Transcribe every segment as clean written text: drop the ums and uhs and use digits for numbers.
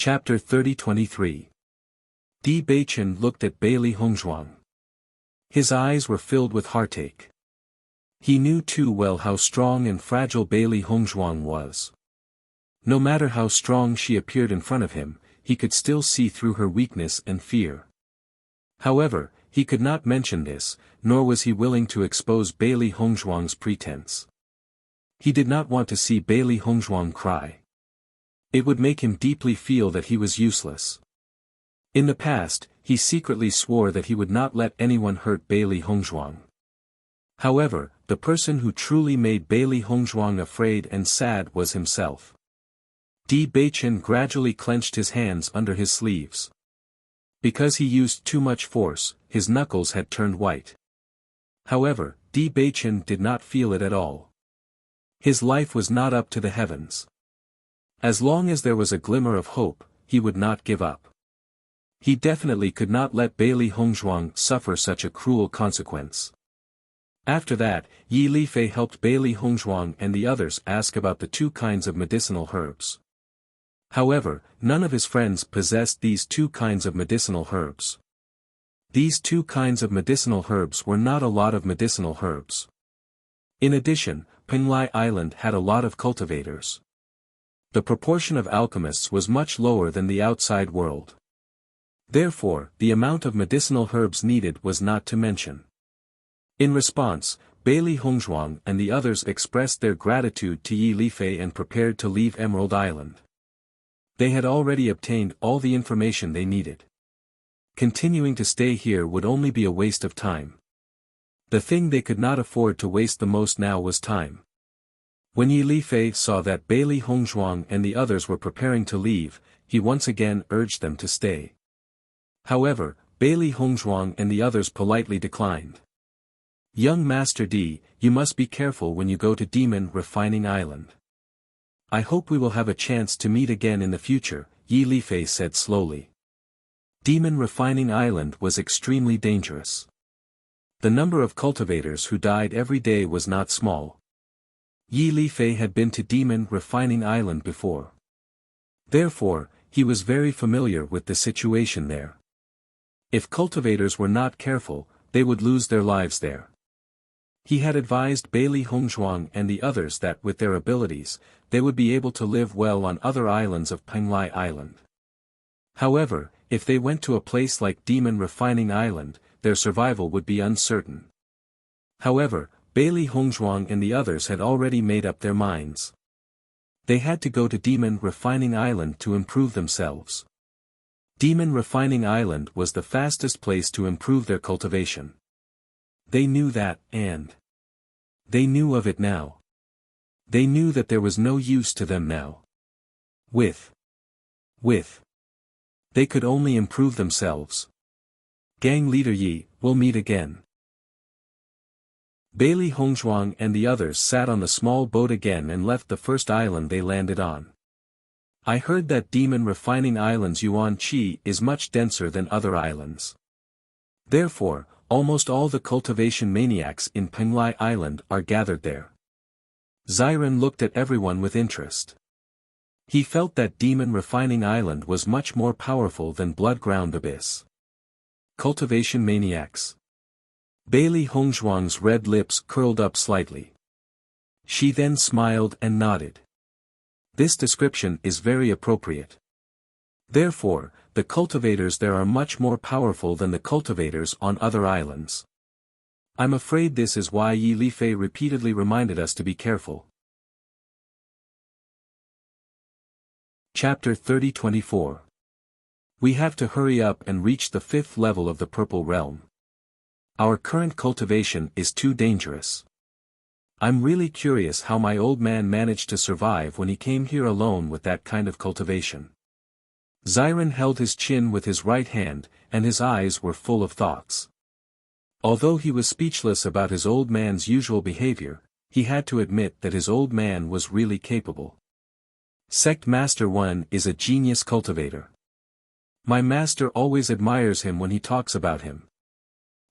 Chapter 30-23. Di Beichen looked at Bailey Hongzhuang. His eyes were filled with heartache. He knew too well how strong and fragile Bailey Hongzhuang was. No matter how strong she appeared in front of him, he could still see through her weakness and fear. However, he could not mention this, nor was he willing to expose Bailey Hongzhuang's pretense. He did not want to see Bailey Hongzhuang cry. It would make him deeply feel that he was useless. In the past, he secretly swore that he would not let anyone hurt Bailey Hongzhuang. However, the person who truly made Bailey Hongzhuang afraid and sad was himself. Di Beichen gradually clenched his hands under his sleeves. Because he used too much force, his knuckles had turned white. However, Di Beichen did not feel it at all. His life was not up to the heavens. As long as there was a glimmer of hope, he would not give up. He definitely could not let Bailey Hongzhuang suffer such a cruel consequence. After that, Yi Lifei helped Bailey Hongzhuang and the others ask about the 2 kinds of medicinal herbs. However, none of his friends possessed these 2 kinds of medicinal herbs. These 2 kinds of medicinal herbs were not a lot of medicinal herbs. In addition, Penglai Island had a lot of cultivators. The proportion of alchemists was much lower than the outside world. Therefore, the amount of medicinal herbs needed was not to mention. In response, Bailey Hongzhuang and the others expressed their gratitude to Yi Lifei and prepared to leave Emerald Island. They had already obtained all the information they needed. Continuing to stay here would only be a waste of time. The thing they could not afford to waste the most now was time. When Yi Lifei saw that Bailey Hongzhuang and the others were preparing to leave, he once again urged them to stay. However, Bailey Hongzhuang and the others politely declined. "Young Master Di, you must be careful when you go to Demon Refining Island. I hope we will have a chance to meet again in the future," Yi Lifei said slowly. Demon Refining Island was extremely dangerous. The number of cultivators who died every day was not small. Yi Lifei had been to Demon Refining Island before. Therefore, he was very familiar with the situation there. If cultivators were not careful, they would lose their lives there. He had advised Bailey Hongzhuang and the others that with their abilities, they would be able to live well on other islands of Penglai Island. However, if they went to a place like Demon Refining Island, their survival would be uncertain. However, Bailey Hongzhuang and the others had already made up their minds. They had to go to Demon Refining Island to improve themselves. Demon Refining Island was the fastest place to improve their cultivation. They knew that, and they knew of it now. They knew that there was no use to them now. With they could only improve themselves. Gang Leader Yi, we'll meet again. Bailey Hongzhuang and the others sat on the small boat again and left the first island they landed on. I heard that Demon Refining Island's Yuan Qi is much denser than other islands. Therefore, almost all the cultivation maniacs in Penglai Island are gathered there. Xiren looked at everyone with interest. He felt that Demon Refining Island was much more powerful than Bloodground Abyss. Cultivation maniacs. Bailey Hongzhuang's red lips curled up slightly. She then smiled and nodded. This description is very appropriate. Therefore, the cultivators there are much more powerful than the cultivators on other islands. I'm afraid this is why Yi Lifei repeatedly reminded us to be careful. Chapter 30-24. We have to hurry up and reach the 5th level of the Purple Realm. Our current cultivation is too dangerous. I'm really curious how my old man managed to survive when he came here alone with that kind of cultivation. Xiren held his chin with his right hand, and his eyes were full of thoughts. Although he was speechless about his old man's usual behavior, he had to admit that his old man was really capable. Sect Master 1 is a genius cultivator. My master always admires him when he talks about him.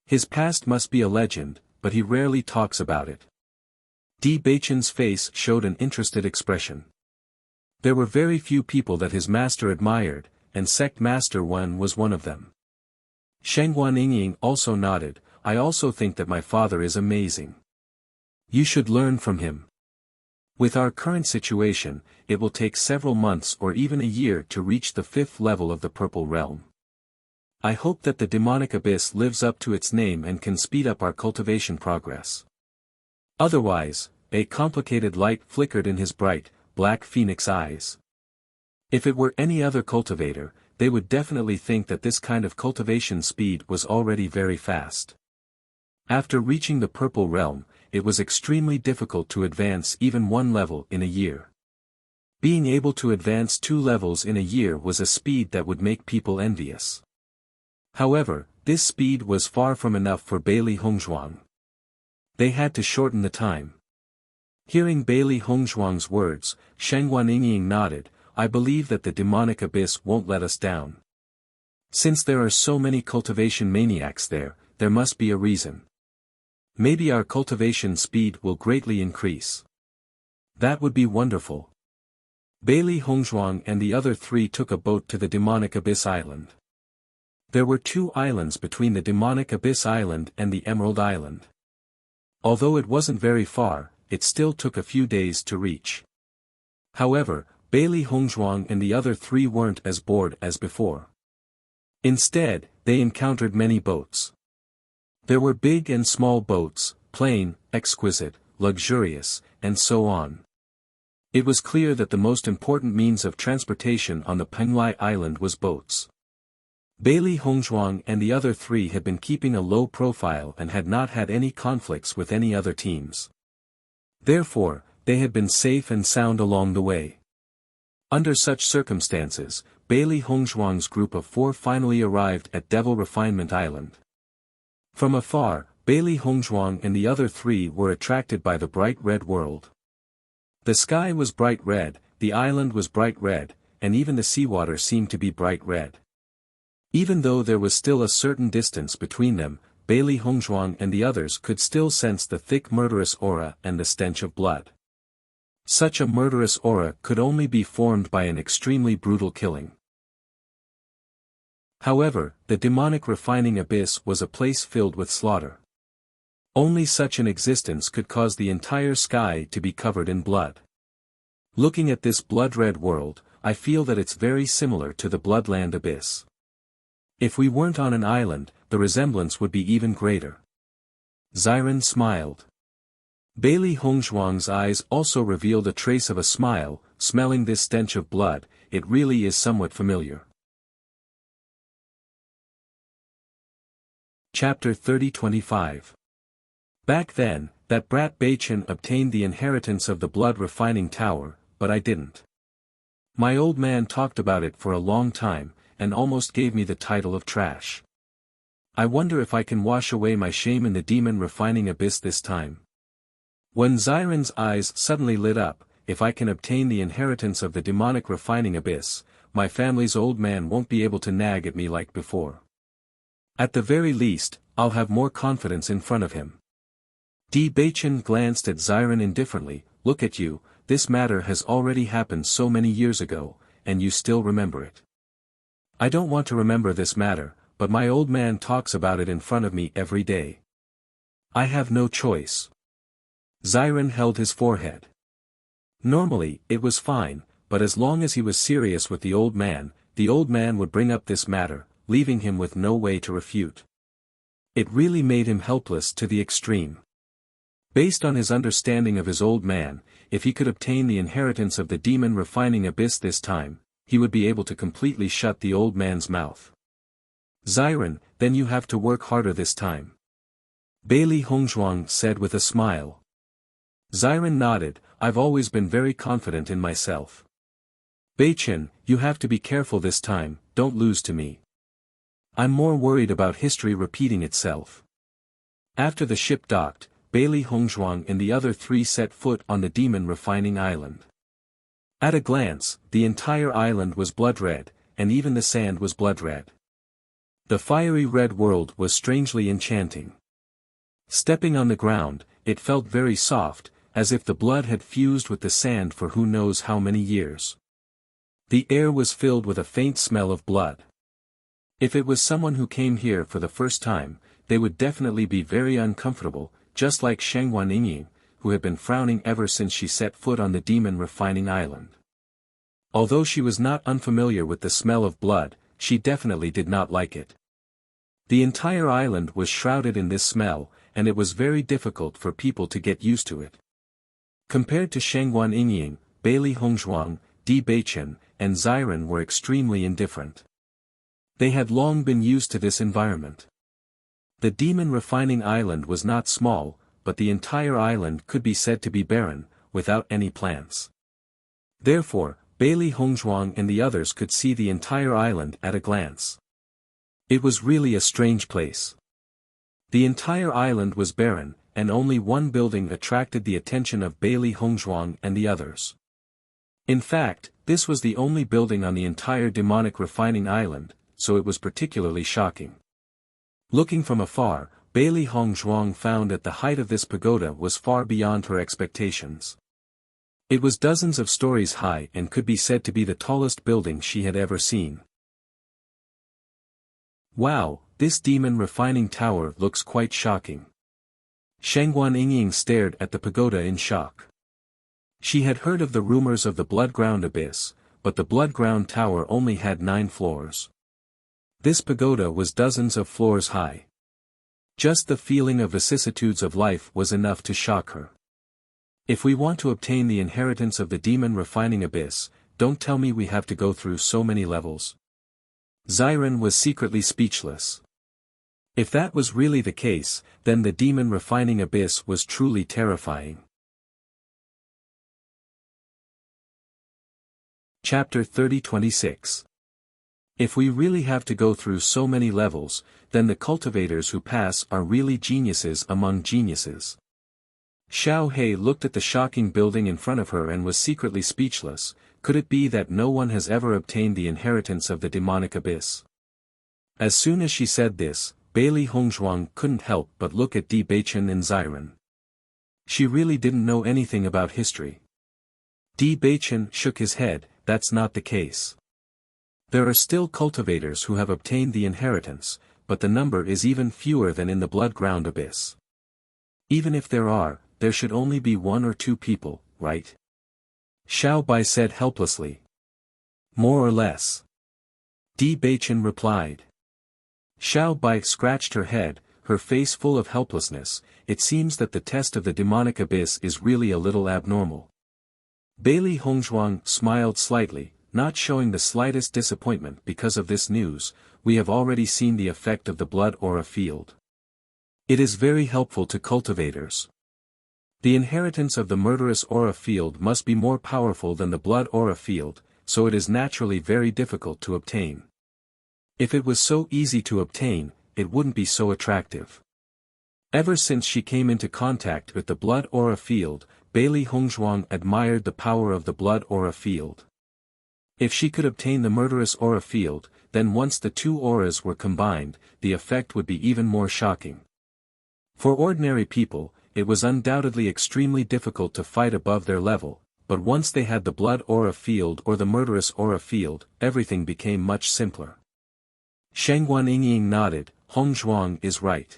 His past must be a legend, but he rarely talks about it. Di Beichen's face showed an interested expression. There were very few people that his master admired, and Sect Master Wen was one of them. Shengguan also nodded. I also think that my father is amazing. You should learn from him. With our current situation, it will take several months or even a year to reach the 5th level of the Purple Realm. I hope that the demonic abyss lives up to its name and can speed up our cultivation progress. Otherwise, a complicated light flickered in his bright, black phoenix eyes. If it were any other cultivator, they would definitely think that this kind of cultivation speed was already very fast. After reaching the Purple Realm, it was extremely difficult to advance even 1 level in a year. Being able to advance 2 levels in a year was a speed that would make people envious. However, this speed was far from enough for Bailey Hongzhuang. They had to shorten the time. Hearing Bailey Hongzhuang's words, Shengguan Yingying nodded. I believe that the demonic abyss won't let us down. Since there are so many cultivation maniacs there, there must be a reason. Maybe our cultivation speed will greatly increase. That would be wonderful. Bailey Hongzhuang and the other 3 took a boat to the demonic abyss island. There were 2 islands between the demonic abyss island and the Emerald Island. Although it wasn't very far, it still took a few days to reach. However, Bailey Hongzhuang and the other 3 weren't as bored as before. Instead, they encountered many boats. There were big and small boats, plain, exquisite, luxurious, and so on. It was clear that the most important means of transportation on the Penglai Island was boats. Bailey Hongzhuang and the other 3 had been keeping a low profile and had not had any conflicts with any other teams. Therefore, they had been safe and sound along the way. Under such circumstances, Bailey Hongzhuang's group of 4 finally arrived at Devil Refinement Island. From afar, Bailey Hongzhuang and the other 3 were attracted by the bright red world. The sky was bright red, the island was bright red, and even the seawater seemed to be bright red. Even though there was still a certain distance between them, Bailey Hongzhuang and the others could still sense the thick murderous aura and the stench of blood. Such a murderous aura could only be formed by an extremely brutal killing. However, the demonic refining abyss was a place filled with slaughter. Only such an existence could cause the entire sky to be covered in blood. Looking at this blood-red world, I feel that it's very similar to the Bloodland Abyss. If we weren't on an island, the resemblance would be even greater. Xiren smiled. Bailey Hongzhuang's eyes also revealed a trace of a smile. Smelling this stench of blood, it really is somewhat familiar. Chapter 30-25. Back then, that brat Beichen obtained the inheritance of the blood refining tower, but I didn't. My old man talked about it for a long time, and almost gave me the title of trash. I wonder if I can wash away my shame in the demon refining abyss this time. When Xiren's eyes suddenly lit up, if I can obtain the inheritance of the demonic refining abyss, my family's old man won't be able to nag at me like before. At the very least, I'll have more confidence in front of him. Beichen glanced at Xiren indifferently. Look at you, this matter has already happened so many years ago, and you still remember it. I don't want to remember this matter, but my old man talks about it in front of me every day. I have no choice. Xiren held his forehead. Normally, it was fine, but as long as he was serious with the old man would bring up this matter, leaving him with no way to refute. It really made him helpless to the extreme. Based on his understanding of his old man, if he could obtain the inheritance of the demon refining abyss this time, he would be able to completely shut the old man's mouth. Xiren, then you have to work harder this time. Bailey Hongzhuang said with a smile. Xiren nodded. I've always been very confident in myself. Beichen, you have to be careful this time, don't lose to me. I'm more worried about history repeating itself. After the ship docked, Bailey Hongzhuang and the other 3 set foot on the demon refining island. At a glance, the entire island was blood red, and even the sand was blood red. The fiery red world was strangely enchanting. Stepping on the ground, it felt very soft, as if the blood had fused with the sand for who knows how many years. The air was filled with a faint smell of blood. If it was someone who came here for the first time, they would definitely be very uncomfortable, just like Shangguan Yingying, who had been frowning ever since she set foot on the demon refining island. Although she was not unfamiliar with the smell of blood, she definitely did not like it. The entire island was shrouded in this smell, and it was very difficult for people to get used to it. Compared to Shangguan Yingying, Bailey Hongzhuang, Di Beichen, and Xiren were extremely indifferent. They had long been used to this environment. The demon refining island was not small, but the entire island could be said to be barren, without any plants. Therefore, Bailey Hongzhuang and the others could see the entire island at a glance. It was really a strange place. The entire island was barren, and only one building attracted the attention of Bailey Hongzhuang and the others. In fact, this was the only building on the entire demonic refining island, so it was particularly shocking. Looking from afar, Bailey Hongzhuang found that the height of this pagoda was far beyond her expectations. It was dozens of stories high and could be said to be the tallest building she had ever seen. Wow, this demon refining tower looks quite shocking. Shangguan Yingying stared at the pagoda in shock. She had heard of the rumors of the blood-ground abyss, but the blood-ground tower only had 9 floors. This pagoda was dozens of floors high. Just the feeling of vicissitudes of life was enough to shock her. If we want to obtain the inheritance of the demon refining abyss, don't tell me we have to go through so many levels. Xiren was secretly speechless. If that was really the case, then the demon refining abyss was truly terrifying. Chapter 30-26. If we really have to go through so many levels, then the cultivators who pass are really geniuses among geniuses. Xiao He looked at the shocking building in front of her and was secretly speechless. Could it be that no one has ever obtained the inheritance of the demonic abyss? As soon as she said this, Bailey Hongzhuang couldn't help but look at Di Beichen and Xiren. She really didn't know anything about history. Di Beichen shook his head. That's not the case. There are still cultivators who have obtained the inheritance, but the number is even fewer than in the blood-ground abyss. Even if there should only be 1 or 2 people, right? Xiao Bai said helplessly. More or less. Di Beichen replied. Xiao Bai scratched her head, her face full of helplessness. It seems that the test of the demonic abyss is really a little abnormal. Bailey Hongzhuang smiled slightly, not showing the slightest disappointment because of this news. We have already seen the effect of the blood aura field. It is very helpful to cultivators. The inheritance of the murderous aura field must be more powerful than the blood aura field, so it is naturally very difficult to obtain. If it was so easy to obtain, it wouldn't be so attractive. Ever since she came into contact with the blood aura field, Bailey Hongzhuang admired the power of the blood aura field. If she could obtain the murderous aura field, then once the 2 auras were combined, the effect would be even more shocking. For ordinary people, it was undoubtedly extremely difficult to fight above their level, but once they had the blood aura field or the murderous aura field, everything became much simpler. Shangguan Yingying nodded. Hongzhuang is right.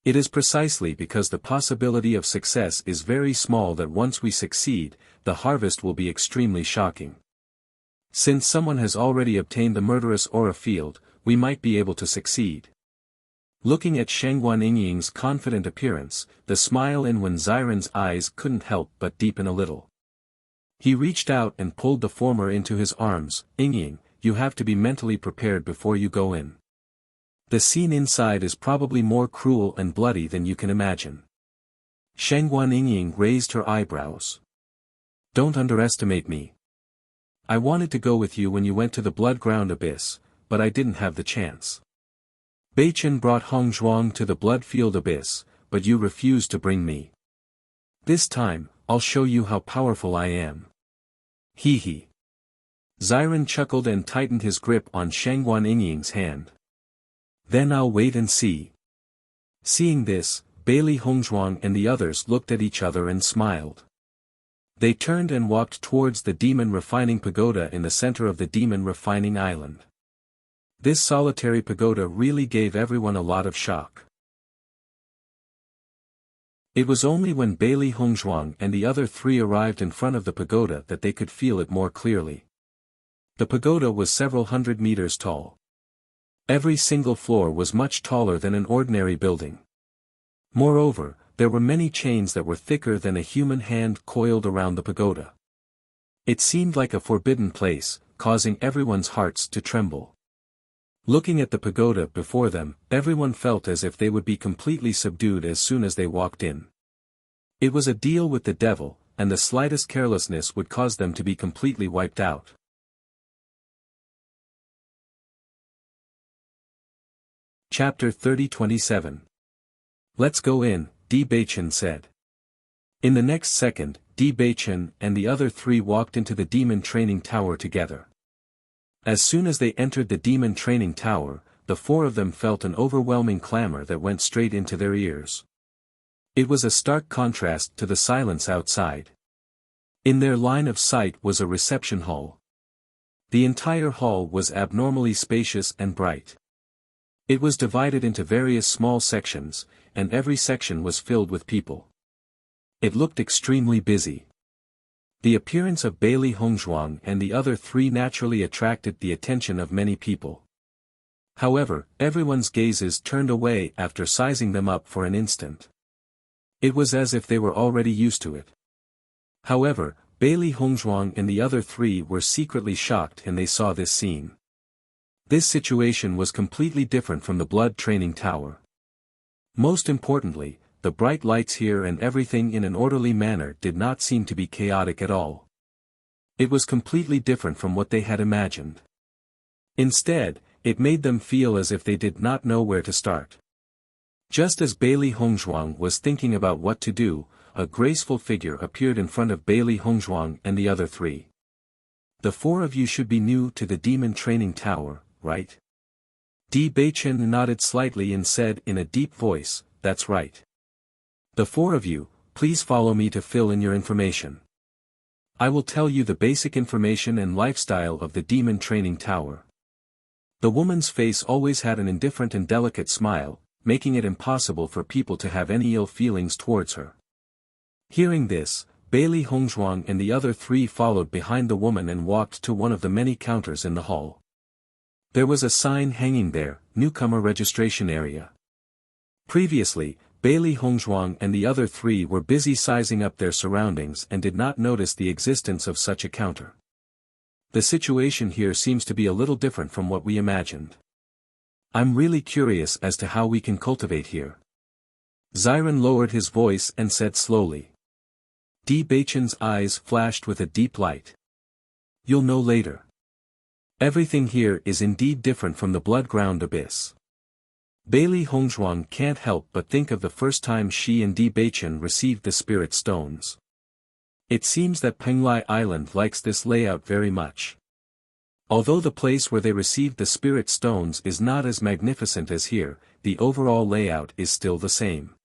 It is precisely because the possibility of success is very small that once we succeed, the harvest will be extremely shocking. Since someone has already obtained the murderous aura field, we might be able to succeed. Looking at Shangguan Yingying's confident appearance, the smile in Wen Xiren's eyes couldn't help but deepen a little. He reached out and pulled the former into his arms. Yingying, you have to be mentally prepared before you go in. The scene inside is probably more cruel and bloody than you can imagine. Shangguan Yingying raised her eyebrows. Don't underestimate me. I wanted to go with you when you went to the blood-ground abyss, but I didn't have the chance. Beichen brought Hongzhuang to the blood-field abyss, but you refused to bring me. This time, I'll show you how powerful I am. Hee hee. Xiren chuckled and tightened his grip on Shangguan Yingying's hand. Then I'll wait and see. Seeing this, Bailey Hongzhuang and the others looked at each other and smiled. They turned and walked towards the demon refining pagoda in the center of the demon refining island. This solitary pagoda really gave everyone a lot of shock. It was only when Bailey Hongzhuang and the other three arrived in front of the pagoda that they could feel it more clearly. The pagoda was several hundred meters tall. Every single floor was much taller than an ordinary building. Moreover, there were many chains that were thicker than a human hand coiled around the pagoda. It seemed like a forbidden place, causing everyone's hearts to tremble. Looking at the pagoda before them, everyone felt as if they would be completely subdued as soon as they walked in. It was a deal with the devil, and the slightest carelessness would cause them to be completely wiped out. Chapter 30-27. Let's go in, Di Beichen said. In the next second, Di Beichen and the other three walked into the demon training tower together. As soon as they entered the demon training tower, the four of them felt an overwhelming clamor that went straight into their ears. It was a stark contrast to the silence outside. In their line of sight was a reception hall. The entire hall was abnormally spacious and bright. It was divided into various small sections, and every section was filled with people. It looked extremely busy. The appearance of Bailey Hongzhuang and the other three naturally attracted the attention of many people. However, everyone's gazes turned away after sizing them up for an instant. It was as if they were already used to it. However, Bailey Hongzhuang and the other three were secretly shocked when they saw this scene. This situation was completely different from the blood training tower. Most importantly, the bright lights here and everything in an orderly manner did not seem to be chaotic at all. It was completely different from what they had imagined. Instead, it made them feel as if they did not know where to start. Just as Bailey Hongzhuang was thinking about what to do, a graceful figure appeared in front of Bailey Hongzhuang and the other three. The four of you should be new to the demon training tower, right? Di Beichen nodded slightly and said in a deep voice, "That's right. The four of you, please follow me to fill in your information. I will tell you the basic information and lifestyle of the demon training tower." The woman's face always had an indifferent and delicate smile, making it impossible for people to have any ill feelings towards her. Hearing this, Bailey Hongzhuang and the other three followed behind the woman and walked to one of the many counters in the hall. There was a sign hanging there, "Newcomer Registration Area." Previously, Bailey Hongzhuang and the other three were busy sizing up their surroundings and did not notice the existence of such a counter. The situation here seems to be a little different from what we imagined. I'm really curious as to how we can cultivate here. Ziren lowered his voice and said slowly. Di Beichen's eyes flashed with a deep light. You'll know later. Everything here is indeed different from the blood-ground abyss. Bailey Hongzhuang can't help but think of the first time she and Di Beichen received the spirit stones. It seems that Penglai Island likes this layout very much. Although the place where they received the spirit stones is not as magnificent as here, the overall layout is still the same.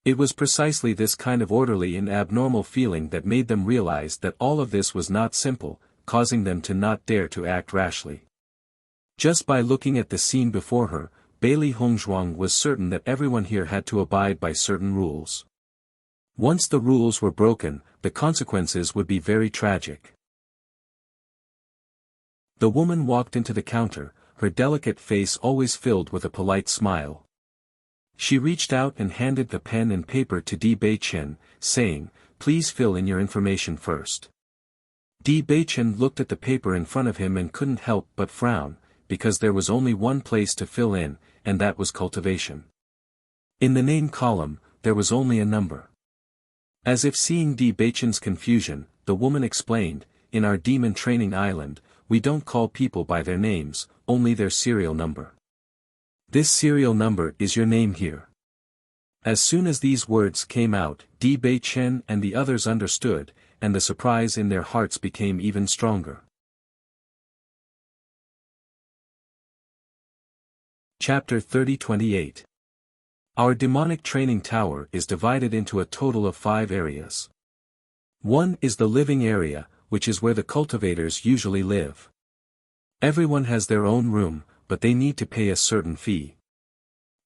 It was precisely this kind of orderly and abnormal feeling that made them realize that all of this was not simple, causing them to not dare to act rashly. Just by looking at the scene before her, Bailey Hongzhuang was certain that everyone here had to abide by certain rules. Once the rules were broken, the consequences would be very tragic. The woman walked into the counter, her delicate face always filled with a polite smile. She reached out and handed the pen and paper to Di Beichen, saying, "Please fill in your information first." Di Beichen looked at the paper in front of him and couldn't help but frown, because there was only one place to fill in, and that was cultivation. In the name column, there was only a number. As if seeing Di Beichen's confusion, the woman explained, "In our demon training island, we don't call people by their names, only their serial number. This serial number is your name here." As soon as these words came out, Di Beichen and the others understood, and the surprise in their hearts became even stronger. Chapter 30-28. Our demonic training tower is divided into a total of 5 areas. One is the living area, which is where the cultivators usually live. Everyone has their own room, but they need to pay a certain fee.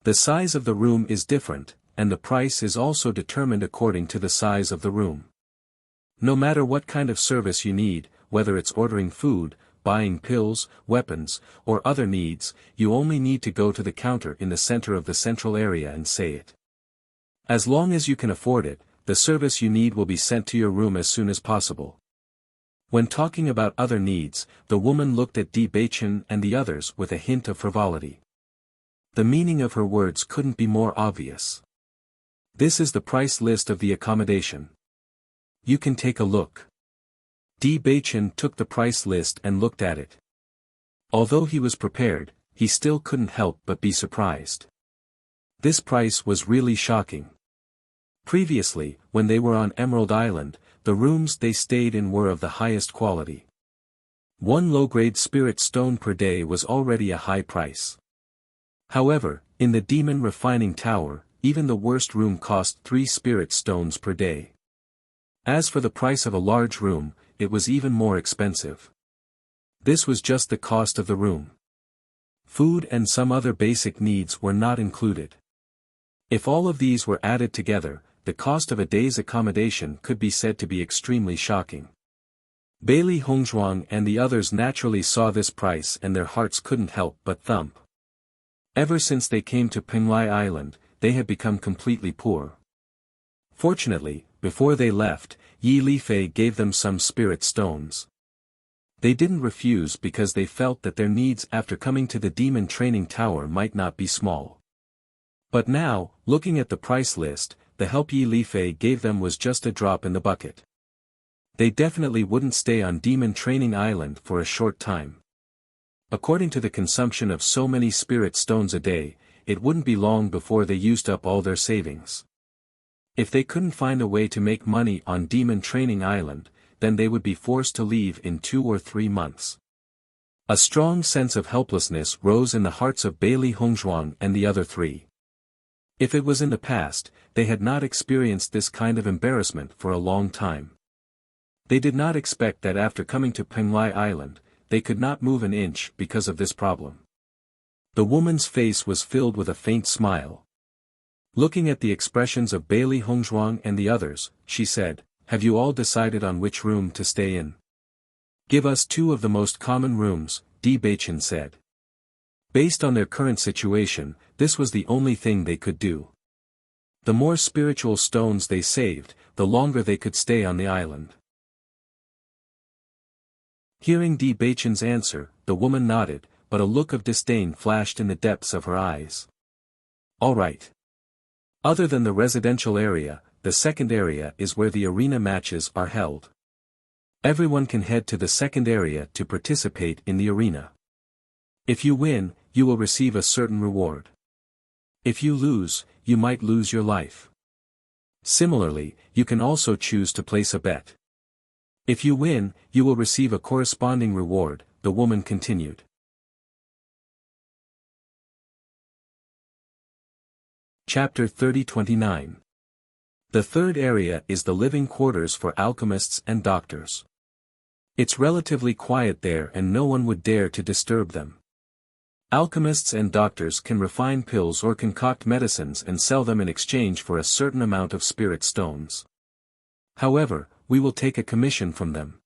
The size of the room is different, and the price is also determined according to the size of the room. No matter what kind of service you need, whether it's ordering food, buying pills, weapons, or other needs, you only need to go to the counter in the center of the central area and say it. As long as you can afford it, the service you need will be sent to your room as soon as possible. When talking about other needs, the woman looked at Di Baichen and the others with a hint of frivolity. The meaning of her words couldn't be more obvious. This is the price list of the accommodation. You can take a look. Di Baichen took the price list and looked at it. Although he was prepared, he still couldn't help but be surprised. This price was really shocking. Previously, when they were on Emerald Island, the rooms they stayed in were of the highest quality. One low-grade spirit stone per day was already a high price. However, in the Demon Refining Tower, even the worst room cost 3 spirit stones per day. As for the price of a large room, it was even more expensive. This was just the cost of the room. Food and some other basic needs were not included. If all of these were added together, the cost of a day's accommodation could be said to be extremely shocking. Bailey Hongzhuang and the others naturally saw this price and their hearts couldn't help but thump. Ever since they came to Penglai Island, they had become completely poor. Fortunately, before they left, Yi Lifei gave them some spirit stones. They didn't refuse because they felt that their needs after coming to the Demon Training Tower might not be small. But now, looking at the price list, the help Yi Lifei gave them was just a drop in the bucket. They definitely wouldn't stay on Demon Training Island for a short time. According to the consumption of so many spirit stones a day, it wouldn't be long before they used up all their savings. If they couldn't find a way to make money on Demon Training Island, then they would be forced to leave in 2 or 3 months. A strong sense of helplessness rose in the hearts of Bailey Hongzhuang and the other 3. If it was in the past, they had not experienced this kind of embarrassment for a long time. They did not expect that after coming to Penglai Island, they could not move an inch because of this problem. The woman's face was filled with a faint smile. Looking at the expressions of Bailey Hongzhuang and the others, she said, "Have you all decided on which room to stay in?" "Give us 2 of the most common rooms," Di Baichen said. Based on their current situation, this was the only thing they could do. The more spiritual stones they saved, the longer they could stay on the island. Hearing Di Baichen's answer, the woman nodded, but a look of disdain flashed in the depths of her eyes. "All right. Other than the residential area, the second area is where the arena matches are held. Everyone can head to the second area to participate in the arena. If you win, you will receive a certain reward. If you lose, you might lose your life. Similarly, you can also choose to place a bet. If you win, you will receive a corresponding reward," the woman continued. Chapter 30-29. The third area is the living quarters for alchemists and doctors. It's relatively quiet there and no one would dare to disturb them. Alchemists and doctors can refine pills or concoct medicines and sell them in exchange for a certain amount of spirit stones. However, we will take a commission from them.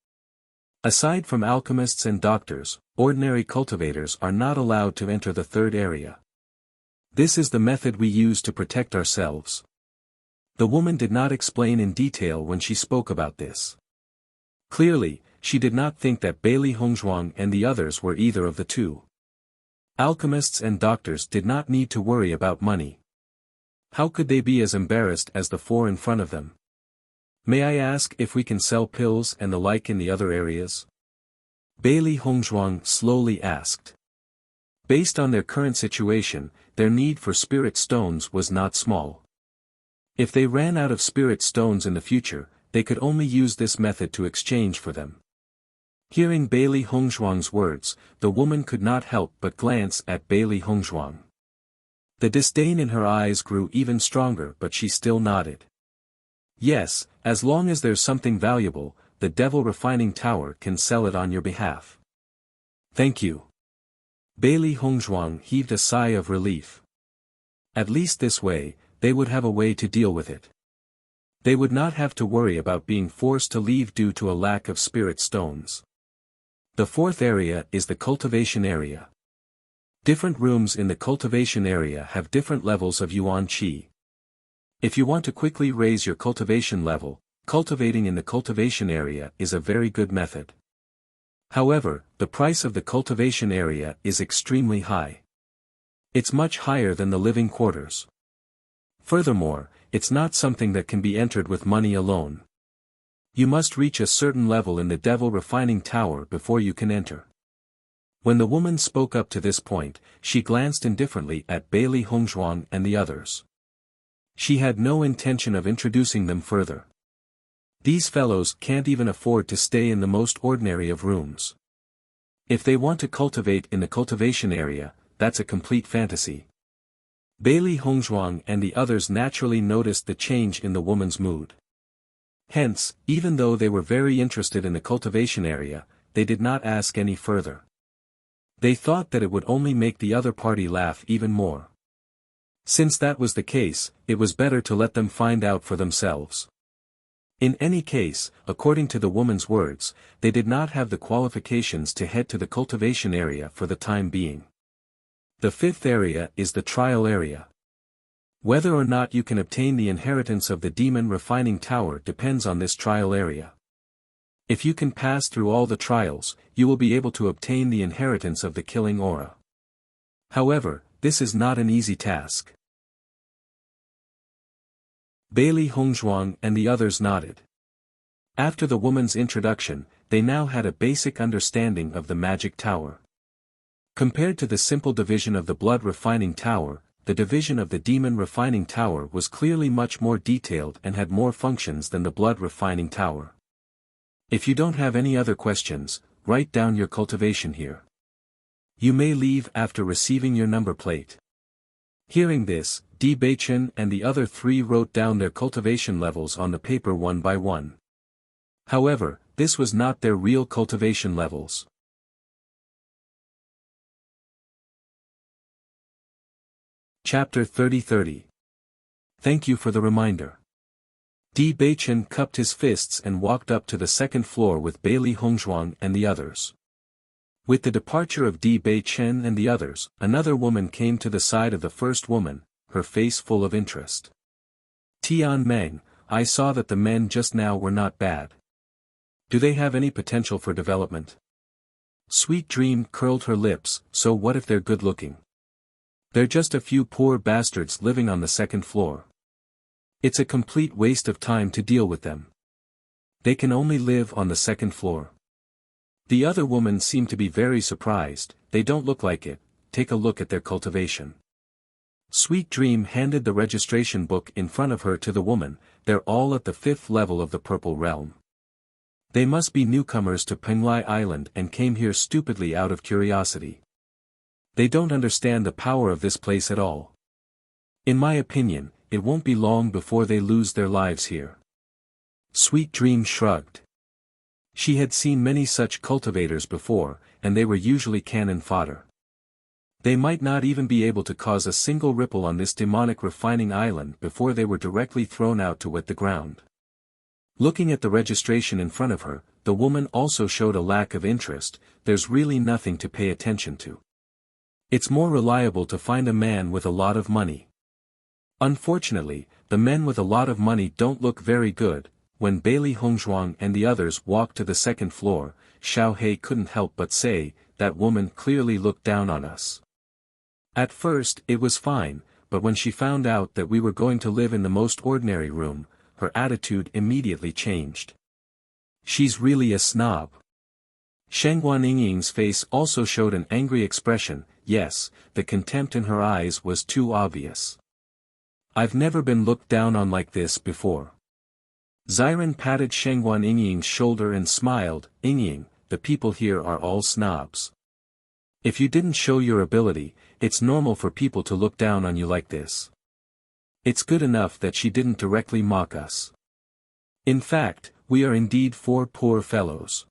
Aside from alchemists and doctors, ordinary cultivators are not allowed to enter the third area. This is the method we use to protect ourselves. The woman did not explain in detail when she spoke about this. Clearly, she did not think that Bailey Hongzhuang and the others were either of the 2. Alchemists and doctors did not need to worry about money. How could they be as embarrassed as the 4 in front of them? "May I ask if we can sell pills and the like in the other areas?" Bailey Hongzhuang slowly asked. Based on their current situation, their need for spirit stones was not small. If they ran out of spirit stones in the future, they could only use this method to exchange for them. Hearing Bailey Hongzhuang's words, the woman could not help but glance at Bailey Hongzhuang. The disdain in her eyes grew even stronger but she still nodded. Yes, as long as there's something valuable, the Devil Refining Tower can sell it on your behalf. Thank you. Bailey Hongzhuang heaved a sigh of relief. At least this way, they would have a way to deal with it. They would not have to worry about being forced to leave due to a lack of spirit stones. The fourth area is the cultivation area. Different rooms in the cultivation area have different levels of yuan qi. If you want to quickly raise your cultivation level, cultivating in the cultivation area is a very good method. However, the price of the cultivation area is extremely high. It's much higher than the living quarters. Furthermore, it's not something that can be entered with money alone. You must reach a certain level in the Devil Refining Tower before you can enter. When the woman spoke up to this point, she glanced indifferently at Bailey Hongzhuang and the others. She had no intention of introducing them further. These fellows can't even afford to stay in the most ordinary of rooms. If they want to cultivate in the cultivation area, that's a complete fantasy. Bailey Hongzhuang and the others naturally noticed the change in the woman's mood. Hence, even though they were very interested in the cultivation area, they did not ask any further. They thought that it would only make the other party laugh even more. Since that was the case, it was better to let them find out for themselves. In any case, according to the woman's words, they did not have the qualifications to head to the cultivation area for the time being. The fifth area is the trial area. Whether or not you can obtain the inheritance of the Demon Refining Tower depends on this trial area. If you can pass through all the trials, you will be able to obtain the inheritance of the Killing Aura. However, this is not an easy task. Bailey Hongzhuang and the others nodded. After the woman's introduction, they now had a basic understanding of the magic tower. Compared to the simple division of the Blood Refining Tower, the division of the Demon Refining Tower was clearly much more detailed and had more functions than the Blood Refining Tower. If you don't have any other questions, write down your cultivation here. You may leave after receiving your number plate. Hearing this, Di Beichen and the other three wrote down their cultivation levels on the paper one by one. However, this was not their real cultivation levels. Chapter 30. Thank you for the reminder. Di Beichen cupped his fists and walked up to the second floor with Bailey Hongzhuang and the others. With the departure of Di Beichen and the others, another woman came to the side of the first woman, her face full of interest. Tian Meng, I saw that the men just now were not bad. Do they have any potential for development? Sweet Dream curled her lips, so what if they're good-looking? They're just a few poor bastards living on the second floor. It's a complete waste of time to deal with them. They can only live on the second floor. The other woman seemed to be very surprised. They don't look like it, take a look at their cultivation. Sweet Dream handed the registration book in front of her to the woman. They're all at the 5th level of the Purple Realm. They must be newcomers to Penglai Island and came here stupidly out of curiosity. They don't understand the power of this place at all. In my opinion, it won't be long before they lose their lives here. Sweet Dream shrugged. She had seen many such cultivators before, and they were usually cannon fodder. They might not even be able to cause a single ripple on this demonic refining island before they were directly thrown out to wet the ground. Looking at the registration in front of her, the woman also showed a lack of interest. There's really nothing to pay attention to. It's more reliable to find a man with a lot of money. Unfortunately, the men with a lot of money don't look very good. When Bailey Hongzhuang and the others walked to the second floor, Xiao He couldn't help but say, that woman clearly looked down on us. At first it was fine, but when she found out that we were going to live in the most ordinary room, her attitude immediately changed. She's really a snob. Shengguan Yingying's face also showed an angry expression. Yes, the contempt in her eyes was too obvious. I've never been looked down on like this before. Xiren patted Shengguan Yingying's shoulder and smiled. Yingying, the people here are all snobs. If you didn't show your ability, it's normal for people to look down on you like this. It's good enough that she didn't directly mock us. In fact, we are indeed 4 poor fellows.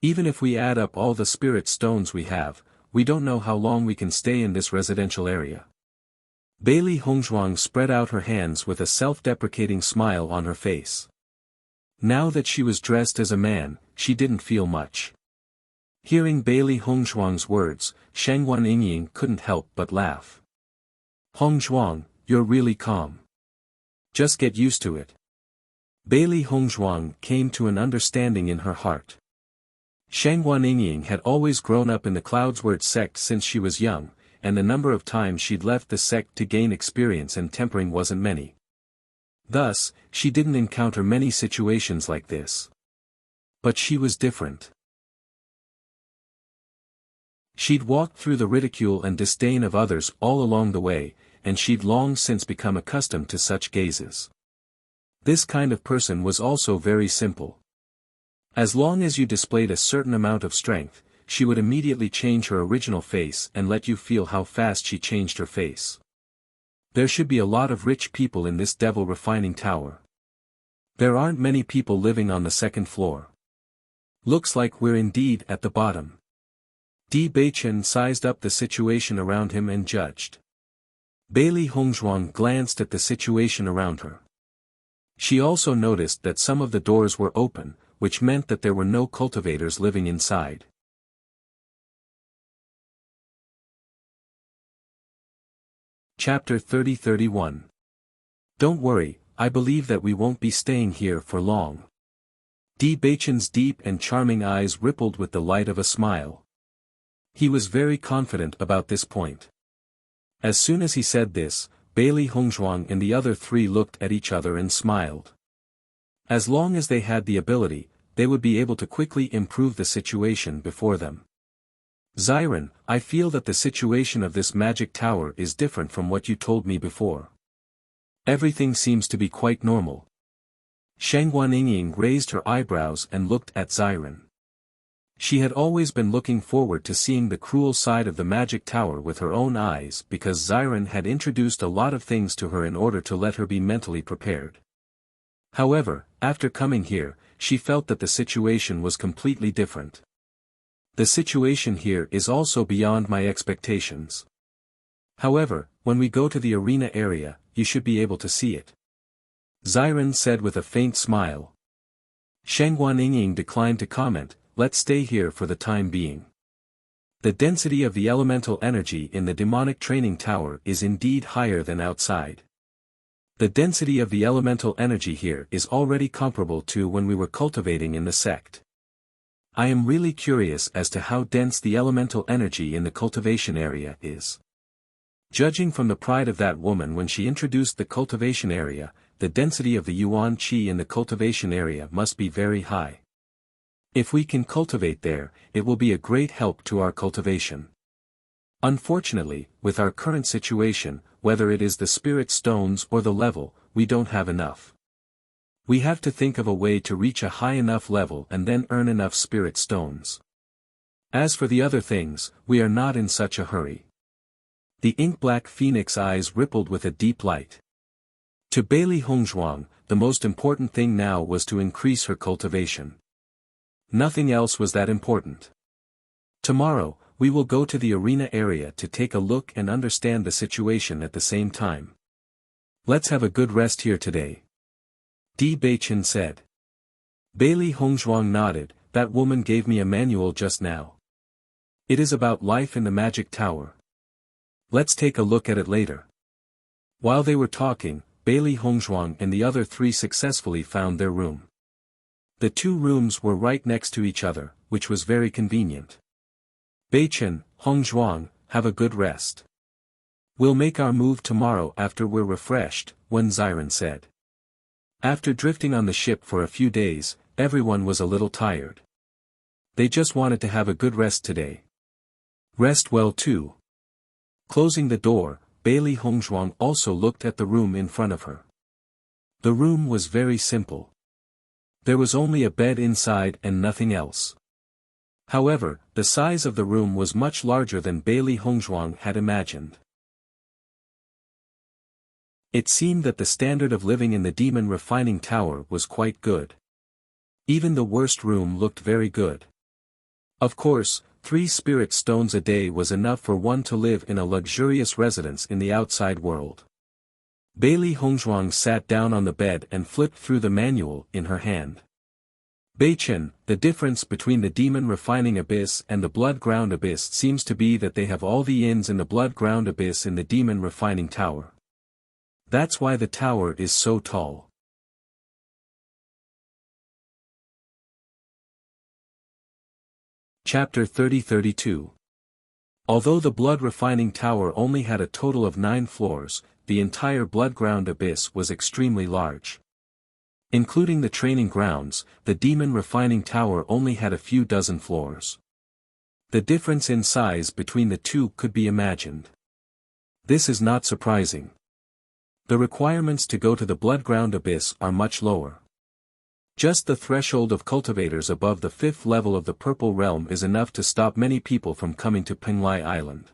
Even if we add up all the spirit stones we have, we don't know how long we can stay in this residential area. Bailey Hongzhuang spread out her hands with a self-deprecating smile on her face. Now that she was dressed as a man, she didn't feel much. Hearing Bailey Hongzhuang's words, Shangguan Yingying couldn't help but laugh. Hongzhuang, you're really calm. Just get used to it. Bailey Hongzhuang came to an understanding in her heart. Shangguan Yingying had always grown up in the Cloudsword sect since she was young, and the number of times she'd left the sect to gain experience and tempering wasn't many. Thus, she didn't encounter many situations like this. But she was different. She'd walked through the ridicule and disdain of others all along the way, and she'd long since become accustomed to such gazes. This kind of person was also very simple. As long as you displayed a certain amount of strength, she would immediately change her original face and let you feel how fast she changed her face. There should be a lot of rich people in this devil refining tower. There aren't many people living on the 2nd floor. Looks like we're indeed at the bottom. Di Beichen sized up the situation around him and judged. Bailey Hongzhuang glanced at the situation around her. She also noticed that some of the doors were open, which meant that there were no cultivators living inside. Chapter 30-31. Don't worry, I believe that we won't be staying here for long. Di Beichen's deep and charming eyes rippled with the light of a smile. He was very confident about this point. As soon as he said this, Bailey Hongzhuang and the other 3 looked at each other and smiled. As long as they had the ability, they would be able to quickly improve the situation before them. Xiren, I feel that the situation of this magic tower is different from what you told me before. Everything seems to be quite normal. Shangguan Yingying raised her eyebrows and looked at Xiren. She had always been looking forward to seeing the cruel side of the magic tower with her own eyes because Xiren had introduced a lot of things to her in order to let her be mentally prepared. However, after coming here, she felt that the situation was completely different. The situation here is also beyond my expectations. However, when we go to the arena area, you should be able to see it. Xiren said with a faint smile. Shangguan Yingying declined to comment. Let's stay here for the time being. The density of the elemental energy in the demonic training tower is indeed higher than outside. The density of the elemental energy here is already comparable to when we were cultivating in the sect. I am really curious as to how dense the elemental energy in the cultivation area is. Judging from the pride of that woman when she introduced the cultivation area, the density of the Yuan Qi in the cultivation area must be very high. If we can cultivate there, it will be a great help to our cultivation. Unfortunately, with our current situation, whether it is the spirit stones or the level, we don't have enough. We have to think of a way to reach a high enough level and then earn enough spirit stones. As for the other things, we are not in such a hurry. The ink-black phoenix eyes rippled with a deep light. To Bailey Hongzhuang, the most important thing now was to increase her cultivation. Nothing else was that important. Tomorrow, we will go to the arena area to take a look and understand the situation at the same time. Let's have a good rest here today. Di Beichen said. Bailey Hongzhuang nodded. That woman gave me a manual just now. It is about life in the magic tower. Let's take a look at it later. While they were talking, Bailey Hongzhuang and the other 3 successfully found their room. The 2 rooms were right next to each other, which was very convenient. Beichen, Hongzhuang, have a good rest. We'll make our move tomorrow after we're refreshed, Wen Xiren said. After drifting on the ship for a few days, everyone was a little tired. They just wanted to have a good rest today. Rest well too. Closing the door, Bailey Hongzhuang also looked at the room in front of her. The room was very simple. There was only a bed inside and nothing else. However, the size of the room was much larger than Bailey Hongzhuang had imagined. It seemed that the standard of living in the demon refining tower was quite good. Even the worst room looked very good. Of course, 3 spirit stones a day was enough for one to live in a luxurious residence in the outside world. Bailey Hongzhuang sat down on the bed and flipped through the manual in her hand. Beichen, the difference between the demon refining abyss and the blood-ground abyss seems to be that they have all the inns in the blood-ground abyss in the demon refining tower. That's why the tower is so tall. Chapter 30-32. Although the blood refining tower only had a total of 9 floors, the entire blood-ground abyss was extremely large. Including the training grounds, the demon refining tower only had a few dozen floors. The difference in size between the two could be imagined. This is not surprising. The requirements to go to the blood-ground abyss are much lower. Just the threshold of cultivators above the 5th level of the Purple Realm is enough to stop many people from coming to Penglai Island.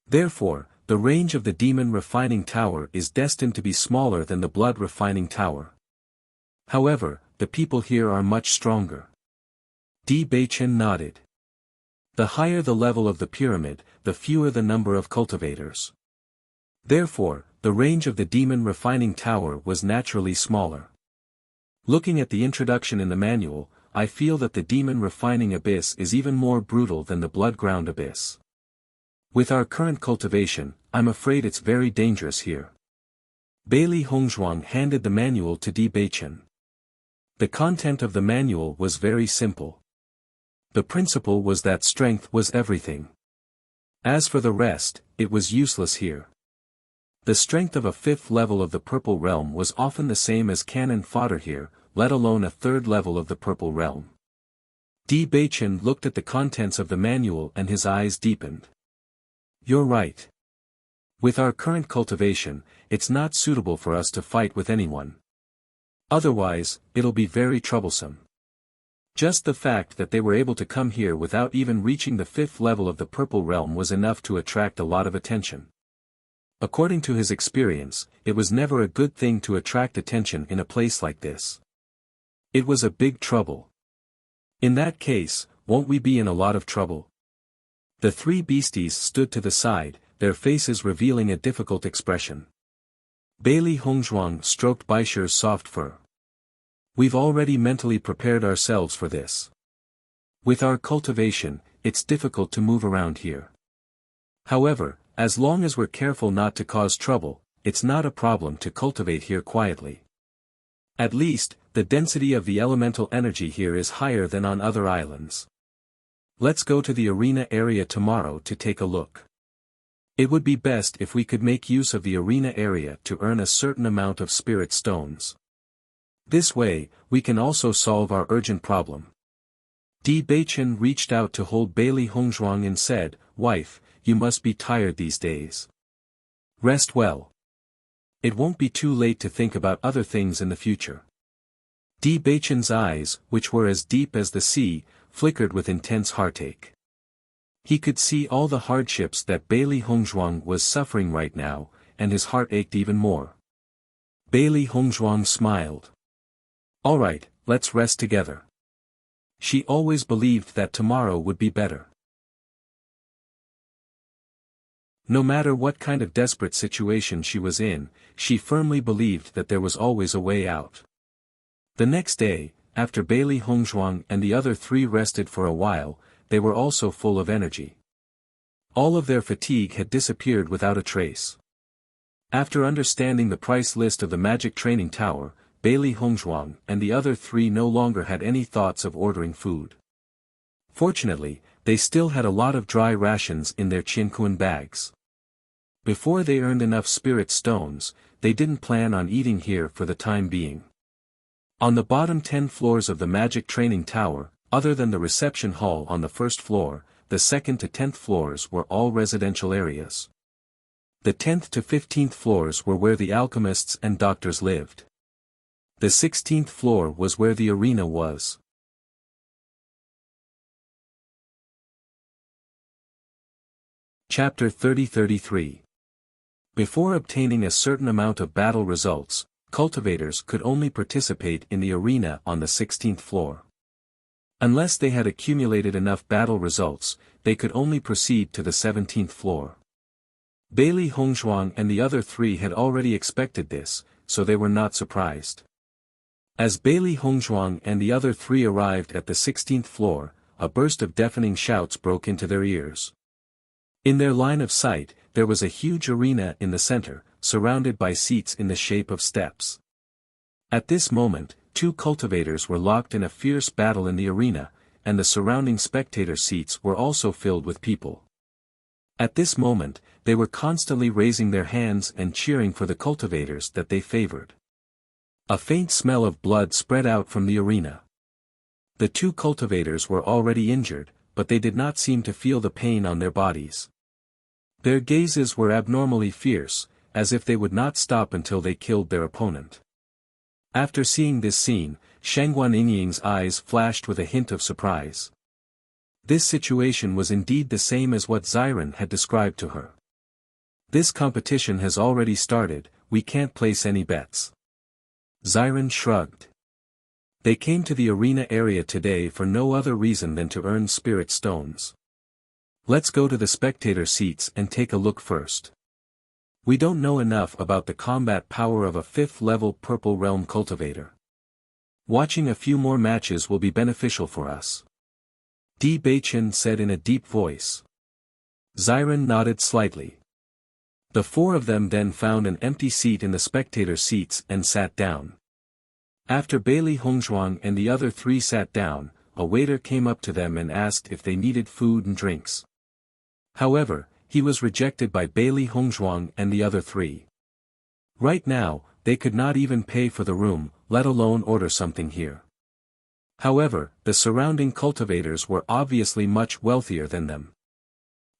Therefore, the range of the demon refining tower is destined to be smaller than the blood refining tower. However, the people here are much stronger. Di Beichen nodded. The higher the level of the pyramid, the fewer the number of cultivators. Therefore, the range of the demon refining tower was naturally smaller. Looking at the introduction in the manual, I feel that the demon refining abyss is even more brutal than the blood-ground abyss. With our current cultivation, I'm afraid it's very dangerous here. Bailey Hongzhuang handed the manual to Di Beichen. The content of the manual was very simple. The principle was that strength was everything. As for the rest, it was useless here. The strength of a 5th level of the Purple Realm was often the same as cannon fodder here, let alone a 3rd level of the Purple Realm. Di Beichen looked at the contents of the manual and his eyes deepened. You're right. With our current cultivation, it's not suitable for us to fight with anyone. Otherwise, it'll be very troublesome. Just the fact that they were able to come here without even reaching the 5th level of the Purple Realm was enough to attract a lot of attention. According to his experience, it was never a good thing to attract attention in a place like this. It was a big trouble. In that case, won't we be in a lot of trouble? The 3 beasties stood to the side, their faces revealing a difficult expression. Bailey Hongzhuang stroked Baisher's soft fur. We've already mentally prepared ourselves for this. With our cultivation, it's difficult to move around here. However, as long as we're careful not to cause trouble, it's not a problem to cultivate here quietly. At least, the density of the elemental energy here is higher than on other islands. Let's go to the arena area tomorrow to take a look. It would be best if we could make use of the arena area to earn a certain amount of spirit stones. This way, we can also solve our urgent problem. Di Beichen reached out to hold Bailey Hongzhuang and said, "Wife, you must be tired these days. Rest well. It won't be too late to think about other things in the future." Di Beichen's eyes, which were as deep as the sea, flickered with intense heartache. He could see all the hardships that Bailey Hongzhuang was suffering right now, and his heart ached even more. Bailey Hongzhuang smiled. "All right, let's rest together." She always believed that tomorrow would be better. No matter what kind of desperate situation she was in, she firmly believed that there was always a way out. The next day, after Bailey Hongzhuang and the other 3 rested for a while, they were also full of energy. All of their fatigue had disappeared without a trace. After understanding the price list of the magic training tower, Bailey Hongzhuang and the other 3 no longer had any thoughts of ordering food. Fortunately, they still had a lot of dry rations in their Qianquan bags. Before they earned enough spirit stones, they didn't plan on eating here for the time being. On the bottom 10 floors of the magic training tower, other than the reception hall on the 1st floor, the 2nd to 10th floors were all residential areas. The 10th to 15th floors were where the alchemists and doctors lived. The 16th floor was where the arena was. Chapter 30-33. Before obtaining a certain amount of battle results, cultivators could only participate in the arena on the 16th floor. Unless they had accumulated enough battle results, they could only proceed to the 17th floor. Bailey Hongzhuang and the other three had already expected this, so they were not surprised. As Bailey Hongzhuang and the other three arrived at the 16th floor, a burst of deafening shouts broke into their ears. In their line of sight, there was a huge arena in the center, surrounded by seats in the shape of steps. At this moment, two cultivators were locked in a fierce battle in the arena, and the surrounding spectator seats were also filled with people. At this moment, they were constantly raising their hands and cheering for the cultivators that they favored. A faint smell of blood spread out from the arena. The two cultivators were already injured, but they did not seem to feel the pain on their bodies. Their gazes were abnormally fierce, as if they would not stop until they killed their opponent. After seeing this scene, Shangguan Yingying's eyes flashed with a hint of surprise. This situation was indeed the same as what Xiren had described to her. This competition has already started, we can't place any bets. Xiren shrugged. They came to the arena area today for no other reason than to earn spirit stones. Let's go to the spectator seats and take a look first. We don't know enough about the combat power of a 5th-level Purple Realm cultivator. Watching a few more matches will be beneficial for us. Di Beichen said in a deep voice. Xiren nodded slightly. The four of them then found an empty seat in the spectator seats and sat down. After Bailey Hongzhuang and the other three sat down, a waiter came up to them and asked if they needed food and drinks. However, he was rejected by Bailey Hongzhuang and the other three. Right now, they could not even pay for the room, let alone order something here. However, the surrounding cultivators were obviously much wealthier than them.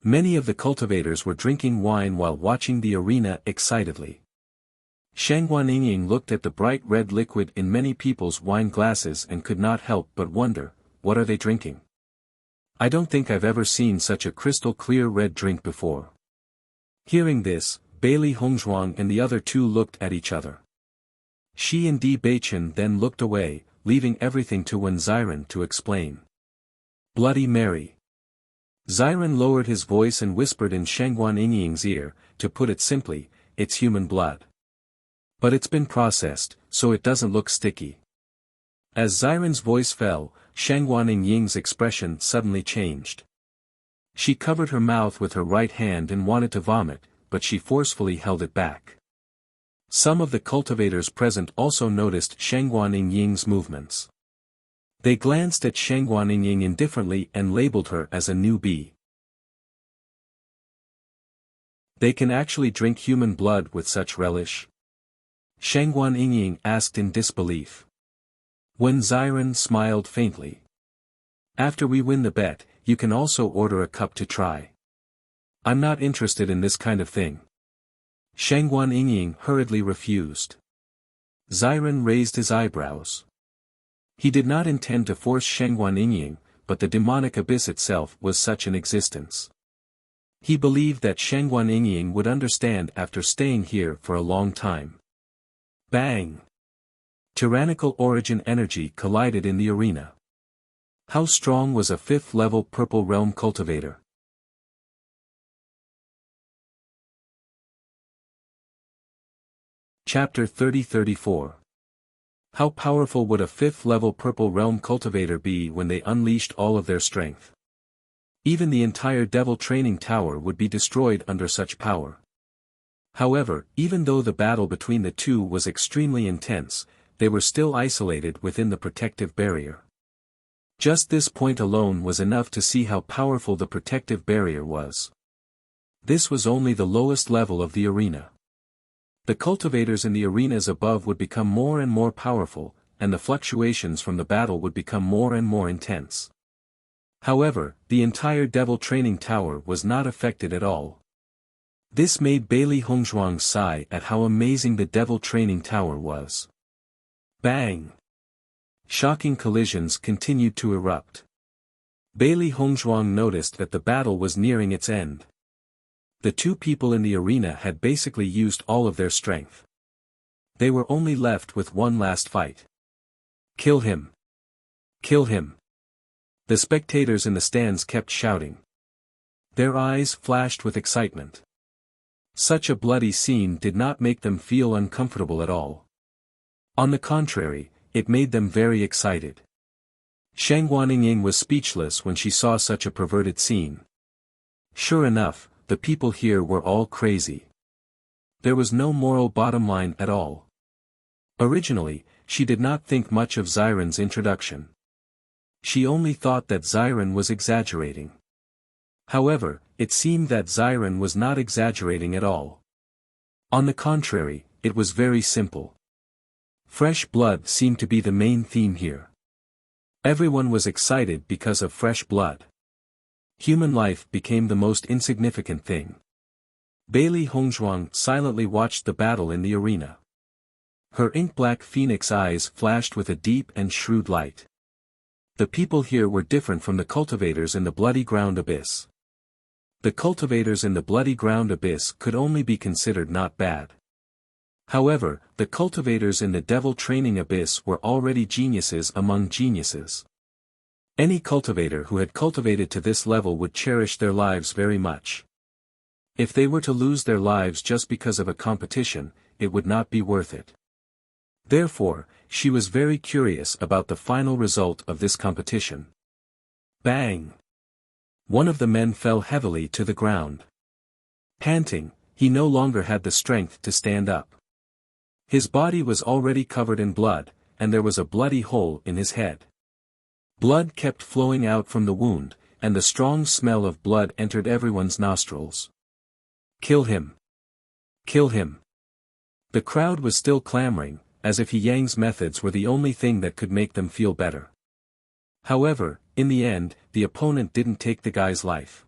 Many of the cultivators were drinking wine while watching the arena excitedly. Shangguan Yingying looked at the bright red liquid in many people's wine glasses and could not help but wonder, what are they drinking? I don't think I've ever seen such a crystal-clear red drink before. Hearing this, Bailey Hongzhuang and the other two looked at each other. She and Di Beichen then looked away, leaving everything to Wen Xiren to explain. Bloody Mary. Xiren lowered his voice and whispered in Shangguan Yingying's ear, to put it simply, it's human blood. But it's been processed, so it doesn't look sticky. As Xiren's voice fell, Shangguan Yingying's expression suddenly changed. She covered her mouth with her right hand and wanted to vomit, but she forcefully held it back. Some of the cultivators present also noticed Shangguan Yingying's movements. They glanced at Shangguan Yingying indifferently and labeled her as a newbie. They can actually drink human blood with such relish? Shangguan Yingying asked in disbelief. Wen Xiren smiled faintly. After we win the bet, you can also order a cup to try. I'm not interested in this kind of thing. Shangguan Yingying hurriedly refused. Xiren raised his eyebrows. He did not intend to force Shangguan Yingying, but the demonic abyss itself was such an existence. He believed that Shangguan Yingying would understand after staying here for a long time. Bang! Tyrannical origin energy collided in the arena. How strong was a 5th-level Purple Realm cultivator? Chapter 30-34. How powerful would a 5th-level Purple Realm cultivator be when they unleashed all of their strength? Even the entire Devil Training Tower would be destroyed under such power. However, even though the battle between the two was extremely intense, they were still isolated within the protective barrier. Just this point alone was enough to see how powerful the protective barrier was. This was only the lowest level of the arena. The cultivators in the arenas above would become more and more powerful, and the fluctuations from the battle would become more and more intense. However, the entire Devil Training Tower was not affected at all. This made Bailey Hongzhuang sigh at how amazing the Devil Training Tower was. Bang! Shocking collisions continued to erupt. Bailey Hongzhuang noticed that the battle was nearing its end. The two people in the arena had basically used all of their strength. They were only left with one last fight. Kill him! Kill him! The spectators in the stands kept shouting. Their eyes flashed with excitement. Such a bloody scene did not make them feel uncomfortable at all. On the contrary, it made them very excited. Shang Guaniying was speechless when she saw such a perverted scene. Sure enough, the people here were all crazy. There was no moral bottom line at all. Originally, she did not think much of Xiren's introduction. She only thought that Xiren was exaggerating. However, it seemed that Xiren was not exaggerating at all. On the contrary, it was very simple. Fresh blood seemed to be the main theme here. Everyone was excited because of fresh blood. Human life became the most insignificant thing. Bailey Hongzhuang silently watched the battle in the arena. Her ink-black phoenix eyes flashed with a deep and shrewd light. The people here were different from the cultivators in the Bloody Ground Abyss. The cultivators in the Bloody Ground Abyss could only be considered not bad. However, the cultivators in the Devil Training Abyss were already geniuses among geniuses. Any cultivator who had cultivated to this level would cherish their lives very much. If they were to lose their lives just because of a competition, it would not be worth it. Therefore, she was very curious about the final result of this competition. Bang! One of the men fell heavily to the ground. Panting, he no longer had the strength to stand up. His body was already covered in blood, and there was a bloody hole in his head. Blood kept flowing out from the wound, and the strong smell of blood entered everyone's nostrils. Kill him! Kill him! The crowd was still clamoring, as if Yang's methods were the only thing that could make them feel better. However, in the end, the opponent didn't take the guy's life.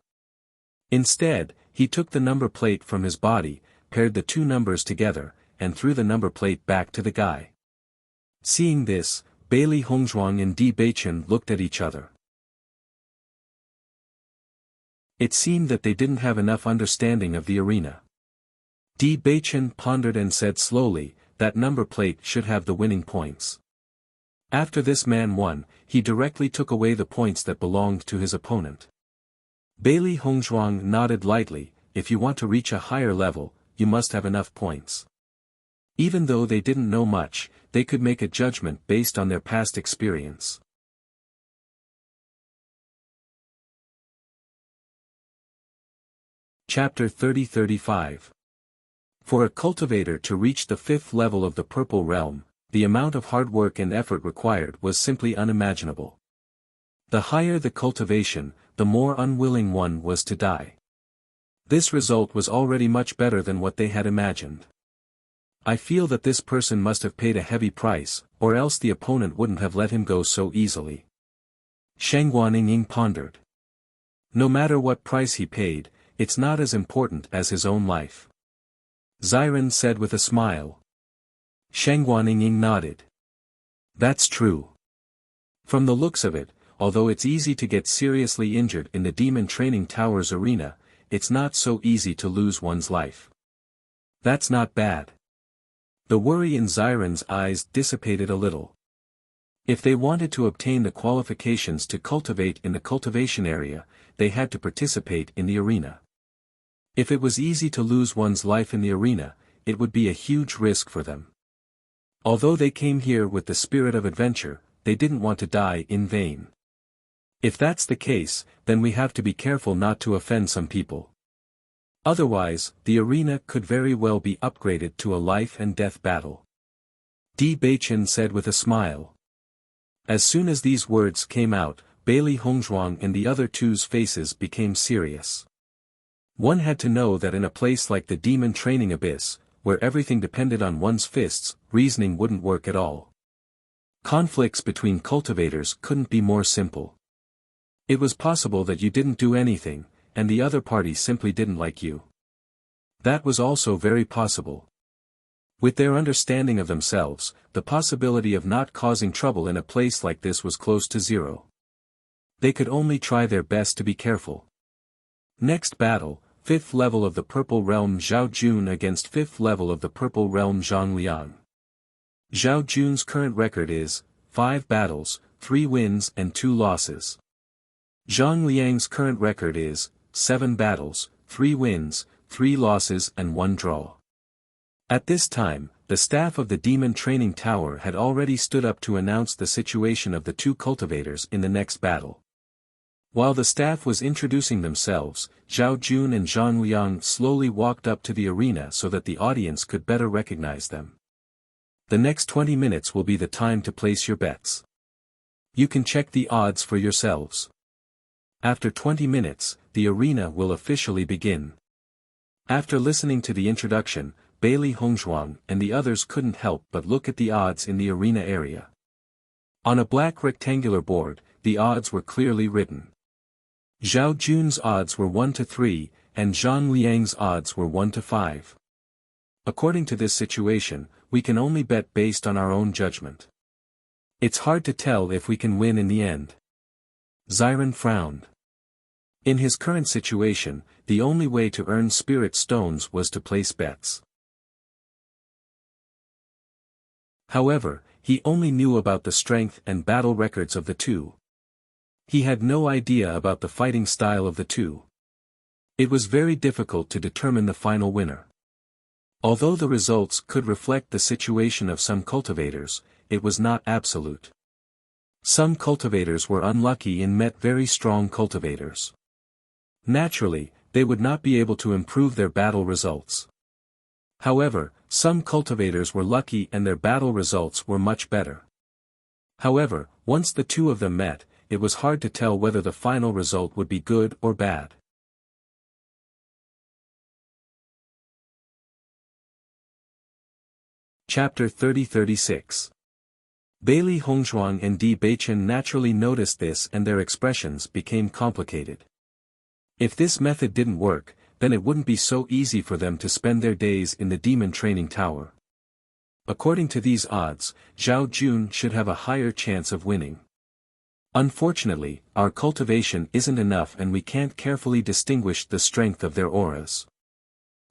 Instead, he took the number plate from his body, paired the two numbers together, and threw the number plate back to the guy. Seeing this, Bailey Hongzhuang and Di Beichen looked at each other. It seemed that they didn't have enough understanding of the arena. Di Beichen pondered and said slowly, that number plate should have the winning points. After this man won, he directly took away the points that belonged to his opponent. Bailey Hongzhuang nodded lightly, if you want to reach a higher level, you must have enough points. Even though they didn't know much, they could make a judgment based on their past experience. Chapter 30-35. For a cultivator to reach the 5th level of the Purple Realm, the amount of hard work and effort required was simply unimaginable. The higher the cultivation, the more unwilling one was to die. This result was already much better than what they had imagined. I feel that this person must have paid a heavy price, or else the opponent wouldn't have let him go so easily. Shang Guaniying pondered. No matter what price he paid, it's not as important as his own life. Xiren said with a smile. Shang Guaniying nodded. That's true. From the looks of it, although it's easy to get seriously injured in the Demon Training Tower's arena, it's not so easy to lose one's life. That's not bad. The worry in Xiren's eyes dissipated a little. If they wanted to obtain the qualifications to cultivate in the cultivation area, they had to participate in the arena. If it was easy to lose one's life in the arena, it would be a huge risk for them. Although they came here with the spirit of adventure, they didn't want to die in vain. If that's the case, then we have to be careful not to offend some people. Otherwise, the arena could very well be upgraded to a life and death battle. Di Beichen said with a smile. As soon as these words came out, Bailey Hongzhuang and the other two's faces became serious. One had to know that in a place like the Demon Training Abyss, where everything depended on one's fists, reasoning wouldn't work at all. Conflicts between cultivators couldn't be more simple. It was possible that you didn't do anything, and the other party simply didn't like you. That was also very possible. With their understanding of themselves, the possibility of not causing trouble in a place like this was close to zero. They could only try their best to be careful. Next battle, 5th level of the Purple Realm Zhao Jun against 5th level of the Purple Realm Zhang Liang. Zhao Jun's current record is 5 battles, 3 wins and 2 losses. Zhang Liang's current record is 7 battles, 3 wins, 3 losses and 1 draw. At this time, the staff of the Demon Training Tower had already stood up to announce the situation of the 2 cultivators in the next battle. While the staff was introducing themselves, Zhao Jun and Zhang Liang slowly walked up to the arena so that the audience could better recognize them. The next 20 minutes will be the time to place your bets. You can check the odds for yourselves. After 20 minutes, the arena will officially begin. After listening to the introduction, Bailey Hongzhuang and the others couldn't help but look at the odds in the arena area. On a black rectangular board, the odds were clearly written. Zhao Jun's odds were 1-3, and Zhang Liang's odds were 1-5. According to this situation, we can only bet based on our own judgment. It's hard to tell if we can win in the end. Ziren frowned. In his current situation, the only way to earn spirit stones was to place bets. However, he only knew about the strength and battle records of the 2. He had no idea about the fighting style of the 2. It was very difficult to determine the final winner. Although the results could reflect the situation of some cultivators, it was not absolute. Some cultivators were unlucky and met very strong cultivators. Naturally, they would not be able to improve their battle results. However, some cultivators were lucky and their battle results were much better. However, once the 2 of them met, it was hard to tell whether the final result would be good or bad. Chapter 30-36. Bailey Hongzhuang and Di Beichen naturally noticed this and their expressions became complicated. If this method didn't work, then it wouldn't be so easy for them to spend their days in the Demon Training Tower. According to these odds, Zhao Jun should have a higher chance of winning. Unfortunately, our cultivation isn't enough and we can't carefully distinguish the strength of their auras.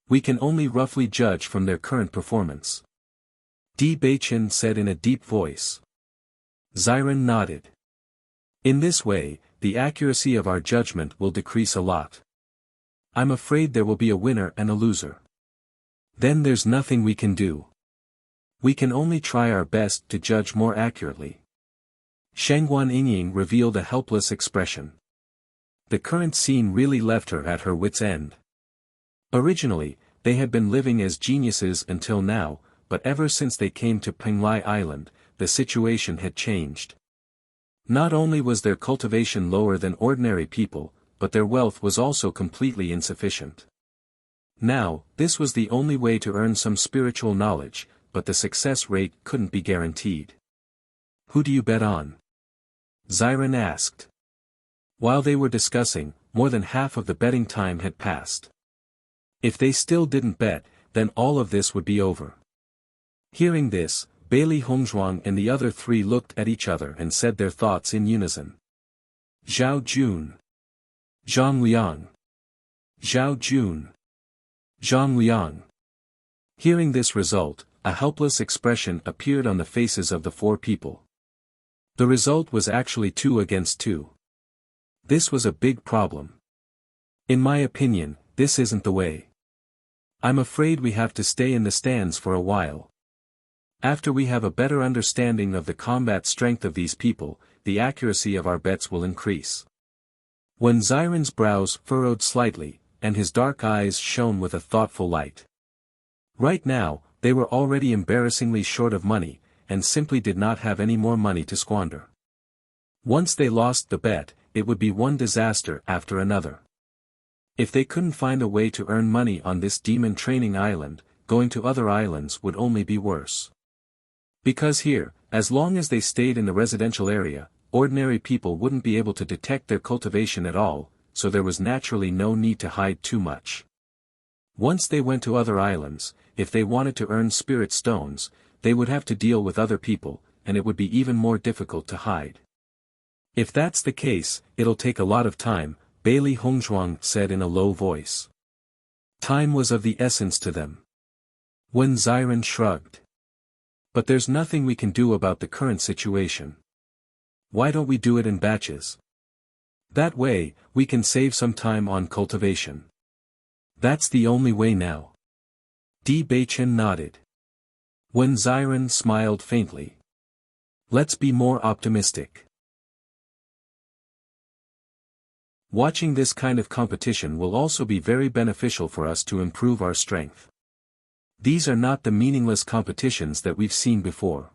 We can only roughly judge from their current performance. Di Beichen said in a deep voice. Ziren nodded. In this way, the accuracy of our judgment will decrease a lot. I'm afraid there will be a winner and a loser. Then there's nothing we can do. We can only try our best to judge more accurately. Shangguan Yingying revealed a helpless expression. The current scene really left her at her wit's end. Originally, they had been living as geniuses until now, but ever since they came to Penglai Island, the situation had changed. Not only was their cultivation lower than ordinary people, but their wealth was also completely insufficient. Now, this was the only way to earn some spiritual knowledge, but the success rate couldn't be guaranteed. Who do you bet on? Ziren asked. While they were discussing, more than half of the betting time had passed. If they still didn't bet, then all of this would be over. Hearing this, Bailey Hongzhuang and the other 3 looked at each other and said their thoughts in unison. Zhao Jun. Zhang Liang. Zhao Jun. Zhang Liang. Hearing this result, a helpless expression appeared on the faces of the 4 people. The result was actually 2 against 2. This was a big problem. In my opinion, this isn't the way. I'm afraid we have to stay in the stands for a while. After we have a better understanding of the combat strength of these people, the accuracy of our bets will increase. When Ziren's brows furrowed slightly, and his dark eyes shone with a thoughtful light. Right now, they were already embarrassingly short of money, and simply did not have any more money to squander. Once they lost the bet, it would be one disaster after another. If they couldn't find a way to earn money on this demon training island, going to other islands would only be worse. Because here, as long as they stayed in the residential area, ordinary people wouldn't be able to detect their cultivation at all, so there was naturally no need to hide too much. Once they went to other islands, if they wanted to earn spirit stones, they would have to deal with other people, and it would be even more difficult to hide. If that's the case, it'll take a lot of time, Bailey Hongzhuang said in a low voice. Time was of the essence to them. Wen Xiren shrugged. But there's nothing we can do about the current situation. Why don't we do it in batches? That way, we can save some time on cultivation. That's the only way now. Di Beichen nodded. Wen Xiren smiled faintly. Let's be more optimistic. Watching this kind of competition will also be very beneficial for us to improve our strength. These are not the meaningless competitions that we've seen before.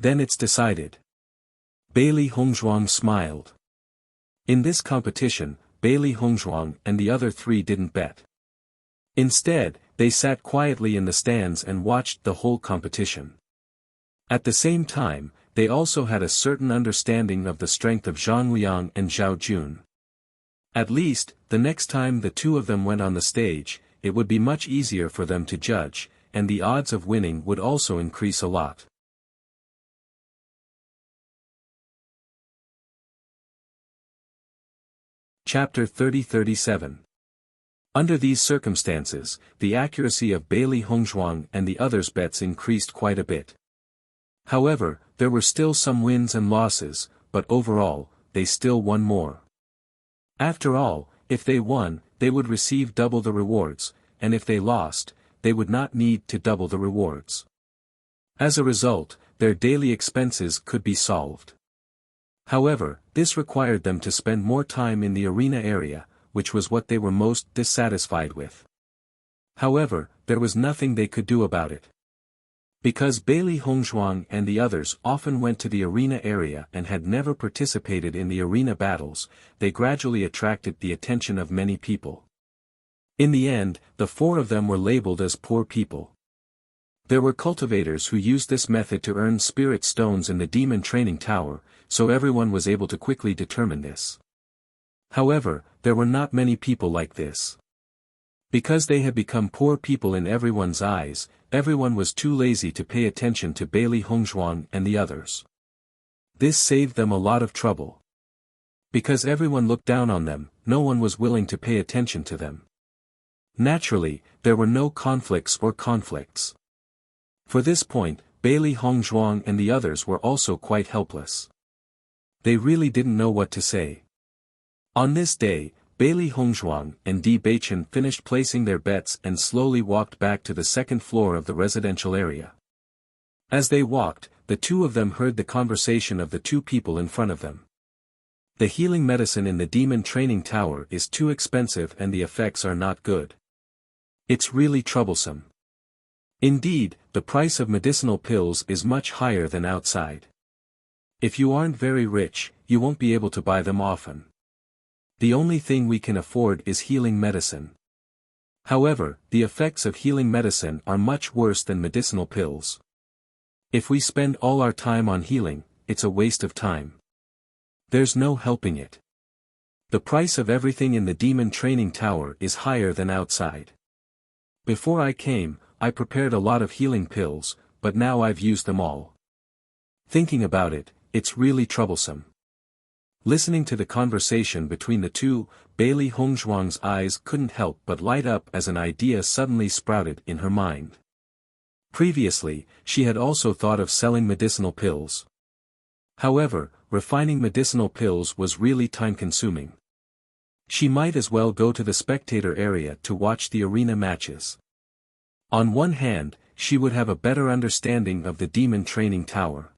Then it's decided. Bailey Hongzhuang smiled. In this competition, Bailey Hongzhuang and the other three didn't bet. Instead, they sat quietly in the stands and watched the whole competition. At the same time, they also had a certain understanding of the strength of Zhang Liang and Zhao Jun. At least, the next time the two of them went on the stage, it would be much easier for them to judge, and the odds of winning would also increase a lot. Chapter 30-37. Under these circumstances, the accuracy of Bailey Hongzhuang and the others' bets increased quite a bit. However, there were still some wins and losses, but overall, they still won more. After all, if they won, they would receive double the rewards, and if they lost, they would not need to double the rewards. As a result, their daily expenses could be solved. However, this required them to spend more time in the arena area, which was what they were most dissatisfied with. However, there was nothing they could do about it. Because Bailey Hongzhuang and the others often went to the arena area and had never participated in the arena battles, they gradually attracted the attention of many people. In the end, the four of them were labeled as poor people. There were cultivators who used this method to earn spirit stones in the demon training tower, so everyone was able to quickly determine this. However, there were not many people like this. Because they had become poor people in everyone's eyes, everyone was too lazy to pay attention to Bailey Hongzhuang and the others. This saved them a lot of trouble. Because everyone looked down on them, no one was willing to pay attention to them. Naturally, there were no conflicts. For this point, Bailey Hongzhuang and the others were also quite helpless. They really didn't know what to say. On this day, Bailey Hongzhuang and Di Beichen finished placing their bets and slowly walked back to the second floor of the residential area. As they walked, the two of them heard the conversation of the two people in front of them. The healing medicine in the demon training tower is too expensive and the effects are not good. It's really troublesome. Indeed, the price of medicinal pills is much higher than outside. If you aren't very rich, you won't be able to buy them often. The only thing we can afford is healing medicine. However, the effects of healing medicine are much worse than medicinal pills. If we spend all our time on healing, it's a waste of time. There's no helping it. The price of everything in the demon training tower is higher than outside. Before I came, I prepared a lot of healing pills, but now I've used them all. Thinking about it, it's really troublesome. Listening to the conversation between the two, Bailey Hongzhuang's eyes couldn't help but light up as an idea suddenly sprouted in her mind. Previously, she had also thought of selling medicinal pills. However, refining medicinal pills was really time-consuming. She might as well go to the spectator area to watch the arena matches. On one hand, she would have a better understanding of the demon training tower.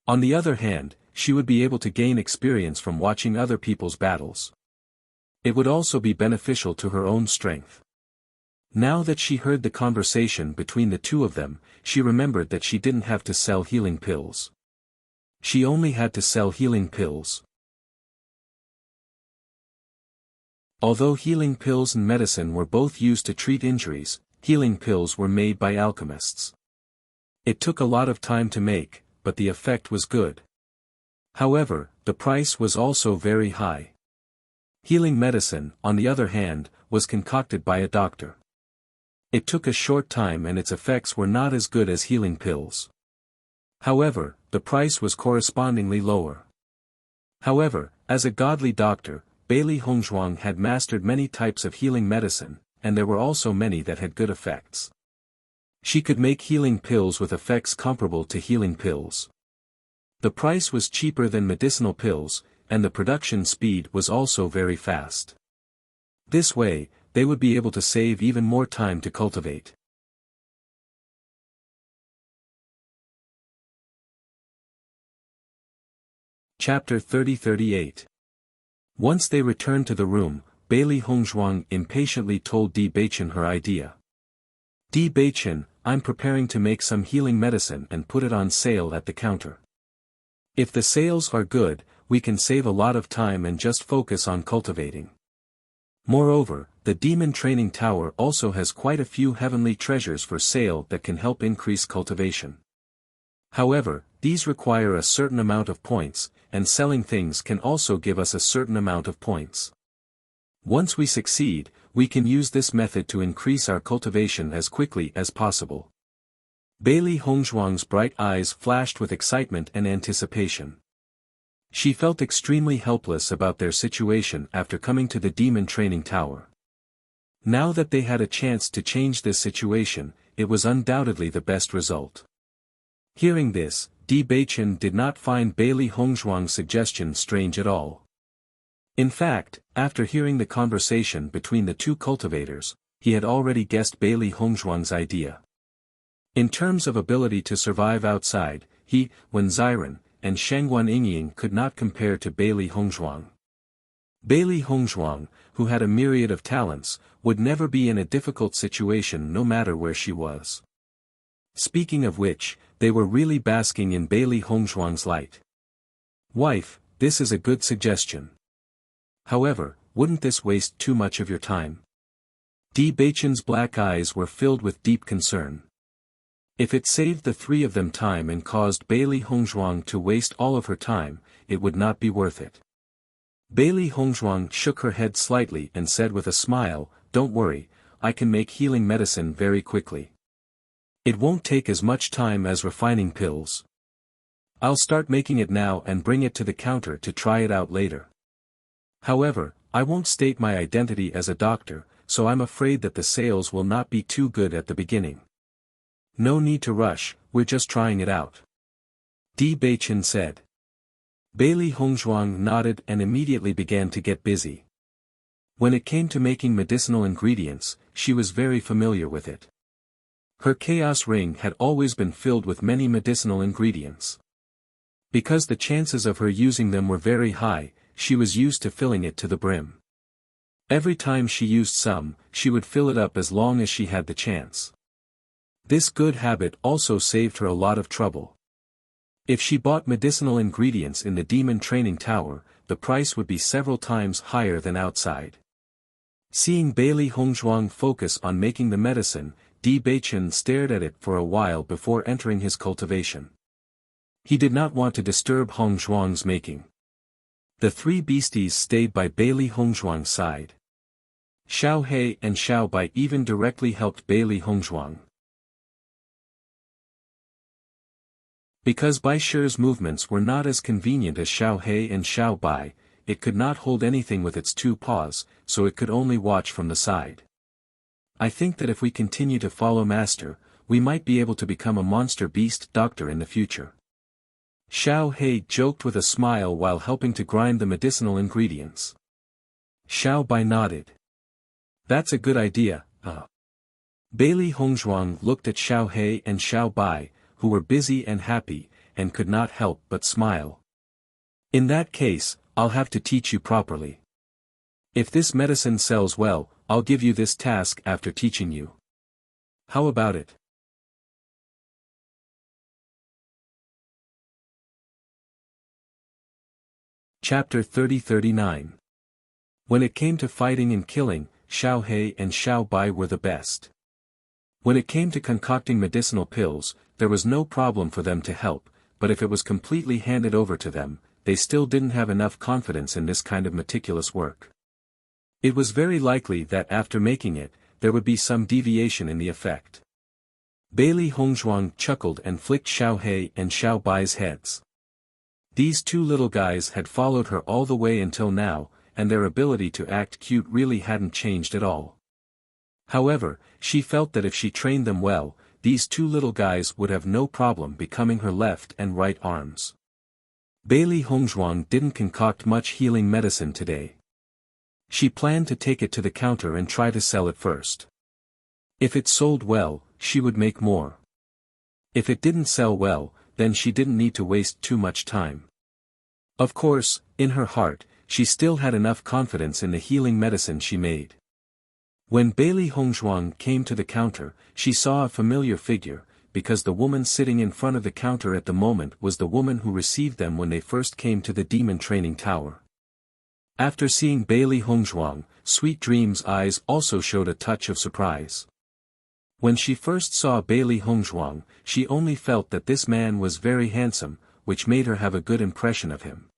On the other hand, she would be able to gain experience from watching other people's battles. It would also be beneficial to her own strength. Now that she heard the conversation between the two of them, she remembered that she didn't have to sell healing pills. She only had to sell healing pills. Although healing pills and medicine were both used to treat injuries, healing pills were made by alchemists. It took a lot of time to make, but the effect was good. However, the price was also very high. Healing medicine, on the other hand, was concocted by a doctor. It took a short time and its effects were not as good as healing pills. However, the price was correspondingly lower. However, as a godly doctor, Bailey Hongzhuang had mastered many types of healing medicine, and there were also many that had good effects. She could make healing pills with effects comparable to healing pills. The price was cheaper than medicinal pills, and the production speed was also very fast. This way, they would be able to save even more time to cultivate. Chapter 30-38. Once they returned to the room, Bailey Hongzhuang impatiently told Di Beichen her idea. Di Beichen, I'm preparing to make some healing medicine and put it on sale at the counter. If the sales are good, we can save a lot of time and just focus on cultivating. Moreover, the demon training tower also has quite a few heavenly treasures for sale that can help increase cultivation. However, these require a certain amount of points, and selling things can also give us a certain amount of points. Once we succeed, we can use this method to increase our cultivation as quickly as possible. Bailey Hongzhuang's bright eyes flashed with excitement and anticipation. She felt extremely helpless about their situation after coming to the demon training tower. Now that they had a chance to change this situation, it was undoubtedly the best result. Hearing this, Di Beichen did not find Bailey Hongzhuang's suggestion strange at all. In fact, after hearing the conversation between the two cultivators, he had already guessed Bailey Hongzhuang's idea. In terms of ability to survive outside, he, Wen Ziren, and Shengguan Yingying could not compare to Bailey Hongzhuang. Bailey Hongzhuang, who had a myriad of talents, would never be in a difficult situation no matter where she was. Speaking of which, they were really basking in Bailey Hongzhuang's light. Wife, this is a good suggestion. However, wouldn't this waste too much of your time? Di Beichen's black eyes were filled with deep concern. If it saved the three of them time and caused Bailey Hongzhuang to waste all of her time, it would not be worth it. Bailey Hongzhuang shook her head slightly and said with a smile, "Don't worry, I can make healing medicine very quickly. It won't take as much time as refining pills. I'll start making it now and bring it to the counter to try it out later. However, I won't state my identity as a doctor, so I'm afraid that the sales will not be too good at the beginning." "No need to rush, we're just trying it out," Di Beichen said. Bailey Hongzhuang nodded and immediately began to get busy. When it came to making medicinal ingredients, she was very familiar with it. Her chaos ring had always been filled with many medicinal ingredients. Because the chances of her using them were very high, she was used to filling it to the brim. Every time she used some, she would fill it up as long as she had the chance. This good habit also saved her a lot of trouble. If she bought medicinal ingredients in the demon training tower, the price would be several times higher than outside. Seeing Bailey Hongzhuang focus on making the medicine, Di Beichen stared at it for a while before entering his cultivation. He did not want to disturb Hongzhuang's making. The three beasties stayed by Bailey Hongzhuang's side. Xiao He and Xiao Bai even directly helped Bailey Hongzhuang. Because Bai Shi's movements were not as convenient as Xiao He and Xiao Bai, it could not hold anything with its two paws, so it could only watch from the side. "I think that if we continue to follow Master, we might be able to become a monster beast doctor in the future." Xiao He joked with a smile while helping to grind the medicinal ingredients. Xiao Bai nodded. "That's a good idea, Bailey Hongzhuang looked at Xiao He and Xiao Bai, who were busy and happy, and could not help but smile. "In that case, I'll have to teach you properly. If this medicine sells well, I'll give you this task after teaching you. How about it?" Chapter 30-39. When it came to fighting and killing, Xiao He and Xiao Bai were the best. When it came to concocting medicinal pills, there was no problem for them to help, but if it was completely handed over to them, they still didn't have enough confidence in this kind of meticulous work. It was very likely that after making it, there would be some deviation in the effect. Bailey Hongzhuang chuckled and flicked Xiao He and Xiao Bai's heads. These two little guys had followed her all the way until now, and their ability to act cute really hadn't changed at all. However, she felt that if she trained them well, these two little guys would have no problem becoming her left and right arms. Bailey Hongzhuang didn't concoct much healing medicine today. She planned to take it to the counter and try to sell it first. If it sold well, she would make more. If it didn't sell well, then she didn't need to waste too much time. Of course, in her heart, she still had enough confidence in the healing medicine she made. When Bailey Hongzhuang came to the counter, she saw a familiar figure, because the woman sitting in front of the counter at the moment was the woman who received them when they first came to the demon training tower. After seeing Bailey Hongzhuang, Sweet Dream's eyes also showed a touch of surprise. When she first saw Bailey Hongzhuang, she only felt that this man was very handsome, which made her have a good impression of him.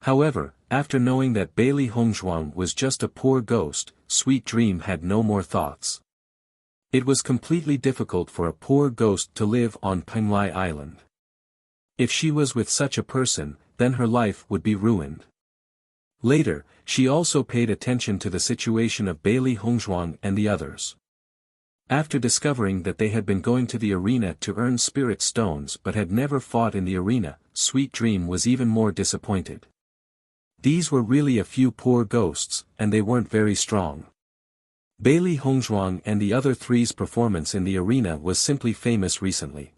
However, after knowing that Bailey Hongzhuang was just a poor ghost, Sweet Dream had no more thoughts. It was completely difficult for a poor ghost to live on Penglai Island. If she was with such a person, then her life would be ruined. Later, she also paid attention to the situation of Bailey Hongzhuang and the others. After discovering that they had been going to the arena to earn spirit stones but had never fought in the arena, Sweet Dream was even more disappointed. These were really a few poor ghosts, and they weren't very strong. Bailey Hongzhuang and the other three's performance in the arena was simply famous recently.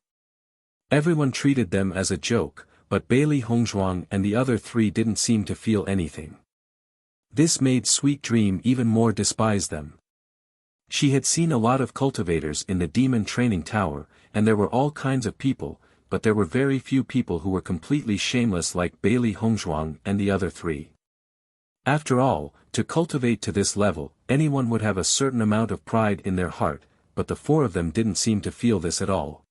Everyone treated them as a joke, but Bailey Hongzhuang and the other three didn't seem to feel anything. This made Sweet Dream even more despise them. She had seen a lot of cultivators in the demon training tower, and there were all kinds of people, but there were very few people who were completely shameless like Bailey Hongzhuang and the other three. After all, to cultivate to this level, anyone would have a certain amount of pride in their heart, but the four of them didn't seem to feel this at all.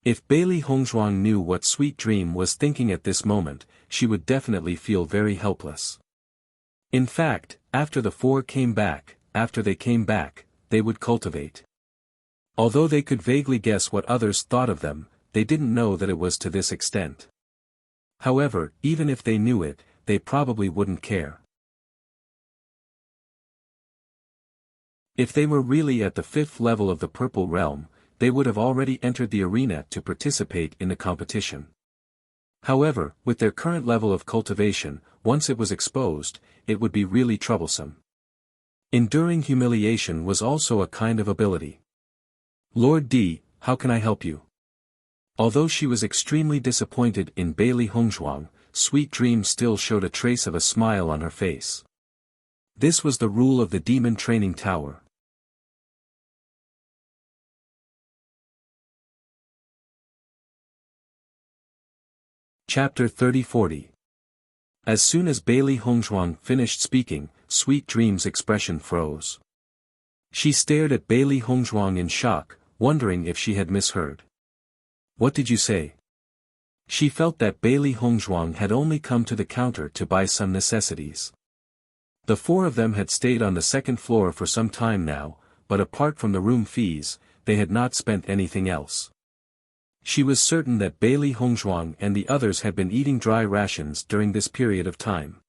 If Bailey Hongzhuang knew what Sweet Dream was thinking at this moment, she would definitely feel very helpless. In fact, after the four came back, they would cultivate. Although they could vaguely guess what others thought of them, they didn't know that it was to this extent. However, even if they knew it, they probably wouldn't care. If they were really at the 5th level of the Purple Realm, they would have already entered the arena to participate in the competition. However, with their current level of cultivation, once it was exposed, it would be really troublesome. Enduring humiliation was also a kind of ability. Lord D, how can I help you? Although she was extremely disappointed in Bailey Hongzhuang, Sweet Dream still showed a trace of a smile on her face. This was the rule of the demon training tower. Chapter 30-40. As soon as Bailey Hongzhuang finished speaking, Sweet Dream's expression froze. She stared at Bailey Hongzhuang in shock, wondering if she had misheard. What did you say? She felt that Bailey Hongzhuang had only come to the counter to buy some necessities. The four of them had stayed on the 2nd floor for some time now, but apart from the room fees, they had not spent anything else. She was certain that Bailey Hongzhuang and the others had been eating dry rations during this period of time.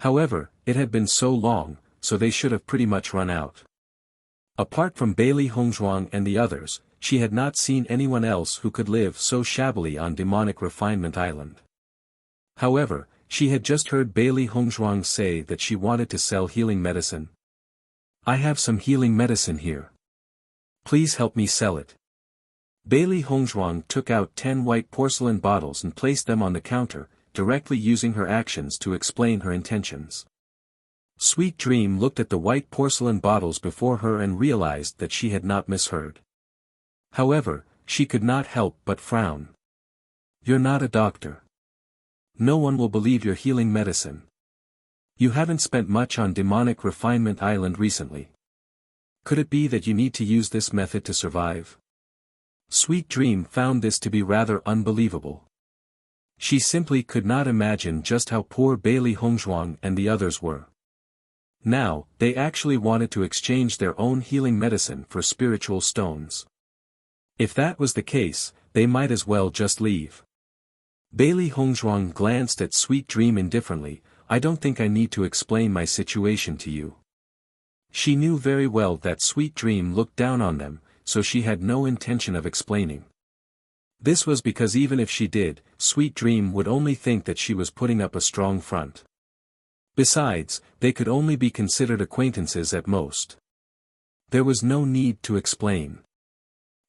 However, it had been so long, so they should have pretty much run out. Apart from Bailey Hongzhuang and the others, she had not seen anyone else who could live so shabbily on Demonic Refinement Island. However, she had just heard Bailey Hongzhuang say that she wanted to sell healing medicine. I have some healing medicine here. Please help me sell it. Bailey Hongzhuang took out 10 white porcelain bottles and placed them on the counter, directly using her actions to explain her intentions. Sweet Dream looked at the white porcelain bottles before her and realized that she had not misheard. However, she could not help but frown. You're not a doctor. No one will believe your healing medicine. You haven't spent much on Demonic Refinement Island recently. Could it be that you need to use this method to survive? Sweet Dream found this to be rather unbelievable. She simply could not imagine just how poor Bailey Hongzhuang and the others were. Now, they actually wanted to exchange their own healing medicine for spiritual stones. If that was the case, they might as well just leave. Bailey Hongzhuang glanced at Sweet Dream indifferently. I don't think I need to explain my situation to you. She knew very well that Sweet Dream looked down on them, so she had no intention of explaining. This was because even if she did, Sweet Dream would only think that she was putting up a strong front. Besides, they could only be considered acquaintances at most. There was no need to explain.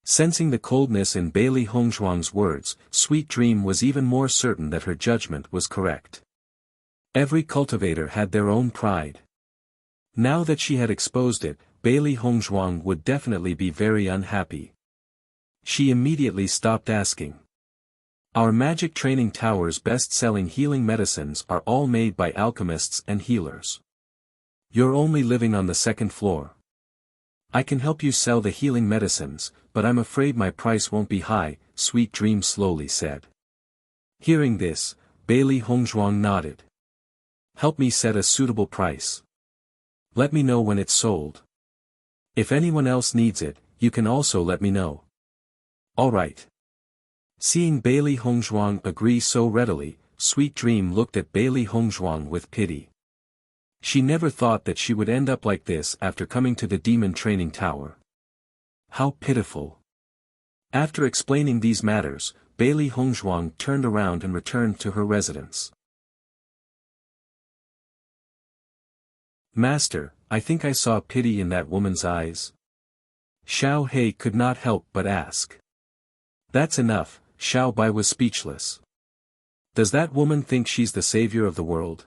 Sensing the coldness in Bailey Hongzhuang's words, Sweet Dream was even more certain that her judgment was correct. Every cultivator had their own pride. Now that she had exposed it, Bailey Hongzhuang would definitely be very unhappy. She immediately stopped asking. Our magic training tower's best-selling healing medicines are all made by alchemists and healers. You're only living on the second floor. I can help you sell the healing medicines, but I'm afraid my price won't be high, Sweet Dream slowly said. Hearing this, Bailey Hongzhuang nodded. Help me set a suitable price. Let me know when it's sold. If anyone else needs it, you can also let me know. All right. Seeing Bailey Hongzhuang agree so readily, Sweet Dream looked at Bailey Hongzhuang with pity. She never thought that she would end up like this after coming to the demon training tower. How pitiful. After explaining these matters, Bailey Hongzhuang turned around and returned to her residence. Master, I think I saw pity in that woman's eyes. Xiao He could not help but ask. That's enough, Xiao Bai was speechless. Does that woman think she's the savior of the world?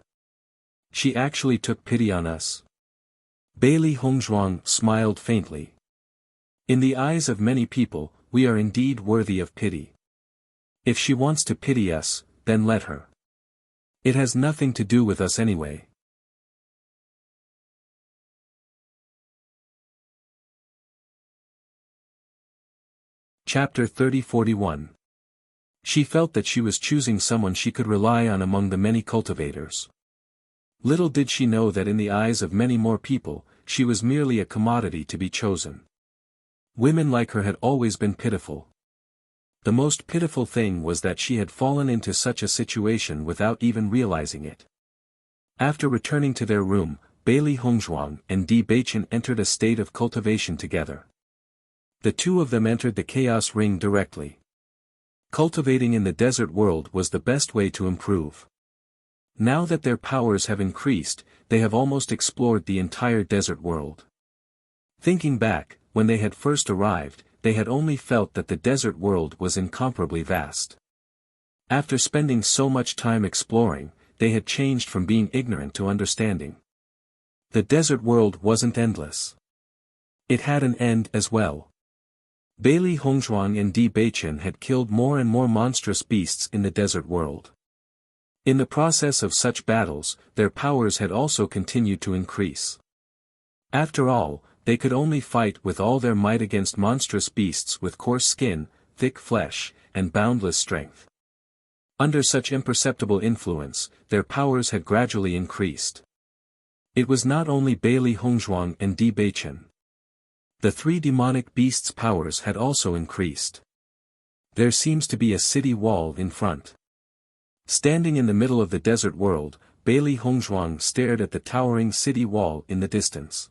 She actually took pity on us. Bailey Hongzhuang smiled faintly. In the eyes of many people, we are indeed worthy of pity. If she wants to pity us, then let her. It has nothing to do with us anyway. Chapter 30-41. She felt that she was choosing someone she could rely on among the many cultivators. Little did she know that in the eyes of many more people, she was merely a commodity to be chosen. Women like her had always been pitiful. The most pitiful thing was that she had fallen into such a situation without even realizing it. After returning to their room, Bailey Hongzhuang and Di Beichen entered a state of cultivation together. The two of them entered the chaos ring directly. Cultivating in the desert world was the best way to improve. Now that their powers have increased, they have almost explored the entire desert world. Thinking back, when they had first arrived, they had only felt that the desert world was incomparably vast. After spending so much time exploring, they had changed from being ignorant to understanding. The desert world wasn't endless. It had an end as well. Bailey Hongzhuang and Di Beichen had killed more and more monstrous beasts in the desert world. In the process of such battles, their powers had also continued to increase. After all, they could only fight with all their might against monstrous beasts with coarse skin, thick flesh, and boundless strength. Under such imperceptible influence, their powers had gradually increased. It was not only Bailey Hongzhuang and Di Beichen. The three demonic beasts' powers had also increased. There seems to be a city wall in front. Standing in the middle of the desert world, Bailey Hongzhuang stared at the towering city wall in the distance.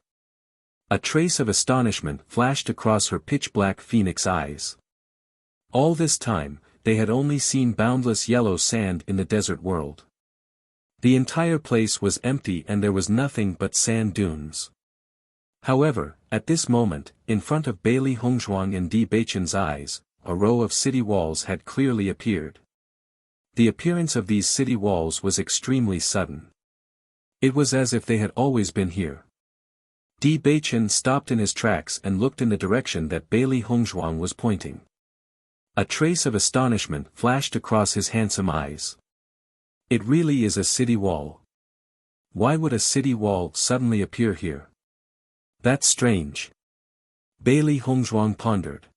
A trace of astonishment flashed across her pitch-black phoenix eyes. All this time, they had only seen boundless yellow sand in the desert world. The entire place was empty and there was nothing but sand dunes. However, at this moment, in front of Bailey Hongzhuang and Di Beichen's eyes, a row of city walls had clearly appeared. The appearance of these city walls was extremely sudden. It was as if they had always been here. Di Beichen stopped in his tracks and looked in the direction that Bailey Hongzhuang was pointing. A trace of astonishment flashed across his handsome eyes. It really is a city wall. Why would a city wall suddenly appear here? That's strange. Bailey Hongzhuang pondered.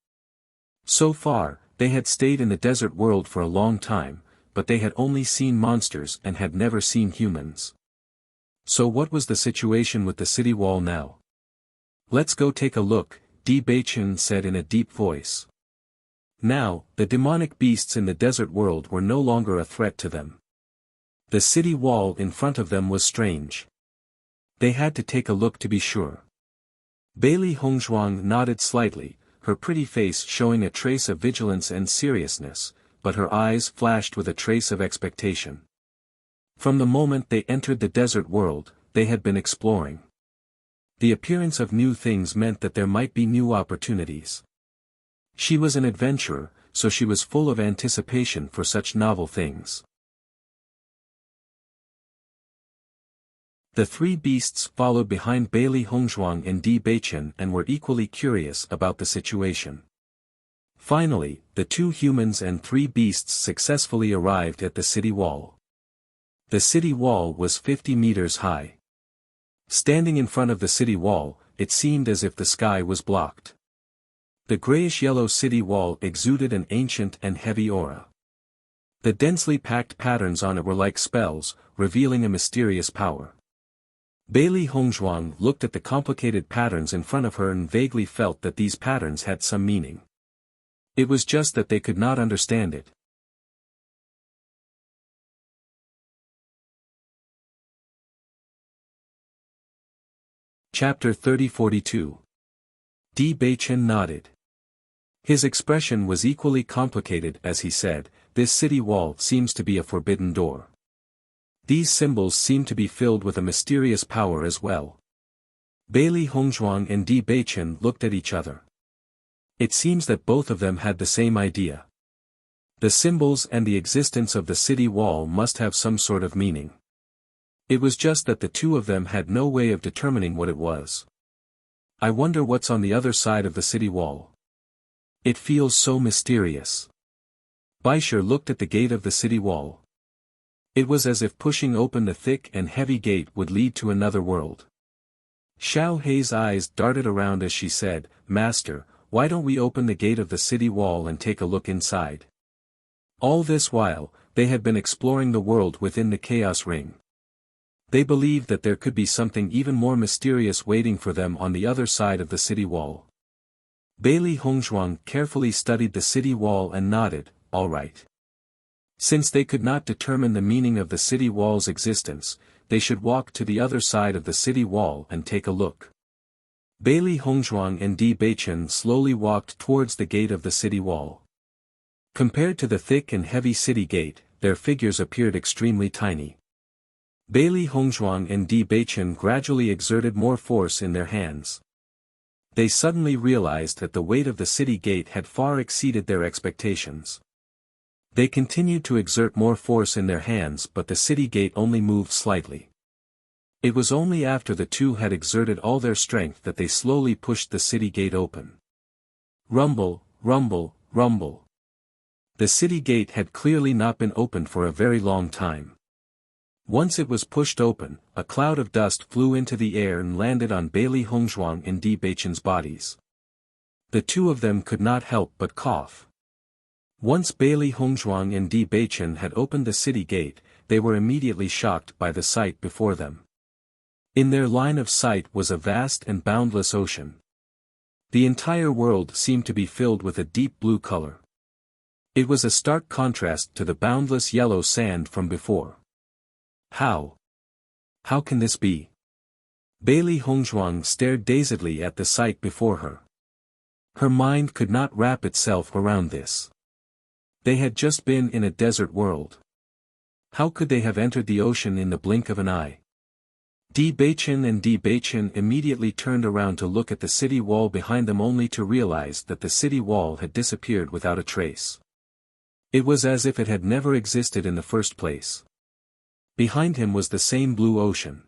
So far, they had stayed in the desert world for a long time, but they had only seen monsters and had never seen humans. So what was the situation with the city wall now? Let's go take a look, Di Beichen said in a deep voice. Now, the demonic beasts in the desert world were no longer a threat to them. The city wall in front of them was strange. They had to take a look to be sure. Bailey Hongzhuang nodded slightly, her pretty face showing a trace of vigilance and seriousness, but her eyes flashed with a trace of expectation. From the moment they entered the desert world, they had been exploring. The appearance of new things meant that there might be new opportunities. She was an adventurer, so she was full of anticipation for such novel things. The three beasts followed behind Bailey Hongzhuang and Di Beichen and were equally curious about the situation. Finally, the 2 humans and 3 beasts successfully arrived at the city wall. The city wall was 50 meters high. Standing in front of the city wall, it seemed as if the sky was blocked. The grayish-yellow city wall exuded an ancient and heavy aura. The densely packed patterns on it were like spells, revealing a mysterious power. Bailey Hongzhuang looked at the complicated patterns in front of her and vaguely felt that these patterns had some meaning. It was just that they could not understand it. Chapter 30-42. Di Beichen nodded. His expression was equally complicated as he said, "This city wall seems to be a forbidden door. These symbols seem to be filled with a mysterious power as well." Bailey Hongzhuang and Di Beichen looked at each other. It seems that both of them had the same idea. The symbols and the existence of the city wall must have some sort of meaning. It was just that the two of them had no way of determining what it was. "I wonder what's on the other side of the city wall. It feels so mysterious." Baisher looked at the gate of the city wall. It was as if pushing open the thick and heavy gate would lead to another world. Xiao Hei's eyes darted around as she said, "Master, why don't we open the gate of the city wall and take a look inside?" All this while, they had been exploring the world within the chaos ring. They believed that there could be something even more mysterious waiting for them on the other side of the city wall. Bailey Hongzhuang carefully studied the city wall and nodded, "All right." Since they could not determine the meaning of the city wall's existence, they should walk to the other side of the city wall and take a look. Bailey Hongzhuang and Di Beichen slowly walked towards the gate of the city wall. Compared to the thick and heavy city gate, their figures appeared extremely tiny. Bailey Hongzhuang and Di Beichen gradually exerted more force in their hands. They suddenly realized that the weight of the city gate had far exceeded their expectations. They continued to exert more force in their hands, but the city gate only moved slightly. It was only after the two had exerted all their strength that they slowly pushed the city gate open. Rumble, rumble, rumble. The city gate had clearly not been opened for a very long time. Once it was pushed open, a cloud of dust flew into the air and landed on Bailey Hongzhuang and Di Beichen's bodies. The two of them could not help but cough. Once Bailey Hongzhuang and Di Beichen had opened the city gate, they were immediately shocked by the sight before them. In their line of sight was a vast and boundless ocean. The entire world seemed to be filled with a deep blue color. It was a stark contrast to the boundless yellow sand from before. How can this be? Bailey Hongzhuang stared dazedly at the sight before her. Her mind could not wrap itself around this. They had just been in a desert world. How could they have entered the ocean in the blink of an eye? Di Beichen and Di Beichen immediately turned around to look at the city wall behind them, only to realize that the city wall had disappeared without a trace. It was as if it had never existed in the first place. Behind him was the same blue ocean.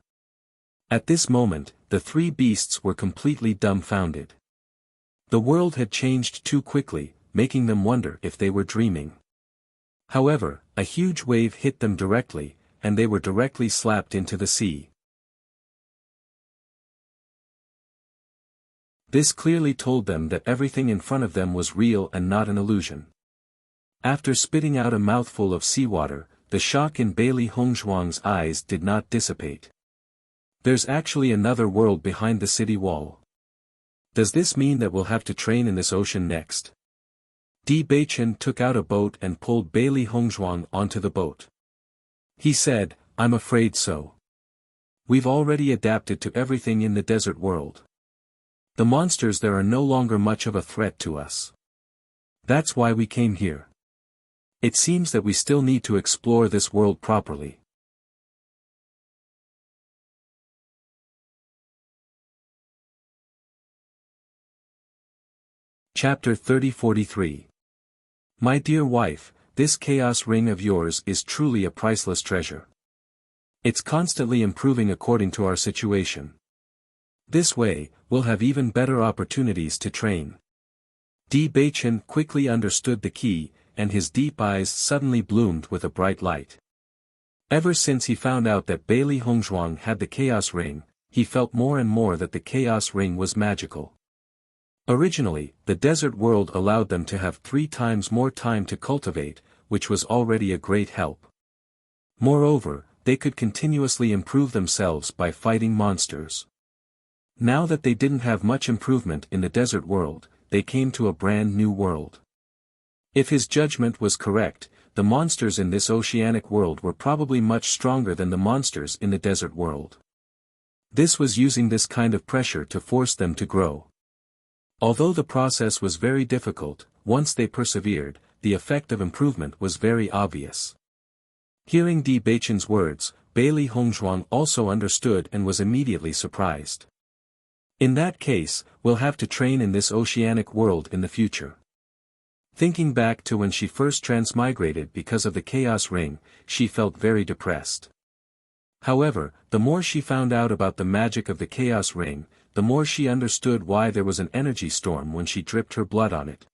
At this moment, the three beasts were completely dumbfounded. The world had changed too quickly, making them wonder if they were dreaming. However, a huge wave hit them directly, and they were directly slapped into the sea. This clearly told them that everything in front of them was real and not an illusion. After spitting out a mouthful of seawater, the shock in Bailey Hongzhuang's eyes did not dissipate. There's actually another world behind the city wall. Does this mean that we'll have to train in this ocean next? Di Beichen took out a boat and pulled Bailey Hongzhuang onto the boat. He said, "I'm afraid so. We've already adapted to everything in the desert world. The monsters there are no longer much of a threat to us. That's why we came here. It seems that we still need to explore this world properly. Chapter 30-43. My dear wife, this chaos ring of yours is truly a priceless treasure. It's constantly improving according to our situation. This way, we'll have even better opportunities to train. Di Baichen quickly understood the key, and his deep eyes suddenly bloomed with a bright light. Ever since he found out that Bailey Hongzhuang had the chaos ring, he felt more and more that the chaos ring was magical. Originally, the desert world allowed them to have 3 times more time to cultivate, which was already a great help. Moreover, they could continuously improve themselves by fighting monsters. Now that they didn't have much improvement in the desert world, they came to a brand new world. If his judgment was correct, the monsters in this oceanic world were probably much stronger than the monsters in the desert world. This was using this kind of pressure to force them to grow. Although the process was very difficult, once they persevered, the effect of improvement was very obvious. Hearing Di Baichen's words, Bailey Hongzhuang also understood and was immediately surprised. In that case, we'll have to train in this oceanic world in the future. Thinking back to when she first transmigrated because of the chaos ring, she felt very depressed. However, the more she found out about the magic of the chaos ring, the more she understood why there was an energy storm when she dripped her blood on it.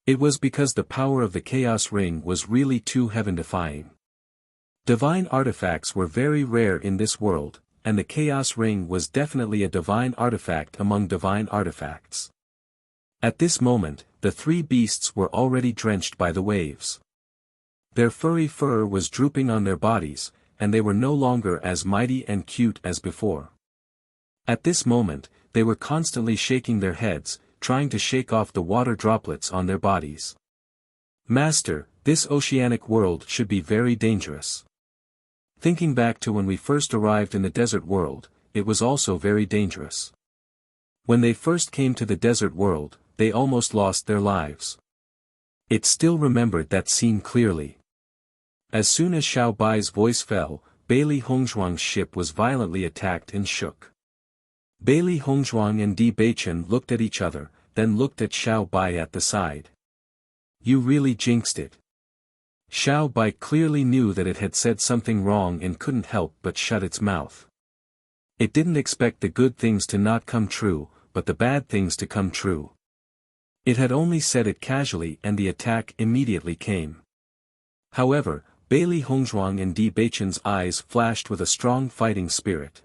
It was because the power of the chaos ring was really too heaven-defying. Divine artifacts were very rare in this world, and the chaos ring was definitely a divine artifact among divine artifacts. At this moment, the 3 beasts were already drenched by the waves. Their furry fur was drooping on their bodies, and they were no longer as mighty and cute as before. At this moment, they were constantly shaking their heads, trying to shake off the water droplets on their bodies. Master, this oceanic world should be very dangerous. Thinking back to when we first arrived in the desert world, it was also very dangerous. When they first came to the desert world, they almost lost their lives. It still remembered that scene clearly. As soon as Xiao Bai's voice fell, Bailey Hongzhuang's ship was violently attacked and shook. Bailey Hongzhuang and Di Baichen looked at each other, then looked at Xiao Bai at the side. You really jinxed it. Xiao Bai clearly knew that it had said something wrong and couldn't help but shut its mouth. It didn't expect the good things to not come true, but the bad things to come true. It had only said it casually and the attack immediately came. However, Bailey Hongzhuang and Di Baichen's eyes flashed with a strong fighting spirit.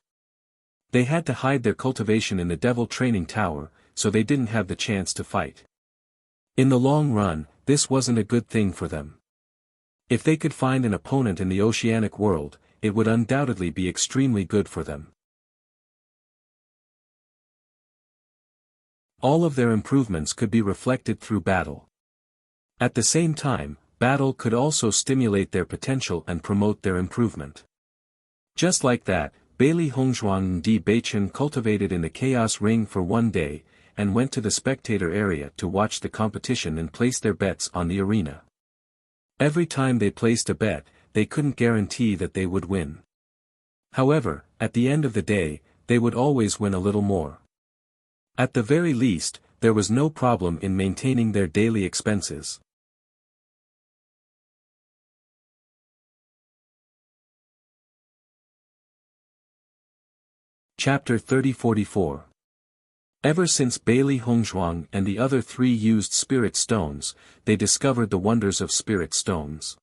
They had to hide their cultivation in the Devil Training Tower, so they didn't have the chance to fight. In the long run, this wasn't a good thing for them. If they could find an opponent in the oceanic world, it would undoubtedly be extremely good for them. All of their improvements could be reflected through battle. At the same time, battle could also stimulate their potential and promote their improvement. Just like that, Bailey Hongzhuang and Di Baichen cultivated in the Chaos Ring for 1 day, and went to the spectator area to watch the competition and place their bets on the arena. Every time they placed a bet, they couldn't guarantee that they would win. However, at the end of the day, they would always win a little more. At the very least, there was no problem in maintaining their daily expenses. Chapter 30-44. Ever since Bailey Hongzhuang and the other 3 used spirit stones, they discovered the wonders of spirit stones.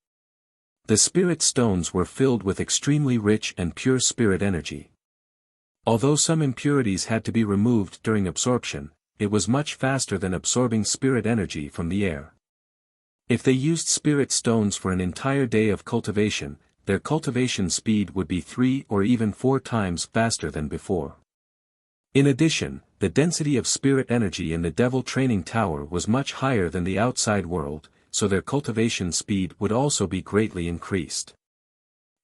The spirit stones were filled with extremely rich and pure spirit energy. Although some impurities had to be removed during absorption, it was much faster than absorbing spirit energy from the air. If they used spirit stones for an entire day of cultivation, their cultivation speed would be 3 or even 4 times faster than before. In addition, the density of spirit energy in the Devil Training Tower was much higher than the outside world, so their cultivation speed would also be greatly increased.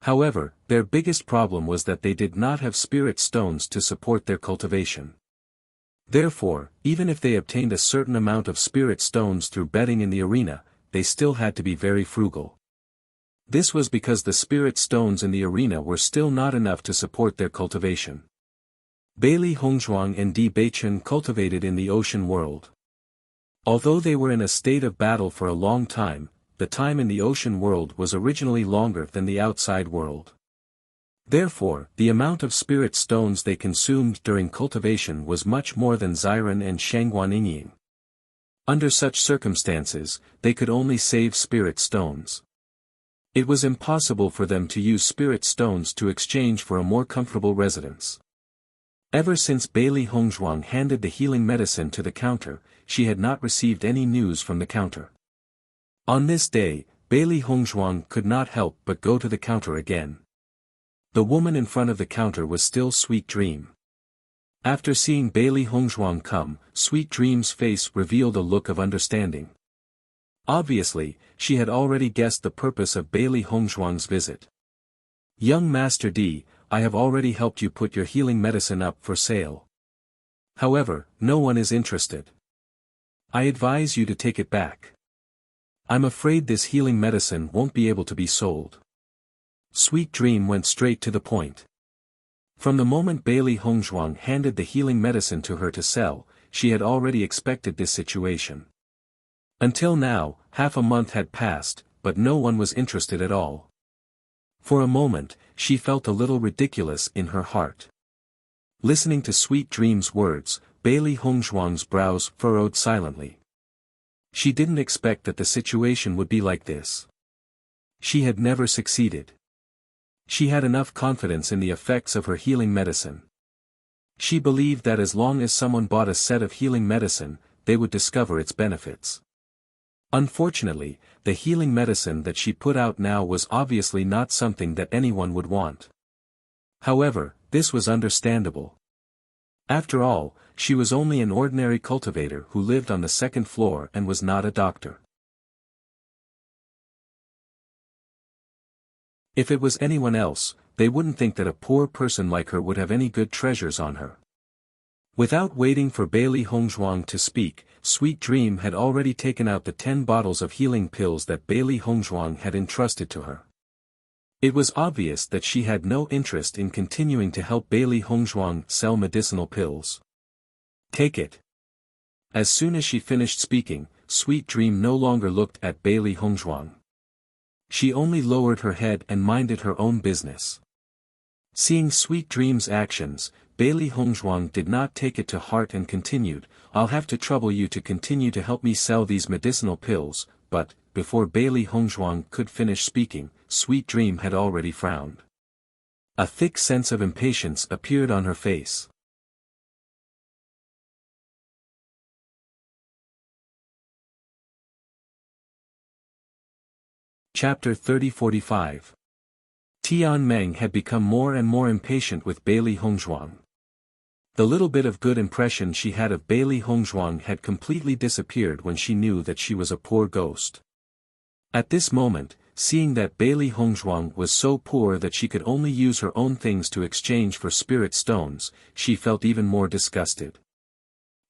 However, their biggest problem was that they did not have spirit stones to support their cultivation. Therefore, even if they obtained a certain amount of spirit stones through betting in the arena, they still had to be very frugal. This was because the spirit stones in the arena were still not enough to support their cultivation. Bailey Hongzhuang and Di Beichen cultivated in the ocean world. Although they were in a state of battle for a long time, the time in the ocean world was originally longer than the outside world. Therefore, the amount of spirit stones they consumed during cultivation was much more than Xiren and Shangguaningying. Under such circumstances, they could only save spirit stones. It was impossible for them to use spirit stones to exchange for a more comfortable residence. Ever since Bailey Hongzhuang handed the healing medicine to the counter, she had not received any news from the counter. On this day, Bailey Hongzhuang could not help but go to the counter again. The woman in front of the counter was still Sweet Dream. After seeing Bailey Hongzhuang come, Sweet Dream's face revealed a look of understanding. Obviously, she had already guessed the purpose of Bailey Hongzhuang's visit. Young Master D, I have already helped you put your healing medicine up for sale. However, no one is interested. I advise you to take it back. I'm afraid this healing medicine won't be able to be sold. Sweet Dream went straight to the point. From the moment Bailey Hongzhuang handed the healing medicine to her to sell, she had already expected this situation. Until now, half a month had passed, but no one was interested at all. For a moment, she felt a little ridiculous in her heart. Listening to Sweet Dream's words, Bailey Hongzhuang's brows furrowed silently. She didn't expect that the situation would be like this. She had never succeeded. She had enough confidence in the effects of her healing medicine. She believed that as long as someone bought a set of healing medicine, they would discover its benefits. Unfortunately, the healing medicine that she put out now was obviously not something that anyone would want. However, this was understandable. After all, she was only an ordinary cultivator who lived on the second floor and was not a doctor. If it was anyone else, they wouldn't think that a poor person like her would have any good treasures on her. Without waiting for Bailey Hongzhuang to speak, Sweet Dream had already taken out the 10 bottles of healing pills that Bailey Hongzhuang had entrusted to her. It was obvious that she had no interest in continuing to help Bailey Hongzhuang sell medicinal pills. Take it. As soon as she finished speaking, Sweet Dream no longer looked at Bailey Hongzhuang. She only lowered her head and minded her own business. Seeing Sweet Dream's actions, Bailey Hongzhuang did not take it to heart and continued, I'll have to trouble you to continue to help me sell these medicinal pills, but, before Bailey Hongzhuang could finish speaking, Sweet Dream had already frowned. A thick sense of impatience appeared on her face. Chapter 30-45. Tian Meng had become more and more impatient with Bailey Hongzhuang. The little bit of good impression she had of Bailey Hongzhuang had completely disappeared when she knew that she was a poor ghost. At this moment, seeing that Bailey Hongzhuang was so poor that she could only use her own things to exchange for spirit stones, she felt even more disgusted.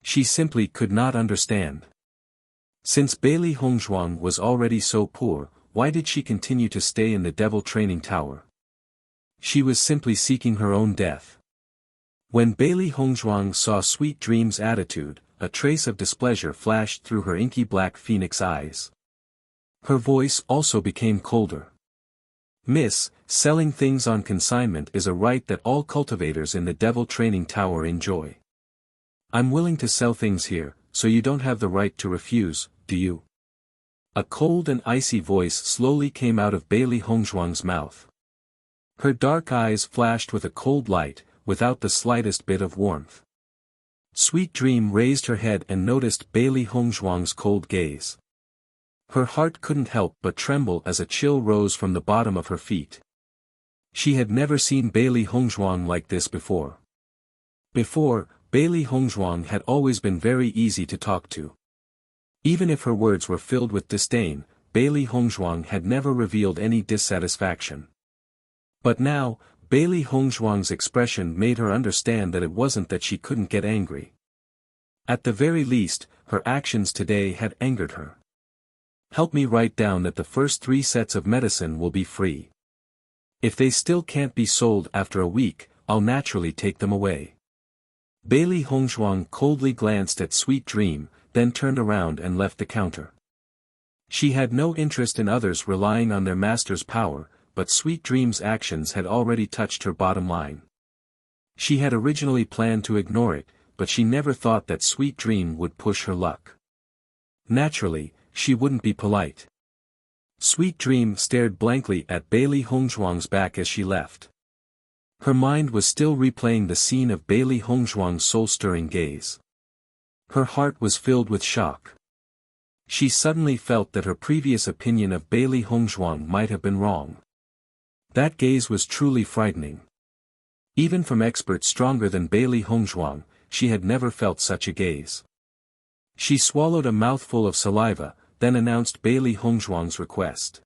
She simply could not understand. Since Bailey Hongzhuang was already so poor, why did she continue to stay in the Devil Training Tower? She was simply seeking her own death. When Bailey Hongzhuang saw Sweet Dream's attitude, a trace of displeasure flashed through her inky black phoenix eyes. Her voice also became colder. Miss, selling things on consignment is a right that all cultivators in the Devil Training Tower enjoy. I'm willing to sell things here, so you don't have the right to refuse, do you? A cold and icy voice slowly came out of Bailey Hongzhuang's mouth. Her dark eyes flashed with a cold light, without the slightest bit of warmth. Sweet Dream raised her head and noticed Bailey Hongzhuang's cold gaze. Her heart couldn't help but tremble as a chill rose from the bottom of her feet. She had never seen Bailey Hongzhuang like this before. Before, Bailey Hongzhuang had always been very easy to talk to. Even if her words were filled with disdain, Bailey Hongzhuang had never revealed any dissatisfaction. But now, Bailey Hongzhuang's expression made her understand that it wasn't that she couldn't get angry. At the very least, her actions today had angered her. Help me write down that the first 3 sets of medicine will be free. If they still can't be sold after a week, I'll naturally take them away. Bailey Hongzhuang coldly glanced at Sweet Dream, then turned around and left the counter. She had no interest in others relying on their master's power, but Sweet Dream's actions had already touched her bottom line. She had originally planned to ignore it, but she never thought that Sweet Dream would push her luck. Naturally, she wouldn't be polite. Sweet Dream stared blankly at Bailey Hongzhuang's back as she left. Her mind was still replaying the scene of Bailey Hongzhuang's soul-stirring gaze. Her heart was filled with shock. She suddenly felt that her previous opinion of Bailey Hongzhuang might have been wrong. That gaze was truly frightening. Even from experts stronger than Bailey Hongzhuang, she had never felt such a gaze. She swallowed a mouthful of saliva, then announced Bailey Hongzhuang's request.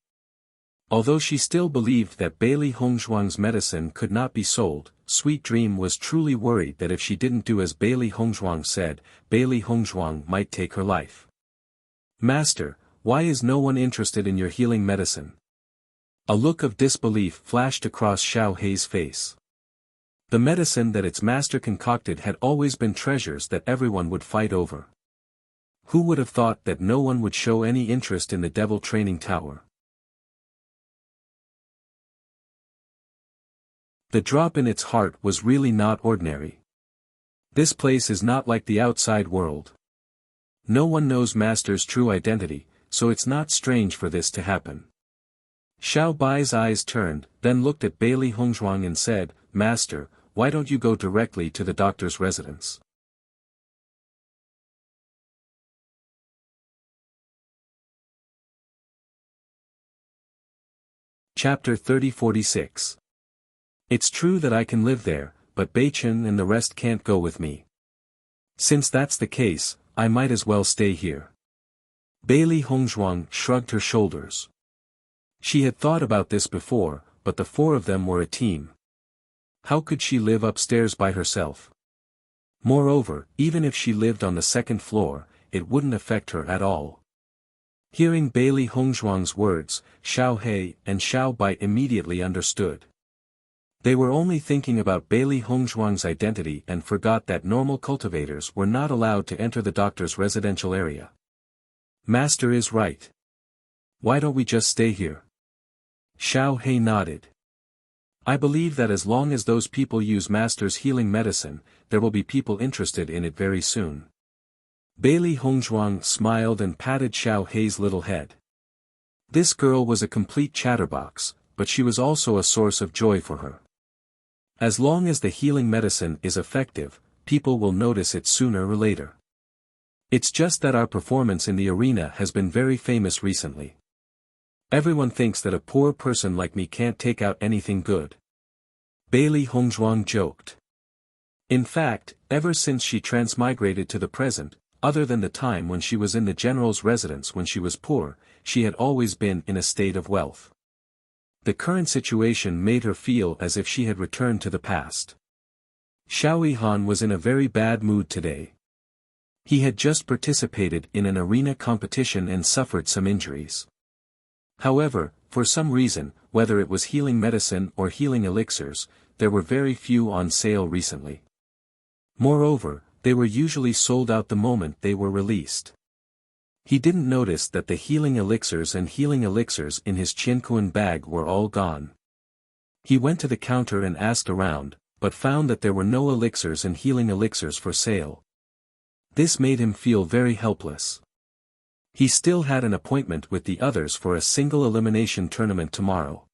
Although she still believed that Bailey Hongzhuang's medicine could not be sold, Sweet Dream was truly worried that if she didn't do as Bailey Hongzhuang said, Bailey Hongzhuang might take her life. Master, why is no one interested in your healing medicine? A look of disbelief flashed across Xiao Hei's face. The medicine that its master concocted had always been treasures that everyone would fight over. Who would have thought that no one would show any interest in the Devil Training Tower? The drop in its heart was really not ordinary. This place is not like the outside world. No one knows Master's true identity, so it's not strange for this to happen. Xiao Bai's eyes turned, then looked at Bailey Hongzhuang and said, Master, why don't you go directly to the doctor's residence? Chapter 3046. It's true that I can live there, but Beichen and the rest can't go with me. Since that's the case, I might as well stay here. Bailey Hongzhuang shrugged her shoulders. She had thought about this before, but the 4 of them were a team. How could she live upstairs by herself? Moreover, even if she lived on the 2nd floor, it wouldn't affect her at all. Hearing Bailey Hongzhuang's words, Xiao Hei and Xiao Bai immediately understood. They were only thinking about Bailey Hongzhuang's identity and forgot that normal cultivators were not allowed to enter the doctor's residential area. Master is right. Why don't we just stay here? Xiao Hei nodded. I believe that as long as those people use Master's healing medicine, there will be people interested in it very soon. Bailey Hongzhuang smiled and patted Xiao Hei's little head. This girl was a complete chatterbox, but she was also a source of joy for her. As long as the healing medicine is effective, people will notice it sooner or later. It's just that our performance in the arena has been very famous recently. Everyone thinks that a poor person like me can't take out anything good. Bailey Hongzhuang joked. In fact, ever since she transmigrated to the present, other than the time when she was in the general's residence when she was poor, she had always been in a state of wealth. The current situation made her feel as if she had returned to the past. Xiao Yihan was in a very bad mood today. He had just participated in an arena competition and suffered some injuries. However, for some reason, whether it was healing medicine or healing elixirs, there were very few on sale recently. Moreover, they were usually sold out the moment they were released. He didn't notice that the healing elixirs in his Qiankuan bag were all gone. He went to the counter and asked around, but found that there were no elixirs and healing elixirs for sale. This made him feel very helpless. He still had an appointment with the others for a single elimination tournament tomorrow.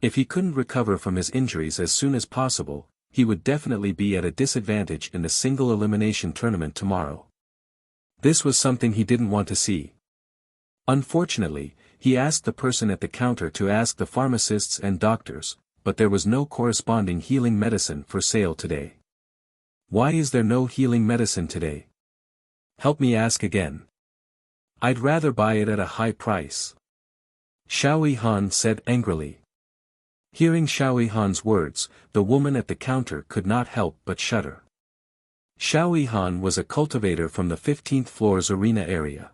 If he couldn't recover from his injuries as soon as possible, he would definitely be at a disadvantage in the single elimination tournament tomorrow. This was something he didn't want to see. Unfortunately, he asked the person at the counter to ask the pharmacists and doctors, but there was no corresponding healing medicine for sale today. Why is there no healing medicine today? Help me ask again. I'd rather buy it at a high price. Xiao Yihan said angrily. Hearing Xiao Yihan's words, the woman at the counter could not help but shudder. Xiao Han was a cultivator from the 15th floor's arena area.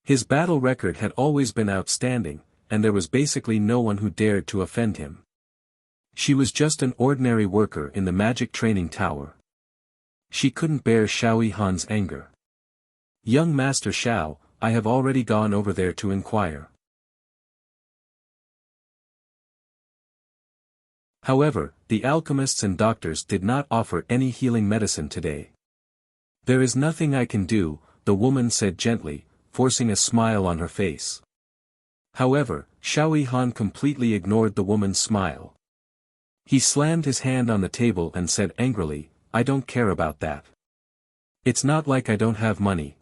His battle record had always been outstanding, and there was basically no one who dared to offend him. She was just an ordinary worker in the magic training tower. She couldn't bear Xiao Han's anger. "Young Master Xiao, I have already gone over there to inquire." However, the alchemists and doctors did not offer any healing medicine today. "There is nothing I can do," the woman said gently, forcing a smile on her face. However, Xiao Han completely ignored the woman's smile. He slammed his hand on the table and said angrily, "I don't care about that. It's not like I don't have money.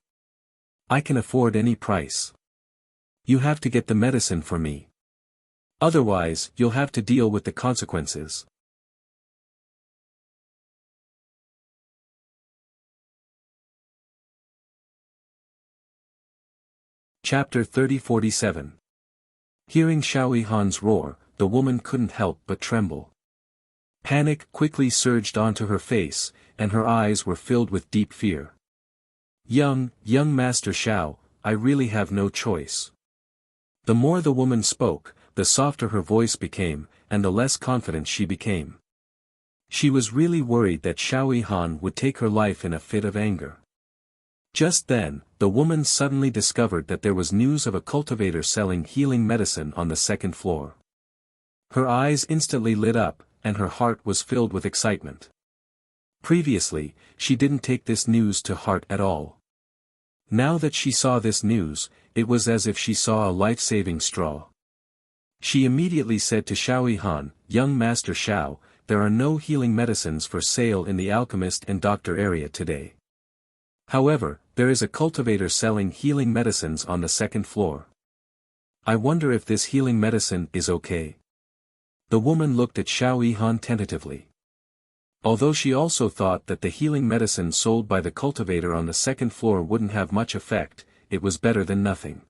I can afford any price. You have to get the medicine for me. Otherwise, you'll have to deal with the consequences." Chapter 30-47. Hearing Xiao Han's roar, the woman couldn't help but tremble. Panic quickly surged onto her face, and her eyes were filled with deep fear. Young Master Xiao, I really have no choice." The more the woman spoke, the softer her voice became, and the less confident she became. She was really worried that Xiao Han would take her life in a fit of anger. Just then, the woman suddenly discovered that there was news of a cultivator selling healing medicine on the second floor. Her eyes instantly lit up, and her heart was filled with excitement. Previously, she didn't take this news to heart at all. Now that she saw this news, it was as if she saw a life-saving straw. She immediately said to Xiao Han, "Young Master Xiao, there are no healing medicines for sale in the alchemist and doctor area today. However, there is a cultivator selling healing medicines on the second floor. I wonder if this healing medicine is okay." The woman looked at Xiao Han tentatively. Although she also thought that the healing medicine sold by the cultivator on the second floor wouldn't have much effect, it was better than nothing.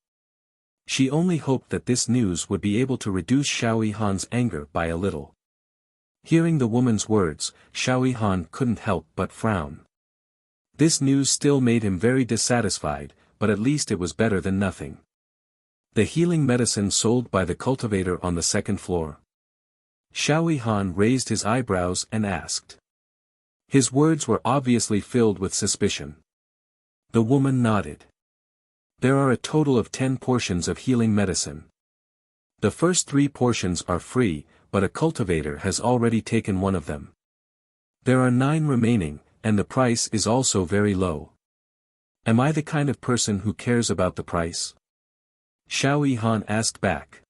She only hoped that this news would be able to reduce Xiao Han's anger by a little. Hearing the woman's words, Xiao Han couldn't help but frown. This news still made him very dissatisfied, but at least it was better than nothing. The healing medicine sold by the cultivator on the second floor. Xiao Han raised his eyebrows and asked. His words were obviously filled with suspicion. The woman nodded. "There are a total of 10 portions of healing medicine. The first 3 portions are free, but a cultivator has already taken one of them. There are 9 remaining, and the price is also very low. Am I the kind of person who cares about the price?" Xiao Han asked back.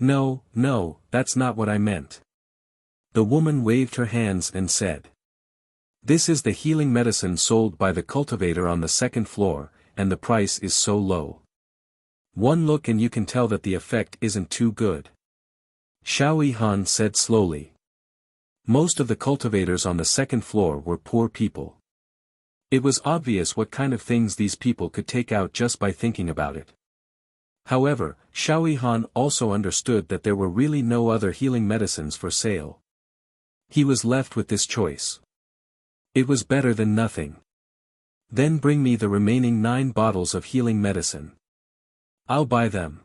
No, that's not what I meant." The woman waved her hands and said. "This is the healing medicine sold by the cultivator on the second floor, and the price is so low. One look and you can tell that the effect isn't too good." Xiao Han said slowly. Most of the cultivators on the second floor were poor people. It was obvious what kind of things these people could take out just by thinking about it. However, Xiao Han also understood that there were really no other healing medicines for sale. He was left with this choice. It was better than nothing. "Then bring me the remaining 9 bottles of healing medicine. I'll buy them."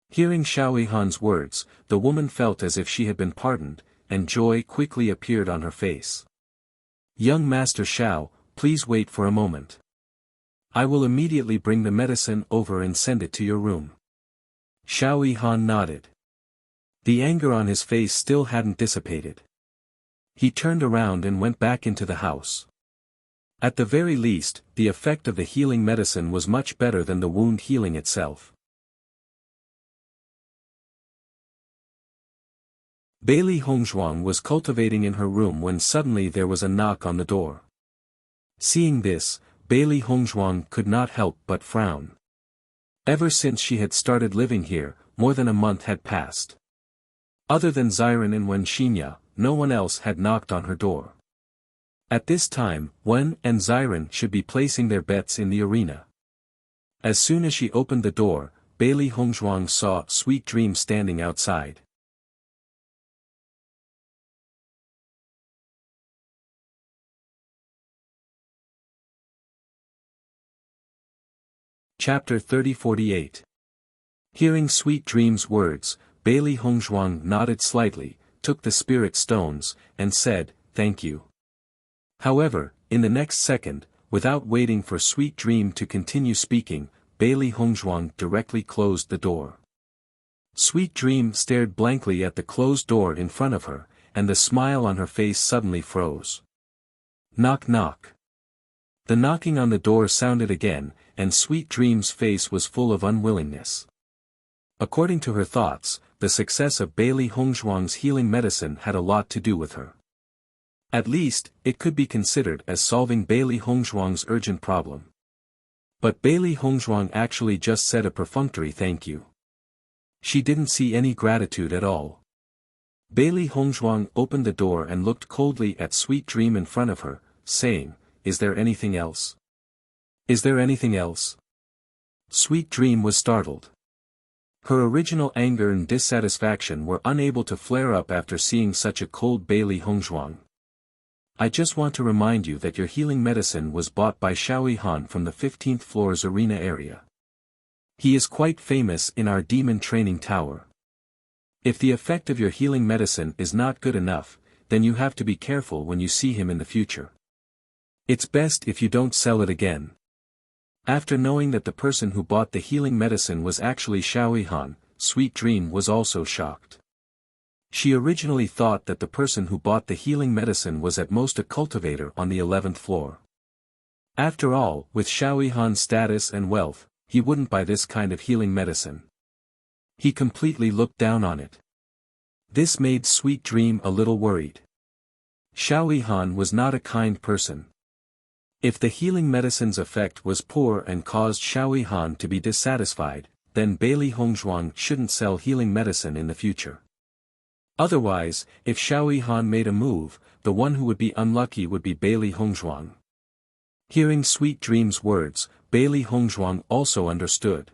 Hearing Xiao Han's words, the woman felt as if she had been pardoned, and joy quickly appeared on her face. "Young Master Xiao, please wait for a moment. I will immediately bring the medicine over and send it to your room." Xiao Han nodded. The anger on his face still hadn't dissipated. He turned around and went back into the house. At the very least, the effect of the healing medicine was much better than the wound healing itself. Bailey Hongzhuang was cultivating in her room when suddenly there was a knock on the door. Seeing this, Bailey Hongzhuang could not help but frown. Ever since she had started living here, more than a month had passed. Other than Xiren and Wenxinya, no one else had knocked on her door. At this time, Wen and Xiren should be placing their bets in the arena. As soon as she opened the door, Bailey Hongzhuang saw Sweet Dream standing outside. Chapter 30-48. Hearing Sweet Dream's words, Bailey Hongzhuang nodded slightly, took the spirit stones, and said, "Thank you." However, in the next second, without waiting for Sweet Dream to continue speaking, Bailey Hongzhuang directly closed the door. Sweet Dream stared blankly at the closed door in front of her, and the smile on her face suddenly froze. Knock knock. The knocking on the door sounded again, and Sweet Dream's face was full of unwillingness. According to her thoughts, the success of Bailey Hongzhuang's healing medicine had a lot to do with her. At least, it could be considered as solving Bailey Hongzhuang's urgent problem. But Bailey Hongzhuang actually just said a perfunctory thank you. She didn't see any gratitude at all. Bailey Hongzhuang opened the door and looked coldly at Sweet Dream in front of her, saying, "Is there anything else? Is there anything else?" Sweet Dream was startled. Her original anger and dissatisfaction were unable to flare up after seeing such a cold Bailey Hongzhuang. "I just want to remind you that your healing medicine was bought by Xiaoyi Han from the 15th floor's arena area. He is quite famous in our demon training tower. If the effect of your healing medicine is not good enough, then you have to be careful when you see him in the future. It's best if you don't sell it again." After knowing that the person who bought the healing medicine was actually Xiaoyi Han, Sweet Dream was also shocked. She originally thought that the person who bought the healing medicine was at most a cultivator on the 11th floor. After all, with Xiaoyi Han's status and wealth, he wouldn't buy this kind of healing medicine. He completely looked down on it. This made Sweet Dream a little worried. Xiaoyi Han was not a kind person. If the healing medicine's effect was poor and caused Xiaoyi Han to be dissatisfied, then Bailey Hongzhuang shouldn't sell healing medicine in the future. Otherwise, if Xiaoyi Han made a move, the one who would be unlucky would be Bailey Hongzhuang. Hearing Sweet Dream's words, Bailey Hongzhuang also understood.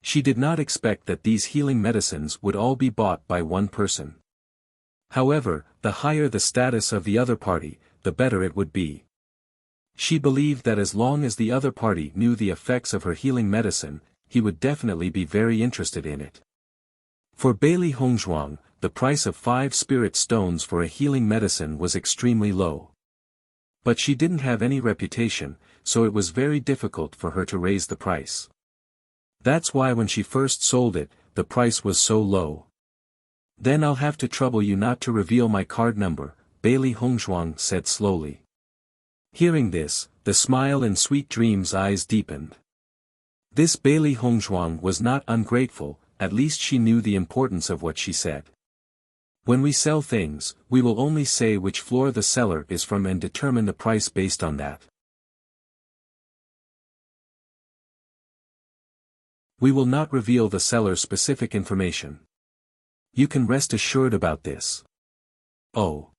She did not expect that these healing medicines would all be bought by one person. However, the higher the status of the other party, the better it would be. She believed that as long as the other party knew the effects of her healing medicine, he would definitely be very interested in it. For Bailey Hongzhuang, the price of 5 spirit stones for a healing medicine was extremely low. But she didn't have any reputation, so it was very difficult for her to raise the price. That's why when she first sold it, the price was so low. "Then I'll have to trouble you not to reveal my card number," Bailey Hongzhuang said slowly. Hearing this, the smile in Sweet Dream's eyes deepened. This Bailey Hongzhuang was not ungrateful, at least she knew the importance of what she said. "When we sell things, we will only say which floor the seller is from and determine the price based on that. We will not reveal the seller's specific information. You can rest assured about this." "Oh."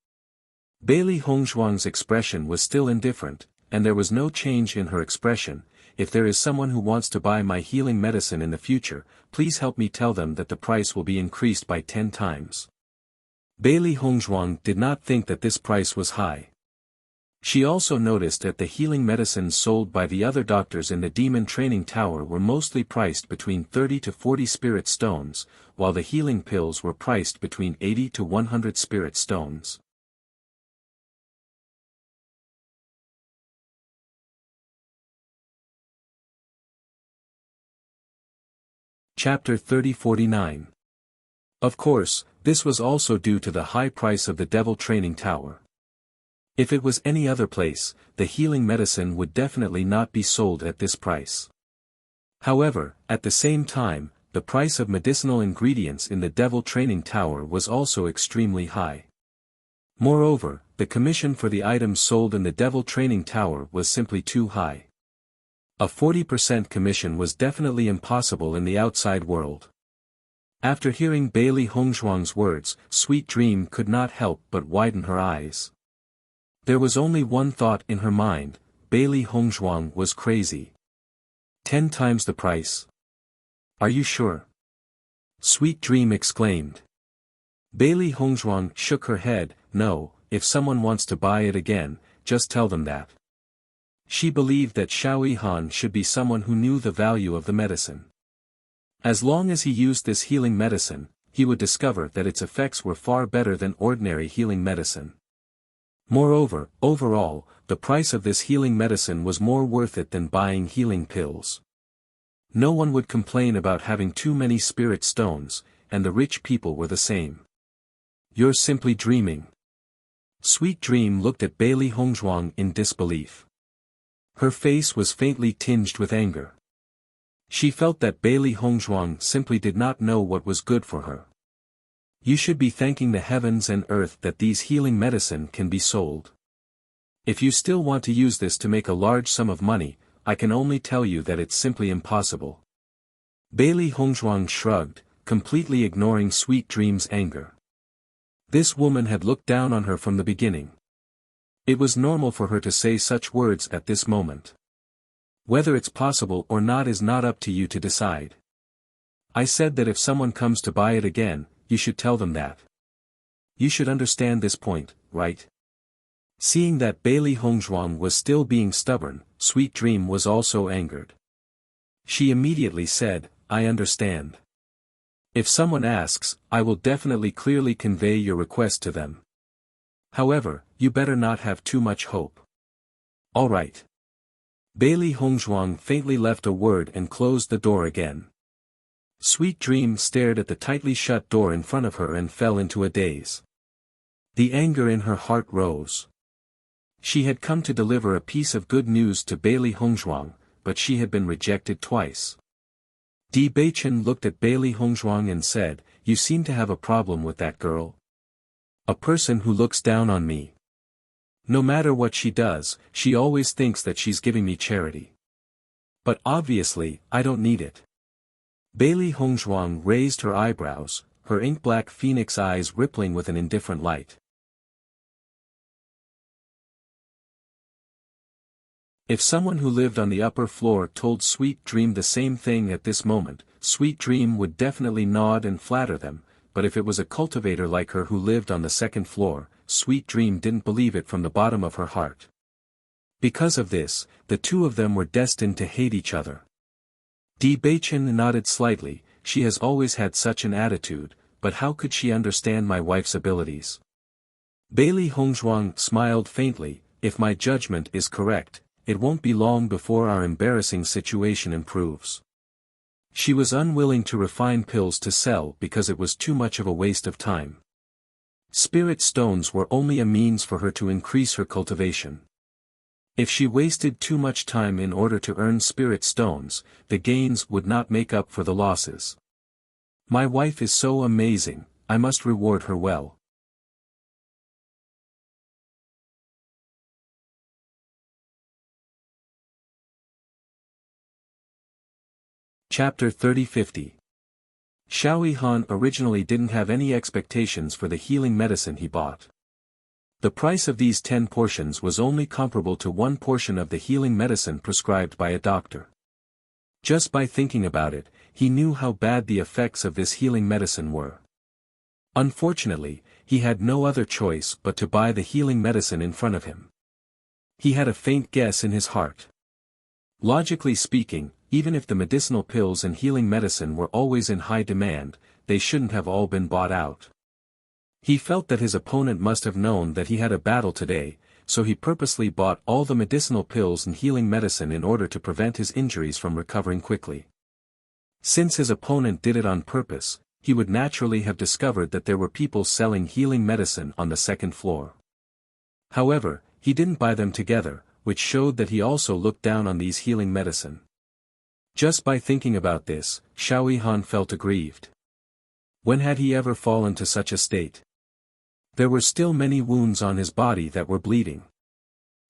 Bailey Hongzhuang's expression was still indifferent, and there was no change in her expression. "If there is someone who wants to buy my healing medicine in the future, please help me tell them that the price will be increased by 10 times. Bailey Hongzhuang did not think that this price was high. She also noticed that the healing medicines sold by the other doctors in the demon training tower were mostly priced between 30 to 40 spirit stones, while the healing pills were priced between 80 to 100 spirit stones. Chapter 30-49. Of course, this was also due to the high price of the devil training tower. If it was any other place, the healing medicine would definitely not be sold at this price. However, at the same time, the price of medicinal ingredients in the devil training tower was also extremely high. Moreover, the commission for the items sold in the devil training tower was simply too high. A 40% commission was definitely impossible in the outside world. After hearing Bailey Hongzhuang's words, Sweet Dream could not help but widen her eyes. There was only one thought in her mind: Bailey Hongzhuang was crazy. 10 times the price? Are you sure? Sweet Dream exclaimed. Bailey Hongzhuang shook her head. No, if someone wants to buy it again, just tell them that. She believed that Xiao Han should be someone who knew the value of the medicine. As long as he used this healing medicine, he would discover that its effects were far better than ordinary healing medicine. Moreover, overall, the price of this healing medicine was more worth it than buying healing pills. No one would complain about having too many spirit stones, and the rich people were the same. You're simply dreaming. Sweet Dream looked at Bailey Hongzhuang in disbelief. Her face was faintly tinged with anger. She felt that Bailey Hongzhuang simply did not know what was good for her. You should be thanking the heavens and earth that these healing medicine can be sold. If you still want to use this to make a large sum of money, I can only tell you that it's simply impossible. Bailey Hongzhuang shrugged, completely ignoring Sweet Dream's anger. This woman had looked down on her from the beginning. It was normal for her to say such words at this moment. Whether it's possible or not is not up to you to decide. I said that if someone comes to buy it again, you should tell them that. You should understand this point, right? Seeing that Bailey Hongzhuang was still being stubborn, Sweet Dream was also angered. She immediately said, I understand. If someone asks, I will definitely clearly convey your request to them. However, you better not have too much hope. All right. Bailey Hongzhuang faintly left a word and closed the door again. Sweet Dream stared at the tightly shut door in front of her and fell into a daze. The anger in her heart rose. She had come to deliver a piece of good news to Bailey Hongzhuang, but she had been rejected twice. Di Beichen looked at Bailey Hongzhuang and said, You seem to have a problem with that girl. A person who looks down on me. No matter what she does, she always thinks that she's giving me charity. But obviously, I don't need it. Bailey Hongzhuang raised her eyebrows, her ink-black phoenix eyes rippling with an indifferent light. If someone who lived on the upper floor told Sweet Dream the same thing at this moment, Sweet Dream would definitely nod and flatter them, but if it was a cultivator like her who lived on the second floor, Sweet Dream didn't believe it from the bottom of her heart. Because of this, the two of them were destined to hate each other. Di Beichen nodded slightly. She has always had such an attitude, but how could she understand my wife's abilities? Bailey Hongzhuang smiled faintly. If my judgment is correct, it won't be long before our embarrassing situation improves. She was unwilling to refine pills to sell because it was too much of a waste of time. Spirit stones were only a means for her to increase her cultivation. If she wasted too much time in order to earn spirit stones, the gains would not make up for the losses. My wife is so amazing, I must reward her well. Chapter 30-50. Xiao Han originally didn't have any expectations for the healing medicine he bought. The price of these 10 portions was only comparable to 1 portion of the healing medicine prescribed by a doctor. Just by thinking about it, he knew how bad the effects of this healing medicine were. Unfortunately, he had no other choice but to buy the healing medicine in front of him. He had a faint guess in his heart. Logically speaking, even if the medicinal pills and healing medicine were always in high demand, they shouldn't have all been bought out. He felt that his opponent must have known that he had a battle today, so he purposely bought all the medicinal pills and healing medicine in order to prevent his injuries from recovering quickly. Since his opponent did it on purpose, he would naturally have discovered that there were people selling healing medicine on the second floor. However, he didn't buy them together, which showed that he also looked down on these healing medicine. Just by thinking about this, Xiao Han felt aggrieved. When had he ever fallen to such a state? There were still many wounds on his body that were bleeding.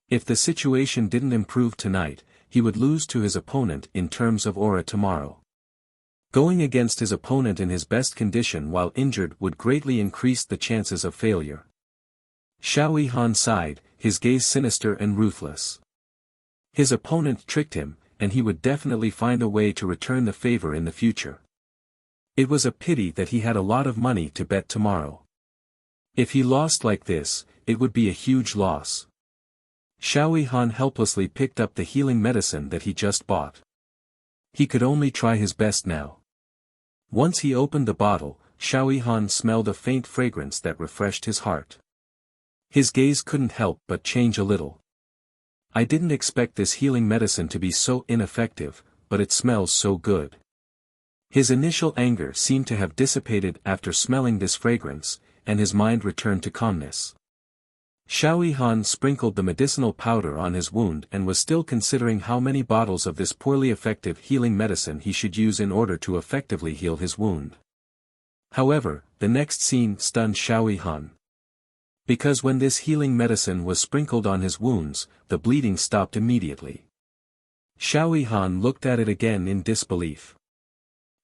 If the situation didn't improve tonight, he would lose to his opponent in terms of aura tomorrow. Going against his opponent in his best condition while injured would greatly increase the chances of failure. Xiao Han sighed, his gaze sinister and ruthless. His opponent tricked him, and he would definitely find a way to return the favor in the future. It was a pity that he had a lot of money to bet tomorrow. If he lost like this, it would be a huge loss. Xiao Han helplessly picked up the healing medicine that he just bought. He could only try his best now. Once he opened the bottle, Xiao Han smelled a faint fragrance that refreshed his heart. His gaze couldn't help but change a little. I didn't expect this healing medicine to be so ineffective, but it smells so good. His initial anger seemed to have dissipated after smelling this fragrance, and his mind returned to calmness. Xiao Han sprinkled the medicinal powder on his wound and was still considering how many bottles of this poorly effective healing medicine he should use in order to effectively heal his wound. However, the next scene stunned Xiao Han. Because when this healing medicine was sprinkled on his wounds, the bleeding stopped immediately. Xiao Han looked at it again in disbelief.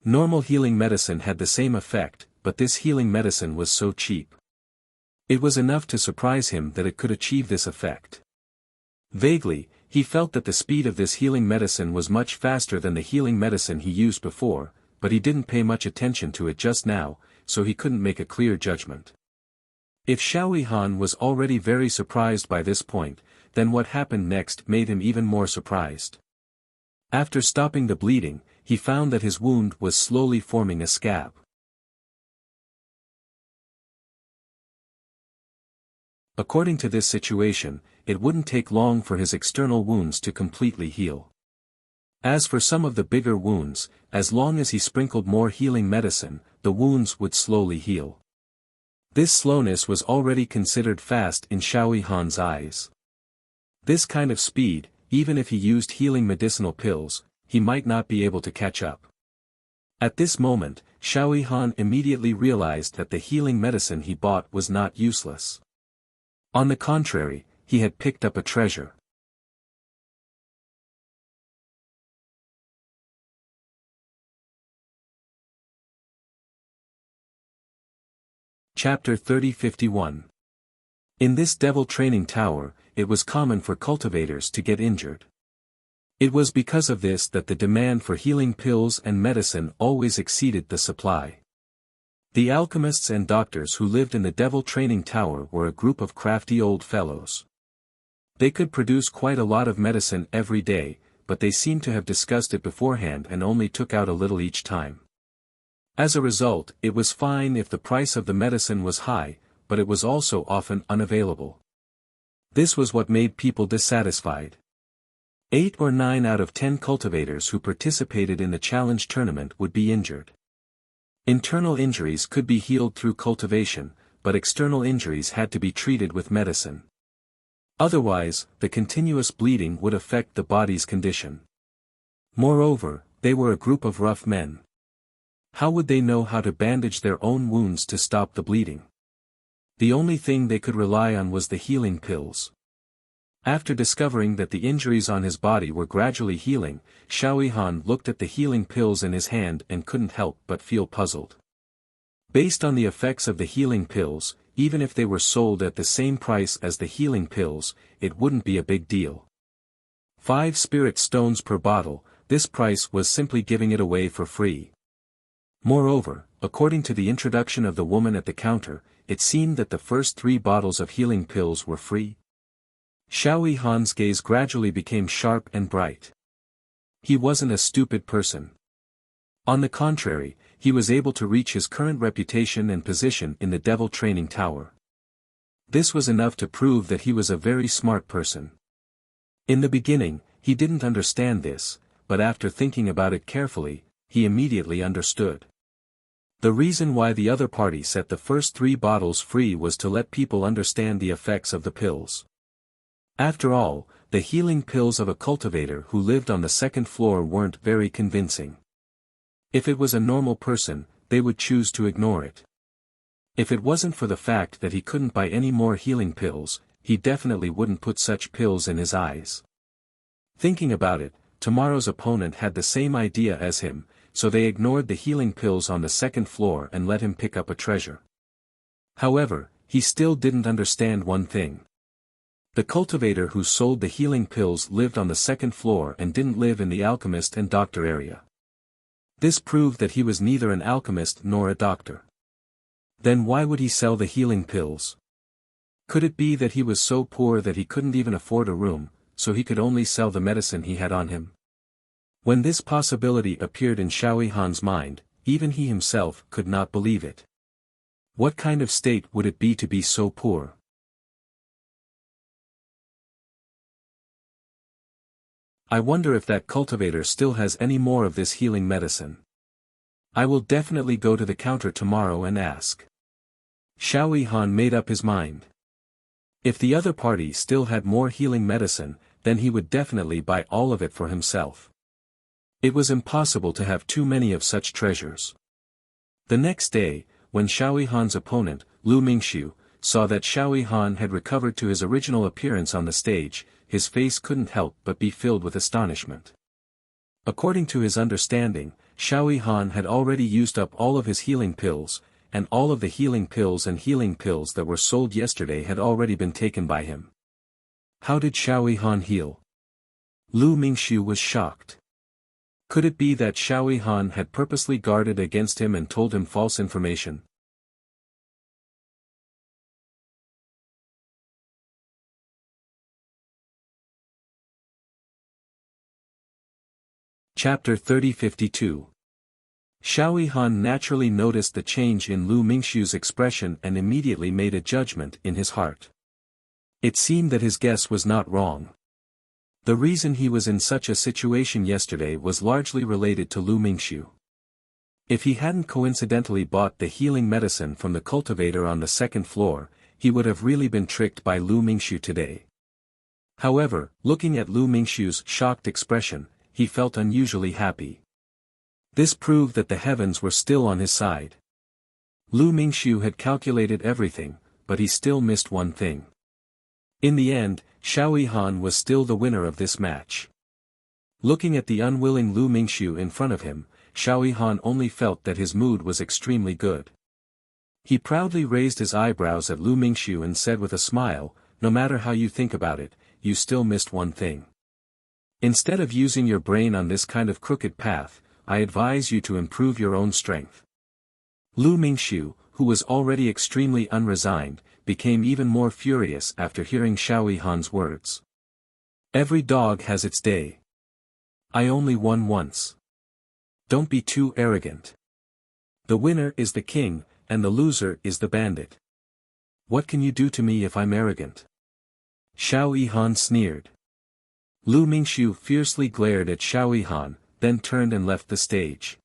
Normal healing medicine had the same effect, but this healing medicine was so cheap. It was enough to surprise him that it could achieve this effect. Vaguely, he felt that the speed of this healing medicine was much faster than the healing medicine he used before, but he didn't pay much attention to it just now, so he couldn't make a clear judgment. If Xiao Han was already very surprised by this point, then what happened next made him even more surprised. After stopping the bleeding, he found that his wound was slowly forming a scab. According to this situation, it wouldn't take long for his external wounds to completely heal. As for some of the bigger wounds, as long as he sprinkled more healing medicine, the wounds would slowly heal. This slowness was already considered fast in Xiao Han's eyes. This kind of speed, even if he used healing medicinal pills, he might not be able to catch up. At this moment, Xiao Han immediately realized that the healing medicine he bought was not useless. On the contrary, he had picked up a treasure. Chapter 30-51. In this devil training tower, it was common for cultivators to get injured. It was because of this that the demand for healing pills and medicine always exceeded the supply. The alchemists and doctors who lived in the devil training tower were a group of crafty old fellows. They could produce quite a lot of medicine every day, but they seemed to have discussed it beforehand and only took out a little each time. As a result, it was fine if the price of the medicine was high, but it was also often unavailable. This was what made people dissatisfied. 8 or 9 out of 10 cultivators who participated in the challenge tournament would be injured. Internal injuries could be healed through cultivation, but external injuries had to be treated with medicine. Otherwise, the continuous bleeding would affect the body's condition. Moreover, they were a group of rough men. How would they know how to bandage their own wounds to stop the bleeding? The only thing they could rely on was the healing pills. After discovering that the injuries on his body were gradually healing, Xiao Han looked at the healing pills in his hand and couldn't help but feel puzzled. Based on the effects of the healing pills, even if they were sold at the same price as the healing pills, it wouldn't be a big deal. 5 spirit stones per bottle, this price was simply giving it away for free. Moreover, according to the introduction of the woman at the counter, it seemed that the first 3 bottles of healing pills were free. Xiao Han's gaze gradually became sharp and bright. He wasn't a stupid person. On the contrary, he was able to reach his current reputation and position in the devil training tower. This was enough to prove that he was a very smart person. In the beginning, he didn't understand this, but after thinking about it carefully, he immediately understood. The reason why the other party set the first 3 bottles free was to let people understand the effects of the pills. After all, the healing pills of a cultivator who lived on the 2nd floor weren't very convincing. If it was a normal person, they would choose to ignore it. If it wasn't for the fact that he couldn't buy any more healing pills, he definitely wouldn't put such pills in his eyes. Thinking about it, tomorrow's opponent had the same idea as him, so they ignored the healing pills on the 2nd floor and let him pick up a treasure. However, he still didn't understand one thing. The cultivator who sold the healing pills lived on the 2nd floor and didn't live in the alchemist and doctor area. This proved that he was neither an alchemist nor a doctor. Then why would he sell the healing pills? Could it be that he was so poor that he couldn't even afford a room, so he could only sell the medicine he had on him? When this possibility appeared in Xiao Han's mind, even he himself could not believe it. What kind of state would it be to be so poor? I wonder if that cultivator still has any more of this healing medicine. I will definitely go to the counter tomorrow and ask. Xiao Han made up his mind. If the other party still had more healing medicine, then he would definitely buy all of it for himself. It was impossible to have too many of such treasures. The next day, when Xiao Han's opponent, Lu Mingxiu, saw that Xiao Han had recovered to his original appearance on the stage, his face couldn't help but be filled with astonishment. According to his understanding, Xiao Han had already used up all of his healing pills, and all of the healing pills that were sold yesterday had already been taken by him. How did Xiao Han heal? Lu Mingxiu was shocked. Could it be that Xiao Han had purposely guarded against him and told him false information? Chapter 30-52. Xiao Han naturally noticed the change in Lu Mingxiu's expression and immediately made a judgment in his heart. It seemed that his guess was not wrong. The reason he was in such a situation yesterday was largely related to Lu Mingxiu. If he hadn't coincidentally bought the healing medicine from the cultivator on the second floor, he would have really been tricked by Lu Mingxiu today. However, looking at Lu Mingxiu's shocked expression, he felt unusually happy. This proved that the heavens were still on his side. Lu Mingxiu had calculated everything, but he still missed one thing. In the end, Xiao Han was still the winner of this match. Looking at the unwilling Lu Mingxiu in front of him, Xiao Han only felt that his mood was extremely good. He proudly raised his eyebrows at Lu Mingxiu and said with a smile, "No matter how you think about it, you still missed one thing. Instead of using your brain on this kind of crooked path, I advise you to improve your own strength." Lu Mingxiu, who was already extremely unresigned, became even more furious after hearing Xiao Han's words. Every dog has its day. I only won once. Don't be too arrogant. The winner is the king, and the loser is the bandit. What can you do to me if I'm arrogant? Xiao Han sneered. Lu Mingxiu fiercely glared at Xiao Han, then turned and left the stage.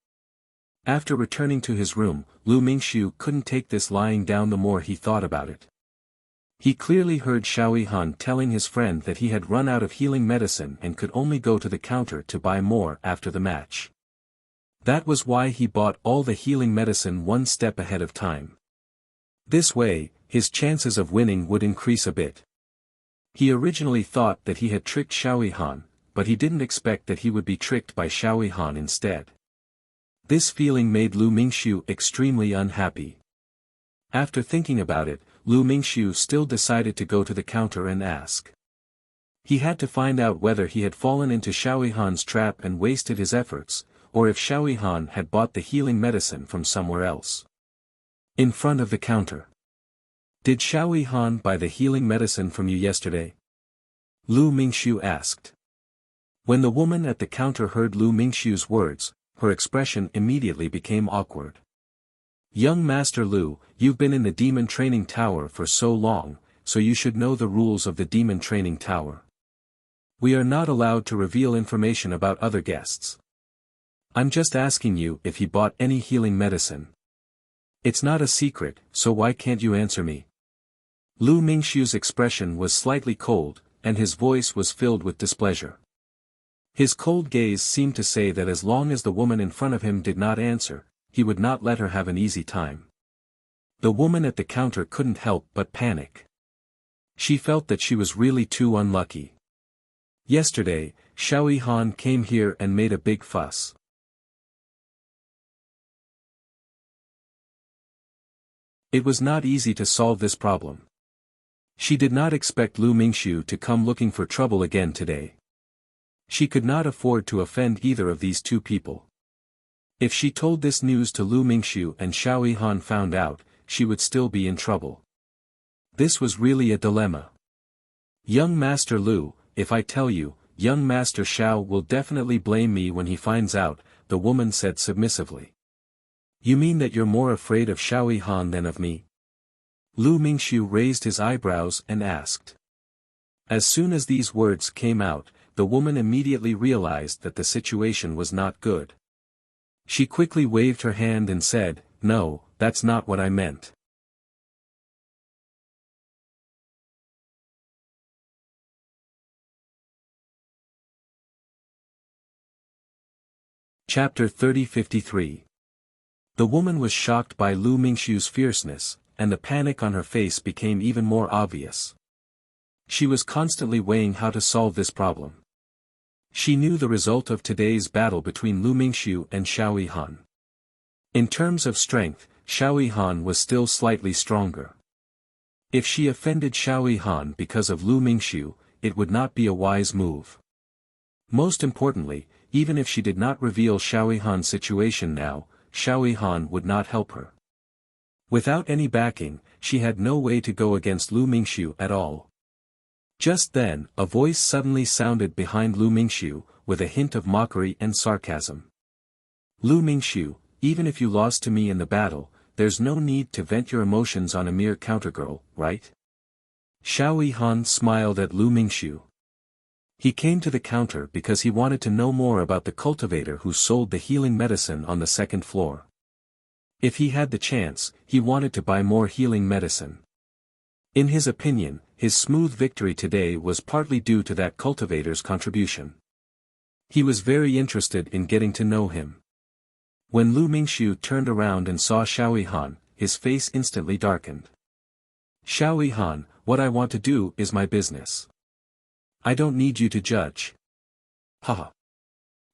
After returning to his room, Lu Mingxiu couldn't take this lying down the more he thought about it. He clearly heard Xiao Han telling his friend that he had run out of healing medicine and could only go to the counter to buy more after the match. That was why he bought all the healing medicine one step ahead of time. This way, his chances of winning would increase a bit. He originally thought that he had tricked Xiao Han, but he didn't expect that he would be tricked by Xiao Han instead. This feeling made Lu Mingxiu extremely unhappy. After thinking about it, Lu Mingxiu still decided to go to the counter and ask. He had to find out whether he had fallen into Xiao Han's trap and wasted his efforts, or if Xiao Han had bought the healing medicine from somewhere else. In front of the counter. Did Xiao Han buy the healing medicine from you yesterday? Lu Mingxiu asked. When the woman at the counter heard Lu Mingxiu's words, her expression immediately became awkward. Young Master Lu, you've been in the demon training tower for so long, so you should know the rules of the demon training tower. We are not allowed to reveal information about other guests. I'm just asking you if he bought any healing medicine. It's not a secret, so why can't you answer me? Lu Mingxiu's expression was slightly cold, and his voice was filled with displeasure. His cold gaze seemed to say that as long as the woman in front of him did not answer, he would not let her have an easy time. The woman at the counter couldn't help but panic. She felt that she was really too unlucky. Yesterday, Xiao Han came here and made a big fuss. It was not easy to solve this problem. She did not expect Lu Mingxiu to come looking for trouble again today. She could not afford to offend either of these two people. If she told this news to Lu Mingxiu and Xiao Han found out, she would still be in trouble. This was really a dilemma. Young Master Lu, if I tell you, young Master Xiao will definitely blame me when he finds out, the woman said submissively. You mean that you're more afraid of Xiao Han than of me? Lu Mingxiu raised his eyebrows and asked. As soon as these words came out, the woman immediately realized that the situation was not good. She quickly waved her hand and said, No, that's not what I meant. Chapter 3053. The woman was shocked by Lu Mingxiu's fierceness, and the panic on her face became even more obvious. She was constantly weighing how to solve this problem. She knew the result of today's battle between Lu Mingxiu and Xiao Han. In terms of strength, Xiao Han was still slightly stronger. If she offended Xiao Han because of Lu Mingxiu, it would not be a wise move. Most importantly, even if she did not reveal Xiao Han's situation now, Xiao Han would not help her. Without any backing, she had no way to go against Lu Mingxiu at all. Just then, a voice suddenly sounded behind Lu Mingxiu, with a hint of mockery and sarcasm. Lu Mingxiu, even if you lost to me in the battle, there's no need to vent your emotions on a mere countergirl, right? Xiao Han smiled at Lu Mingxiu. He came to the counter because he wanted to know more about the cultivator who sold the healing medicine on the second floor. If he had the chance, he wanted to buy more healing medicine. In his opinion, his smooth victory today was partly due to that cultivator's contribution. He was very interested in getting to know him. When Lu Mingxiu turned around and saw Xiao Han, his face instantly darkened. Xiao Han, what I want to do is my business. I don't need you to judge. Haha.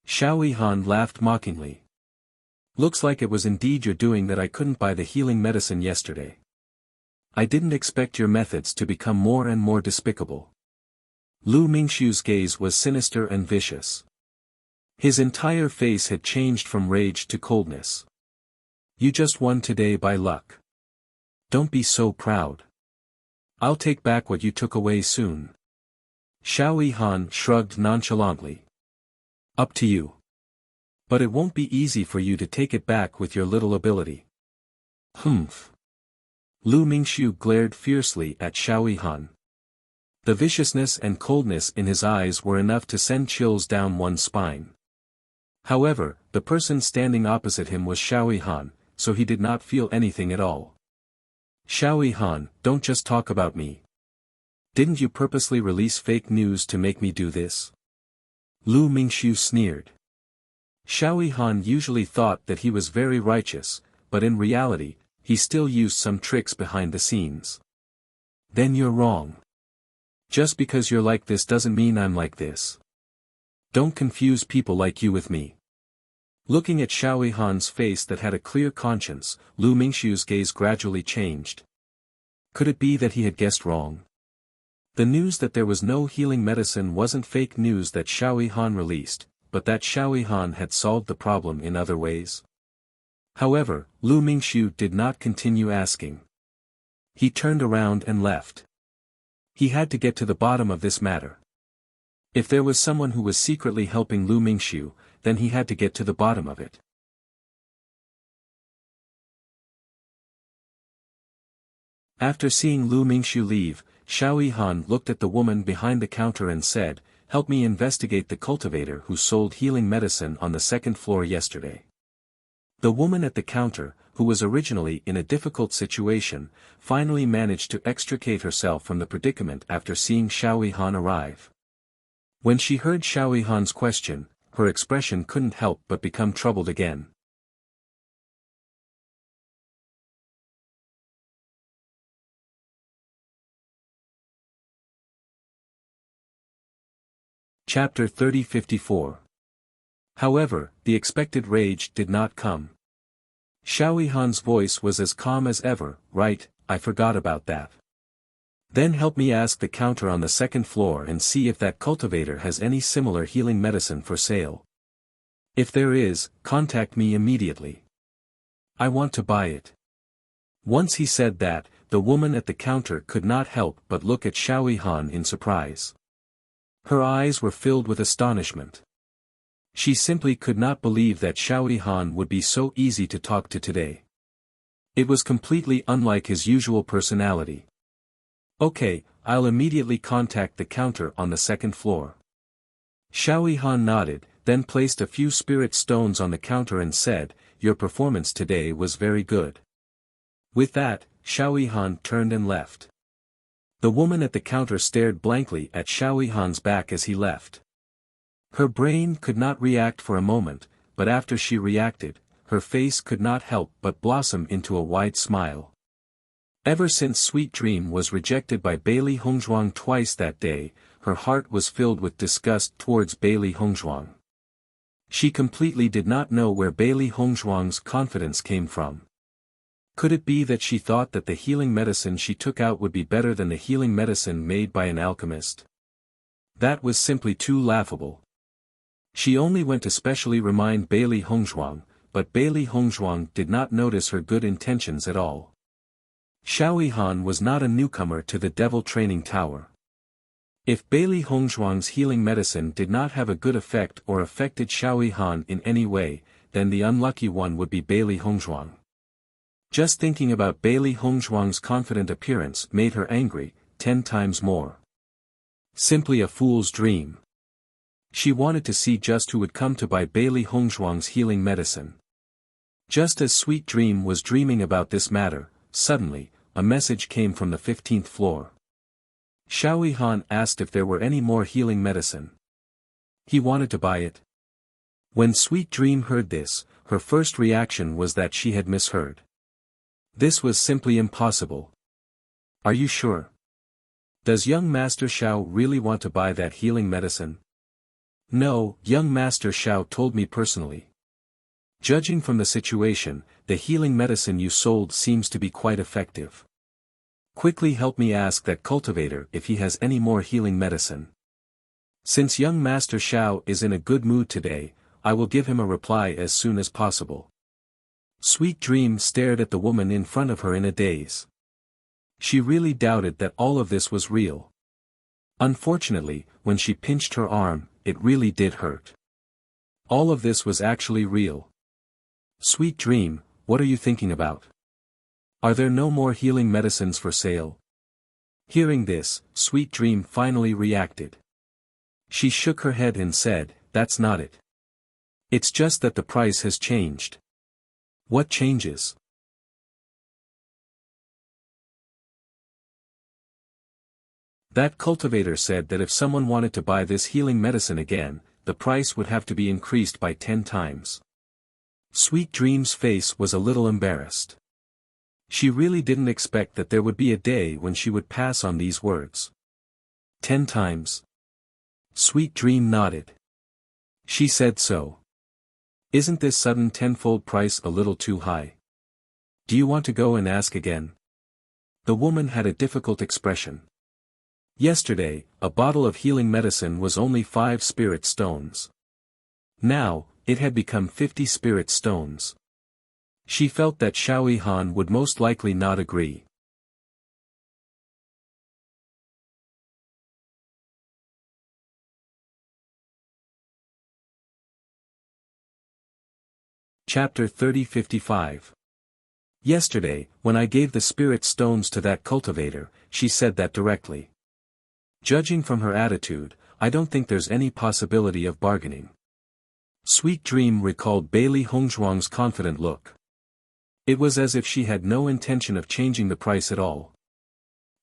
Xiao Han laughed mockingly. Looks like it was indeed your doing that I couldn't buy the healing medicine yesterday. I didn't expect your methods to become more and more despicable. Lu Mingxiu's gaze was sinister and vicious. His entire face had changed from rage to coldness. You just won today by luck. Don't be so proud. I'll take back what you took away soon. Xiao Han shrugged nonchalantly. Up to you. But it won't be easy for you to take it back with your little ability. Humph. Lu Mingxiu glared fiercely at Xiao Han. The viciousness and coldness in his eyes were enough to send chills down one's spine. However, the person standing opposite him was Xiao Han, so he did not feel anything at all. Xiao Han, don't just talk about me. Didn't you purposely release fake news to make me do this? Lu Mingxiu sneered. Xiao Han usually thought that he was very righteous, but in reality, he still used some tricks behind the scenes. Then you're wrong. Just because you're like this doesn't mean I'm like this. Don't confuse people like you with me. Looking at Xiao Han's face that had a clear conscience, Lu Mingxiu's gaze gradually changed. Could it be that he had guessed wrong? The news that there was no healing medicine wasn't fake news that Xiao Han released, but that Xiao Han had solved the problem in other ways. However, Lu Mingxiu did not continue asking. He turned around and left. He had to get to the bottom of this matter. If there was someone who was secretly helping Lu Mingxiu, then he had to get to the bottom of it. After seeing Lu Mingxiu leave, Xiao Han looked at the woman behind the counter and said, Help me investigate the cultivator who sold healing medicine on the second floor yesterday. The woman at the counter, who was originally in a difficult situation, finally managed to extricate herself from the predicament after seeing Xiao Han arrive. When she heard Xiao Han's question, her expression couldn't help but become troubled again. Chapter 3054. However, the expected rage did not come. Xiao Han's voice was as calm as ever. Right, I forgot about that. Then help me ask the counter on the second floor and see if that cultivator has any similar healing medicine for sale. If there is, contact me immediately. I want to buy it. Once he said that, the woman at the counter could not help but look at Xiao Han in surprise. Her eyes were filled with astonishment. She simply could not believe that Xiao Han would be so easy to talk to today. It was completely unlike his usual personality. Okay, I'll immediately contact the counter on the second floor. Xiao Han nodded, then placed a few spirit stones on the counter and said, "Your performance today was very good." With that, Xiao Han turned and left. The woman at the counter stared blankly at Xiao Han's back as he left. Her brain could not react for a moment, but after she reacted, her face could not help but blossom into a wide smile. Ever since Sweet Dream was rejected by Bailey Hongzhuang twice that day, her heart was filled with disgust towards Bailey Hongzhuang. She completely did not know where Bailey Hongzhuang's confidence came from. Could it be that she thought that the healing medicine she took out would be better than the healing medicine made by an alchemist? That was simply too laughable. She only went to specially remind Bailey Hongzhuang, but Bailey Hongzhuang did not notice her good intentions at all. Xiao Han was not a newcomer to the Devil Training Tower. If Bailey Hongzhuang's healing medicine did not have a good effect or affected Xiao Han in any way, then the unlucky one would be Bailey Hongzhuang. Just thinking about Bailey Hongzhuang's confident appearance made her angry, 10 times more. Simply a fool's dream. She wanted to see just who would come to buy Bailey Hongzhuang's healing medicine. Just as Sweet Dream was dreaming about this matter, suddenly, a message came from the 15th floor. Xiao Han asked if there were any more healing medicine. He wanted to buy it. When Sweet Dream heard this, her first reaction was that she had misheard. This was simply impossible. Are you sure? Does young Master Xiao really want to buy that healing medicine? No, young Master Xiao told me personally. Judging from the situation, the healing medicine you sold seems to be quite effective. Quickly help me ask that cultivator if he has any more healing medicine. Since young Master Xiao is in a good mood today, I will give him a reply as soon as possible. Sweet Dream stared at the woman in front of her in a daze. She really doubted that all of this was real. Unfortunately, when she pinched her arm, it really did hurt. All of this was actually real. Sweet Dream, what are you thinking about? Are there no more healing medicines for sale? Hearing this, Sweet Dream finally reacted. She shook her head and said, "That's not it. It's just that the price has changed." What changes? That cultivator said that if someone wanted to buy this healing medicine again, the price would have to be increased by 10 times. Sweet Dream's face was a little embarrassed. She really didn't expect that there would be a day when she would pass on these words. 10 times. Sweet Dream nodded. She said so. Isn't this sudden tenfold price a little too high? Do you want to go and ask again? The woman had a difficult expression. Yesterday, a bottle of healing medicine was only 5 spirit stones. Now, it had become 50 spirit stones. She felt that Xiao Han would most likely not agree. Chapter 30-55. Yesterday, when I gave the spirit stones to that cultivator, she said that directly. Judging from her attitude, I don't think there's any possibility of bargaining. Sweet Dream recalled Bailey Hongzhuang's confident look. It was as if she had no intention of changing the price at all.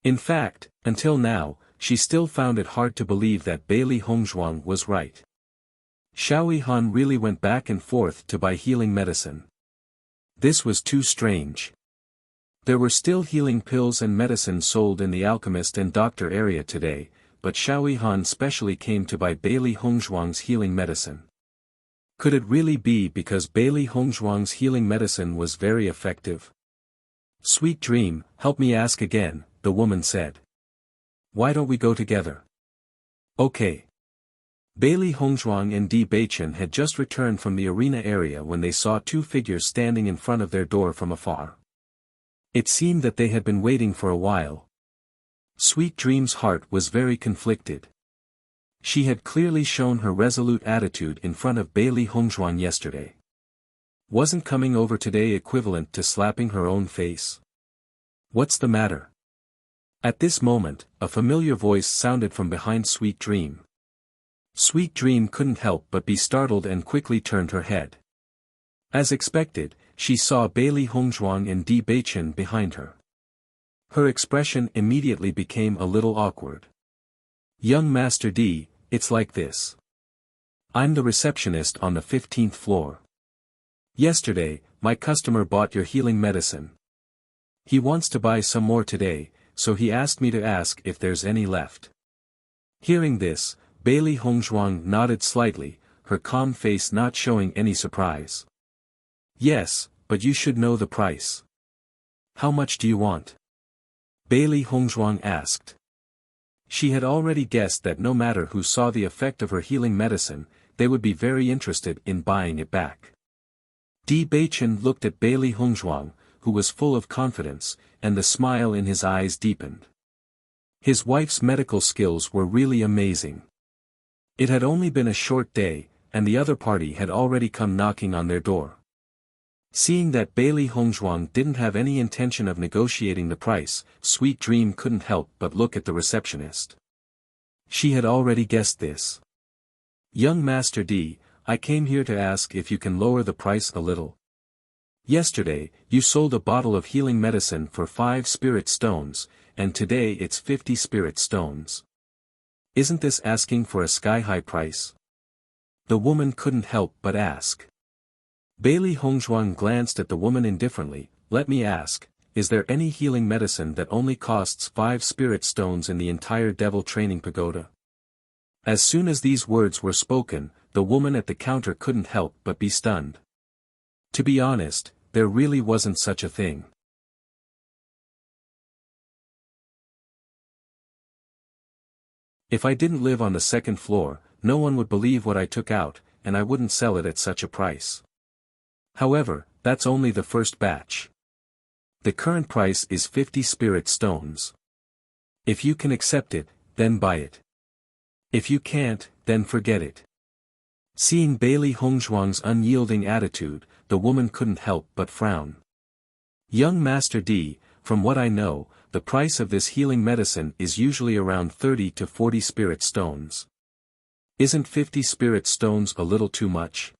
In fact, until now, she still found it hard to believe that Bailey Hongzhuang was right. Xiao Han really went back and forth to buy healing medicine. This was too strange. There were still healing pills and medicine sold in the alchemist and doctor area today, but Xiao Han specially came to buy Bailey Hongzhuang's healing medicine. Could it really be because Bailey Hongzhuang's healing medicine was very effective? Sweet Dream, help me ask again, the woman said. Why don't we go together? Okay. Bailey Hongzhuang and Di Beichen had just returned from the arena area when they saw 2 figures standing in front of their door from afar. It seemed that they had been waiting for a while. Sweet Dream's heart was very conflicted. She had clearly shown her resolute attitude in front of Bailey Hongzhuang yesterday. Wasn't coming over today equivalent to slapping her own face? What's the matter? At this moment, a familiar voice sounded from behind Sweet Dream. Sweet Dream couldn't help but be startled and quickly turned her head. As expected, she saw Bailey Hongzhuang and Di Beichen behind her. Her expression immediately became a little awkward. Young Master Di, it's like this. I'm the receptionist on the 15th floor. Yesterday, my customer bought your healing medicine. He wants to buy some more today, so he asked me to ask if there's any left. Hearing this, Bailey Hongzhuang nodded slightly, her calm face not showing any surprise. Yes, but you should know the price. How much do you want? Bailey Hongzhuang asked. She had already guessed that no matter who saw the effect of her healing medicine, they would be very interested in buying it back. Di Beichen looked at Bailey Hongzhuang, who was full of confidence, and the smile in his eyes deepened. His wife's medical skills were really amazing. It had only been a short day, and the other party had already come knocking on their door. Seeing that Bailey Hongzhuang didn't have any intention of negotiating the price, Sweet Dream couldn't help but look at the receptionist. She had already guessed this. Young Master Di, I came here to ask if you can lower the price a little. Yesterday, you sold a bottle of healing medicine for 5 spirit stones, and today it's 50 spirit stones. Isn't this asking for a sky-high price? The woman couldn't help but ask. Bailey Hongzhuang glanced at the woman indifferently. Let me ask, is there any healing medicine that only costs 5 spirit stones in the entire devil training pagoda? As soon as these words were spoken, the woman at the counter couldn't help but be stunned. To be honest, there really wasn't such a thing. If I didn't live on the 2nd floor, no one would believe what I took out, and I wouldn't sell it at such a price. However, that's only the first batch. The current price is 50 spirit stones. If you can accept it, then buy it. If you can't, then forget it. Seeing Bailey Hongzhuang's unyielding attitude, the woman couldn't help but frown. Young Master Di, from what I know, the price of this healing medicine is usually around 30 to 40 spirit stones. Isn't 50 spirit stones a little too much?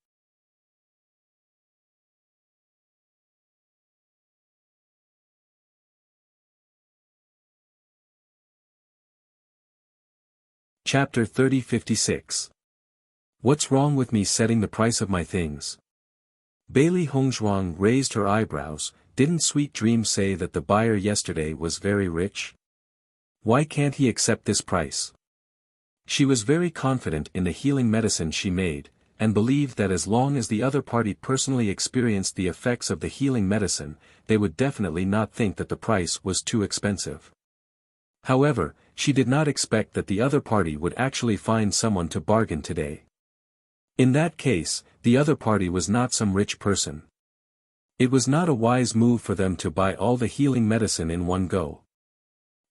Chapter 3056. What's wrong with me setting the price of my things? Bailey Hongzhuang raised her eyebrows. Didn't Sweet Dream say that the buyer yesterday was very rich? Why can't he accept this price? She was very confident in the healing medicine she made, and believed that as long as the other party personally experienced the effects of the healing medicine, they would definitely not think that the price was too expensive. However, she did not expect that the other party would actually find someone to bargain today. In that case, the other party was not some rich person. It was not a wise move for them to buy all the healing medicine in one go.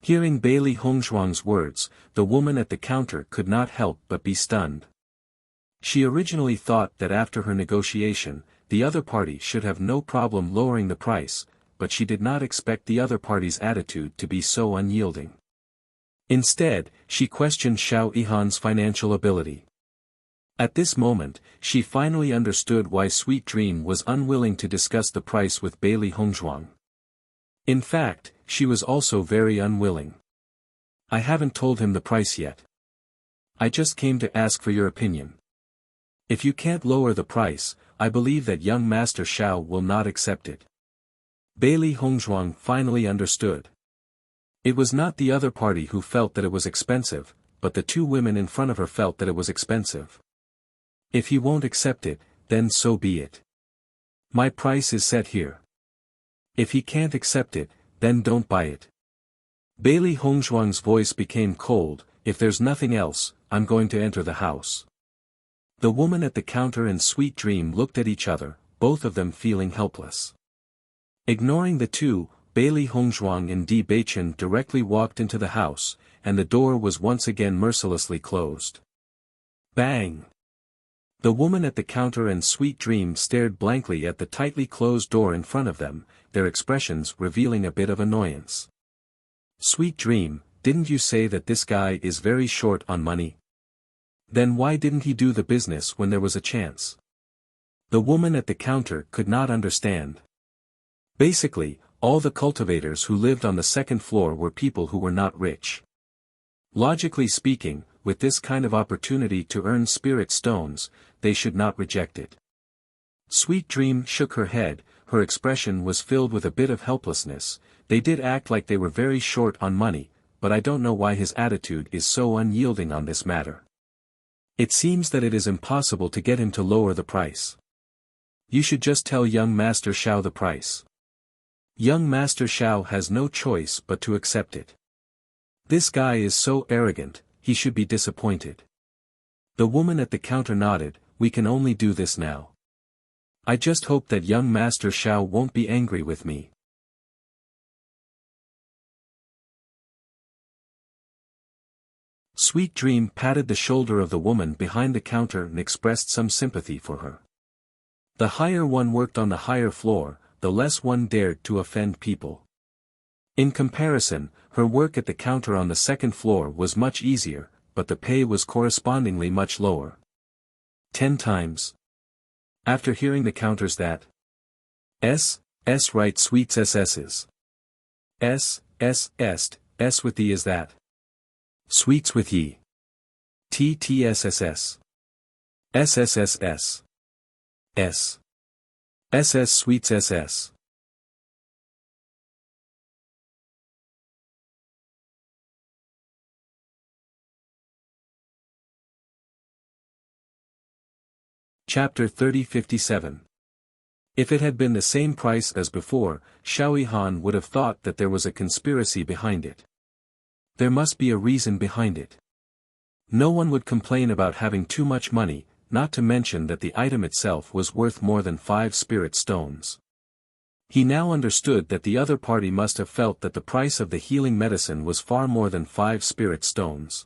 Hearing Bailey Hongzhuang's words, the woman at the counter could not help but be stunned. She originally thought that after her negotiation, the other party should have no problem lowering the price, but she did not expect the other party's attitude to be so unyielding. Instead, she questioned Xiao Yihan's financial ability. At this moment, she finally understood why Sweet Dream was unwilling to discuss the price with Bailey Hongzhuang. In fact, she was also very unwilling. I haven't told him the price yet. I just came to ask for your opinion. If you can't lower the price, I believe that young Master Xiao will not accept it. Bailey Hongzhuang finally understood. It was not the other party who felt that it was expensive, but the two women in front of her felt that it was expensive. If he won't accept it, then so be it. My price is set here. If he can't accept it, then don't buy it. Bailey Hongzhuang's voice became cold. If there's nothing else, I'm going to enter the house. The woman at the counter and Sweet Dream looked at each other, both of them feeling helpless. Ignoring the two, Bailey Hongzhuang and Di Beichen directly walked into the house, and the door was once again mercilessly closed. Bang! The woman at the counter and Sweet Dream stared blankly at the tightly closed door in front of them, their expressions revealing a bit of annoyance. Sweet Dream, didn't you say that this guy is very short on money? Then why didn't he do the business when there was a chance? The woman at the counter could not understand. Basically, all the cultivators who lived on the second floor were people who were not rich. Logically speaking, with this kind of opportunity to earn spirit stones, they should not reject it. Sweet Dream shook her head, her expression was filled with a bit of helplessness. They did act like they were very short on money, but I don't know why his attitude is so unyielding on this matter. It seems that it is impossible to get him to lower the price. You should just tell young Master Xiao the price. Young Master Xiao has no choice but to accept it. This guy is so arrogant, he should be disappointed. The woman at the counter nodded, we can only do this now. I just hope that young Master Xiao won't be angry with me. Sweet Dream patted the shoulder of the woman behind the counter and expressed some sympathy for her. The higher one worked on the higher floor, the less one dared to offend people. In comparison, her work at the counter on the second floor was much easier, but the pay was correspondingly much lower. 10 times. After hearing the counters that S right sweets SS's. S with the is that. Sweets with ye. TTSSS. SSSS. SS sweets SS. Chapter 3057. If it had been the same price as before, Xiao Han would have thought that there was a conspiracy behind it. There must be a reason behind it. No one would complain about having too much money, not to mention that the item itself was worth more than 5 spirit stones. He now understood that the other party must have felt that the price of the healing medicine was far more than 5 spirit stones.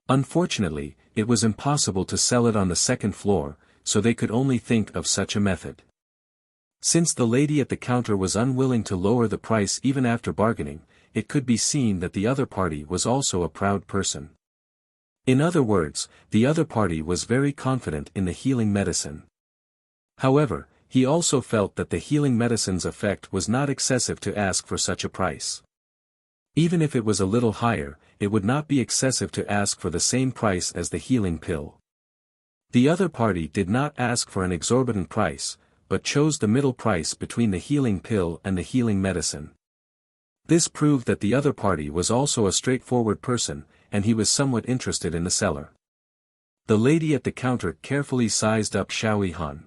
Unfortunately, it was impossible to sell it on the second floor, so they could only think of such a method. Since the lady at the counter was unwilling to lower the price even after bargaining, it could be seen that the other party was also a proud person. In other words, the other party was very confident in the healing medicine. However, he also felt that the healing medicine's effect was not excessive to ask for such a price. Even if it was a little higher, it would not be excessive to ask for the same price as the healing pill. The other party did not ask for an exorbitant price, but chose the middle price between the healing pill and the healing medicine. This proved that the other party was also a straightforward person, and he was somewhat interested in the seller. The lady at the counter carefully sized up Xiao Han.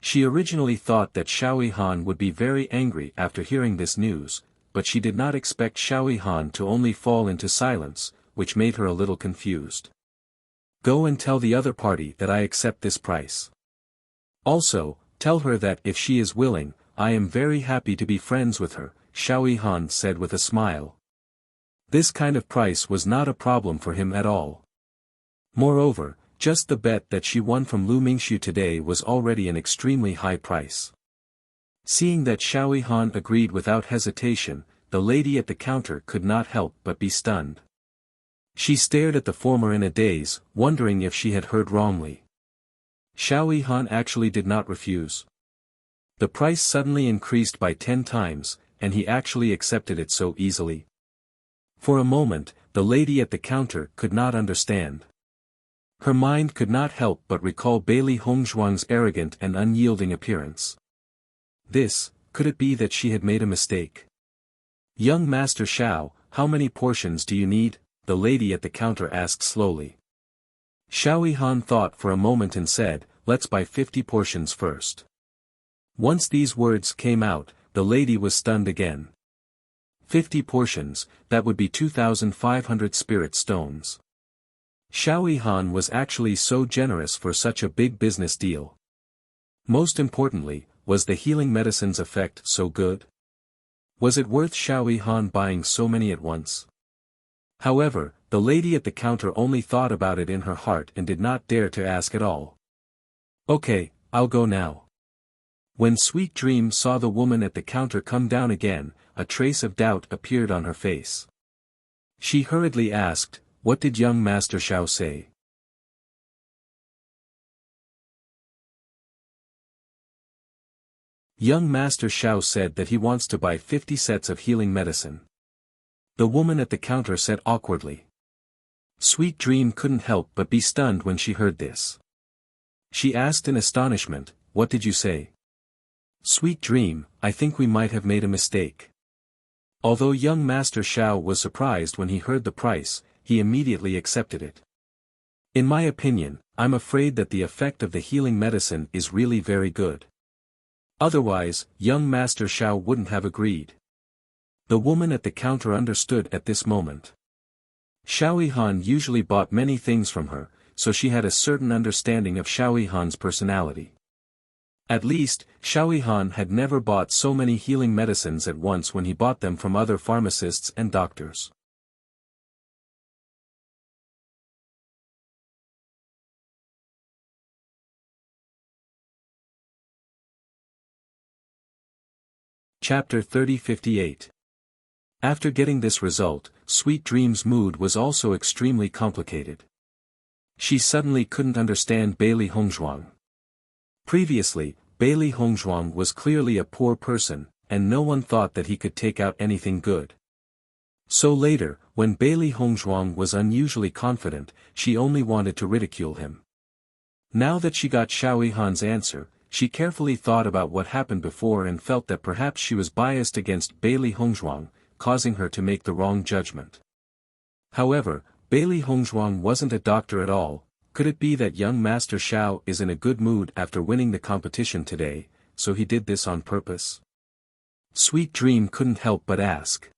She originally thought that Xiao Han would be very angry after hearing this news, but she did not expect Xiao Han to only fall into silence, which made her a little confused. Go and tell the other party that I accept this price. Also, tell her that if she is willing, I am very happy to be friends with her, Xiao Han said with a smile. This kind of price was not a problem for him at all. Moreover, just the bet that she won from Lu Mingxiu today was already an extremely high price. Seeing that Xiao Han agreed without hesitation, the lady at the counter could not help but be stunned. She stared at the former in a daze, wondering if she had heard wrongly. Xiao Han actually did not refuse. The price suddenly increased by 10 times, and he actually accepted it so easily. For a moment, the lady at the counter could not understand. Her mind could not help but recall Bailey Hongzhuang's arrogant and unyielding appearance. Could it be that she had made a mistake? Young Master Xiao, how many portions do you need? The lady at the counter asked slowly. Xiao Han thought for a moment and said, let's buy 50 portions first. Once these words came out, the lady was stunned again. 50 portions, that would be 2,500 spirit stones. Xiao Han was actually so generous for such a big business deal. Most importantly, was the healing medicine's effect so good? Was it worth Xiao Han buying so many at once? However, the lady at the counter only thought about it in her heart and did not dare to ask at all. Okay, I'll go now. When Sweet Dream saw the woman at the counter come down again, a trace of doubt appeared on her face. She hurriedly asked, "What did young Master Xiao say?" Young Master Xiao said that he wants to buy 50 sets of healing medicine. The woman at the counter said awkwardly. Sweet Dream couldn't help but be stunned when she heard this. She asked in astonishment, "What did you say?" "Sweet Dream, I think we might have made a mistake." Although young Master Xiao was surprised when he heard the price, he immediately accepted it. "In my opinion, I'm afraid that the effect of the healing medicine is really very good. Otherwise, young Master Xiao wouldn't have agreed." The woman at the counter understood at this moment. Xiao Han usually bought many things from her, so she had a certain understanding of Xiao Han's personality. At least, Xiao Han had never bought so many healing medicines at once when he bought them from other pharmacists and doctors. Chapter 3058. After getting this result, Sweet Dream's mood was also extremely complicated. She suddenly couldn't understand Bailey Hongzhuang. Previously, Bailey Hongzhuang was clearly a poor person, and no one thought that he could take out anything good. So later, when Bailey Hongzhuang was unusually confident, she only wanted to ridicule him. Now that she got Xiao Han's answer, she carefully thought about what happened before and felt that perhaps she was biased against Bailey Hongzhuang, causing her to make the wrong judgment. However, Bailey Hongzhuang wasn't a doctor at all. Could it be that young Master Xiao is in a good mood after winning the competition today, so he did this on purpose? Sweet Dream couldn't help but ask.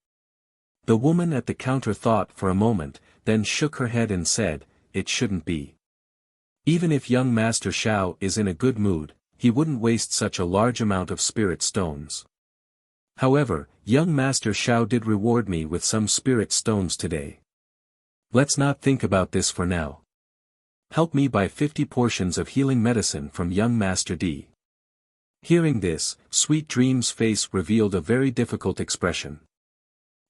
The woman at the counter thought for a moment, then shook her head and said, "It shouldn't be. Even if young Master Xiao is in a good mood, he wouldn't waste such a large amount of spirit stones. However, young Master Xiao did reward me with some spirit stones today. Let's not think about this for now. Help me buy 50 portions of healing medicine from young Master D." Hearing this, Sweet Dream's face revealed a very difficult expression.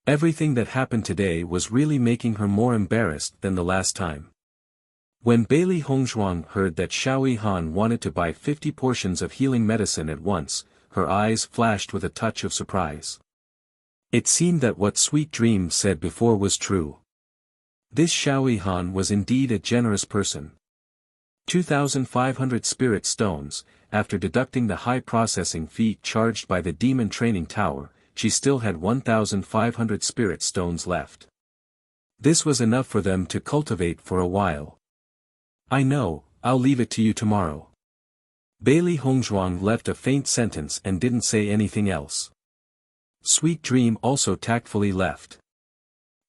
Everything that happened today was really making her more embarrassed than the last time. When Bailey Hongzhuang heard that Xiao Han wanted to buy 50 portions of healing medicine at once, her eyes flashed with a touch of surprise. It seemed that what Sweet Dream said before was true. This Xiao Han was indeed a generous person. 2,500 spirit stones, after deducting the high processing fee charged by the Demon Training Tower, she still had 1,500 spirit stones left. This was enough for them to cultivate for a while. "I know, I'll leave it to you tomorrow." Bailey Hongzhuang left a faint sentence and didn't say anything else. Sweet Dream also tactfully left.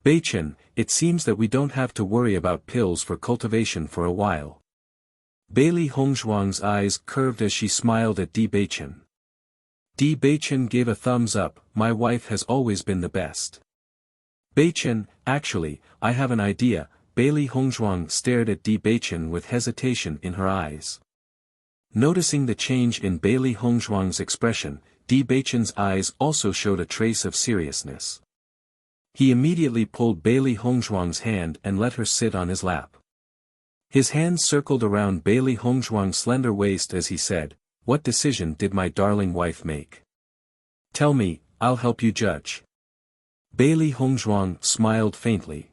"Beichen, it seems that we don't have to worry about pills for cultivation for a while." Bailey Hongzhuang's eyes curved as she smiled at Di Beichen. Di Beichen gave a thumbs up. "My wife has always been the best." "Beichen, actually, I have an idea." Bailey Hongzhuang stared at Di Beichen with hesitation in her eyes. Noticing the change in Bailey Hongzhuang's expression, Di Beichen's eyes also showed a trace of seriousness. He immediately pulled Bailey Hongzhuang's hand and let her sit on his lap. His hands circled around Bailey Hongzhuang's slender waist as he said, "What decision did my darling wife make? Tell me, I'll help you judge." Bailey Hongzhuang smiled faintly.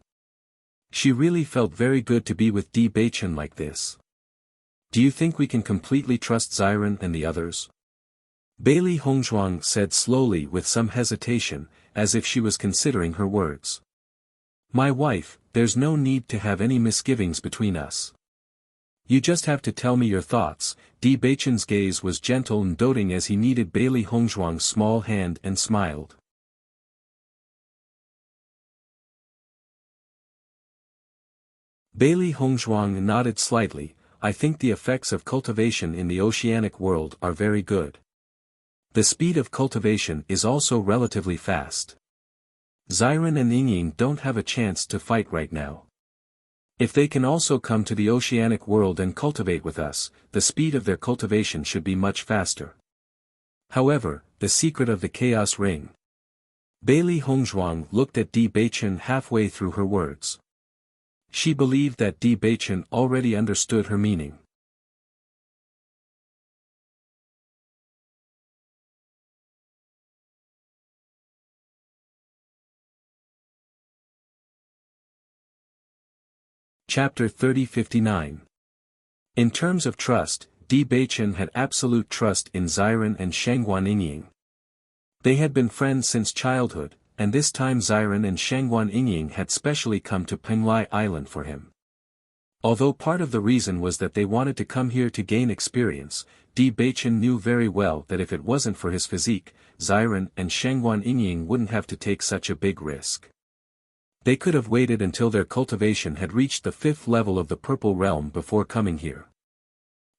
She really felt very good to be with Di Beichen like this. "Do you think we can completely trust Xiren and the others?" Bailey Hongzhuang said slowly with some hesitation, as if she was considering her words. "My wife, there's no need to have any misgivings between us. You just have to tell me your thoughts." Di Beichen's gaze was gentle and doting as he kneaded Bailey Hongzhuang's small hand and smiled. Bailey Hongzhuang nodded slightly. "I think the effects of cultivation in the oceanic world are very good. The speed of cultivation is also relatively fast. Xiren and Yingying don't have a chance to fight right now. If they can also come to the oceanic world and cultivate with us, the speed of their cultivation should be much faster. However, the secret of the Chaos Ring. Bailey Hongzhuang looked at Di Beichen halfway through her words. She believed that Di Beichen already understood her meaning. Chapter 30-59. In terms of trust, Di Beichen had absolute trust in Xiren and Shangguan Yingying. They had been friends since childhood, and this time Xiren and Shangguan Yingying had specially come to Penglai Island for him. Although part of the reason was that they wanted to come here to gain experience, Di Beichen knew very well that if it wasn't for his physique, Xiren and Shangguan Yingying wouldn't have to take such a big risk. They could have waited until their cultivation had reached the 5th level of the Purple Realm before coming here.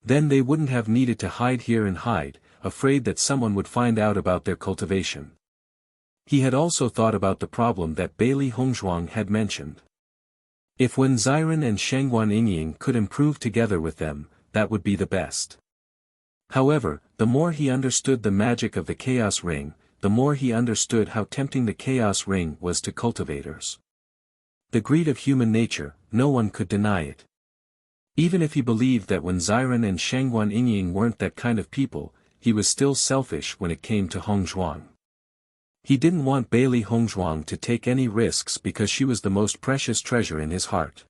Then they wouldn't have needed to hide here and hide, afraid that someone would find out about their cultivation. He had also thought about the problem that Bailey Hongzhuang had mentioned. If when Xiren and Shangguan Yingying could improve together with them, that would be the best. However, the more he understood the magic of the Chaos Ring, the more he understood how tempting the Chaos Ring was to cultivators. The greed of human nature, no one could deny it. Even if he believed that when Xiren and Shangguan Yingying weren't that kind of people, he was still selfish when it came to Hongzhuang. He didn't want Bailey Hongzhuang to take any risks because she was the most precious treasure in his heart.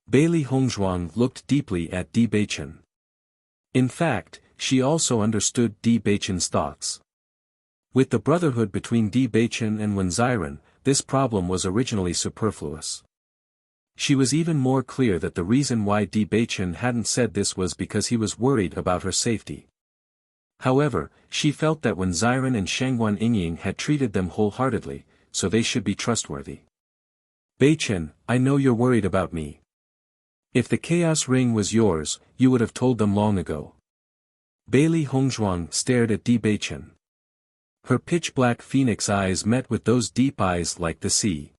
Bailey Hongzhuang looked deeply at Di Beichen. In fact, she also understood Di Beichen's thoughts. With the brotherhood between Di Beichen and Wen Xiren, this problem was originally superfluous. She was even more clear that the reason why Di Beichen hadn't said this was because he was worried about her safety. However, she felt that when Xiren and Shangguan Yingying had treated them wholeheartedly, so they should be trustworthy. Beichen, I know you're worried about me. If the Chaos Ring was yours, you would have told them long ago. Bailey Hongzhuang stared at Di Beichen. Her pitch-black phoenix eyes met with those deep eyes like the sea.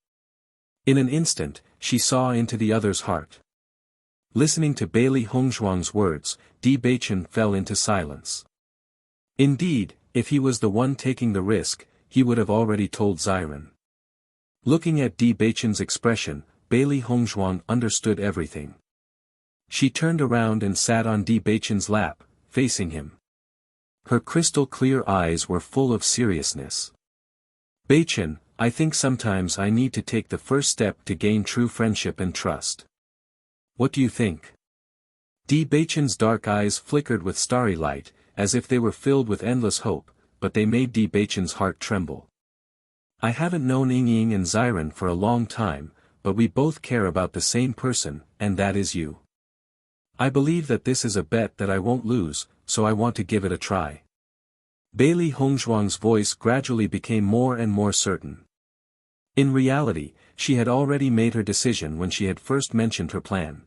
In an instant, she saw into the other's heart. Listening to Bailey Hongzhuang's words, Di Beichen fell into silence. Indeed, if he was the one taking the risk, he would have already told Xiren. Looking at Di Beichen's expression, Bailey Hongzhuang understood everything. She turned around and sat on Di Beichen's lap, facing him. Her crystal-clear eyes were full of seriousness. Beichen, I think sometimes I need to take the first step to gain true friendship and trust. What do you think? Di Beichen's dark eyes flickered with starry light, as if they were filled with endless hope, but they made Di Beichen's heart tremble. I haven't known Yingying and Xiren for a long time, but we both care about the same person, and that is you. I believe that this is a bet that I won't lose, so I want to give it a try. Bailey Hongzhuang's voice gradually became more and more certain. In reality, she had already made her decision when she had first mentioned her plan.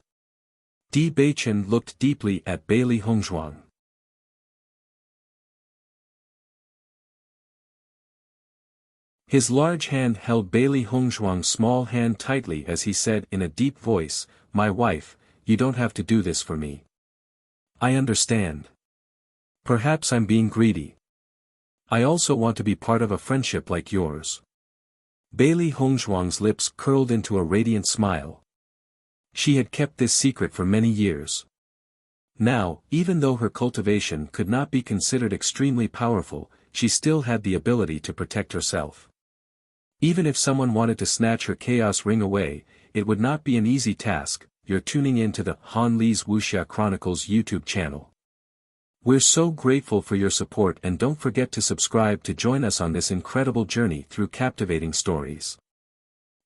Di Beichen looked deeply at Bailey Hongzhuang. His large hand held Bailey Hongzhuang's small hand tightly as he said in a deep voice, "My wife, you don't have to do this for me. I understand. Perhaps I'm being greedy. I also want to be part of a friendship like yours." Bailey Hongzhuang's lips curled into a radiant smile. She had kept this secret for many years. Now, even though her cultivation could not be considered extremely powerful, she still had the ability to protect herself. Even if someone wanted to snatch her Chaos Ring away, it would not be an easy task. You're tuning in to the Han Li's Wuxia Chronicles YouTube channel. We're so grateful for your support, and don't forget to subscribe to join us on this incredible journey through captivating stories.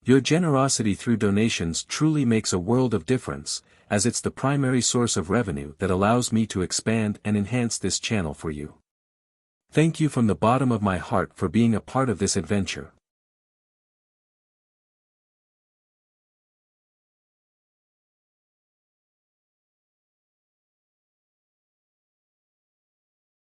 Your generosity through donations truly makes a world of difference, as it's the primary source of revenue that allows me to expand and enhance this channel for you. Thank you from the bottom of my heart for being a part of this adventure.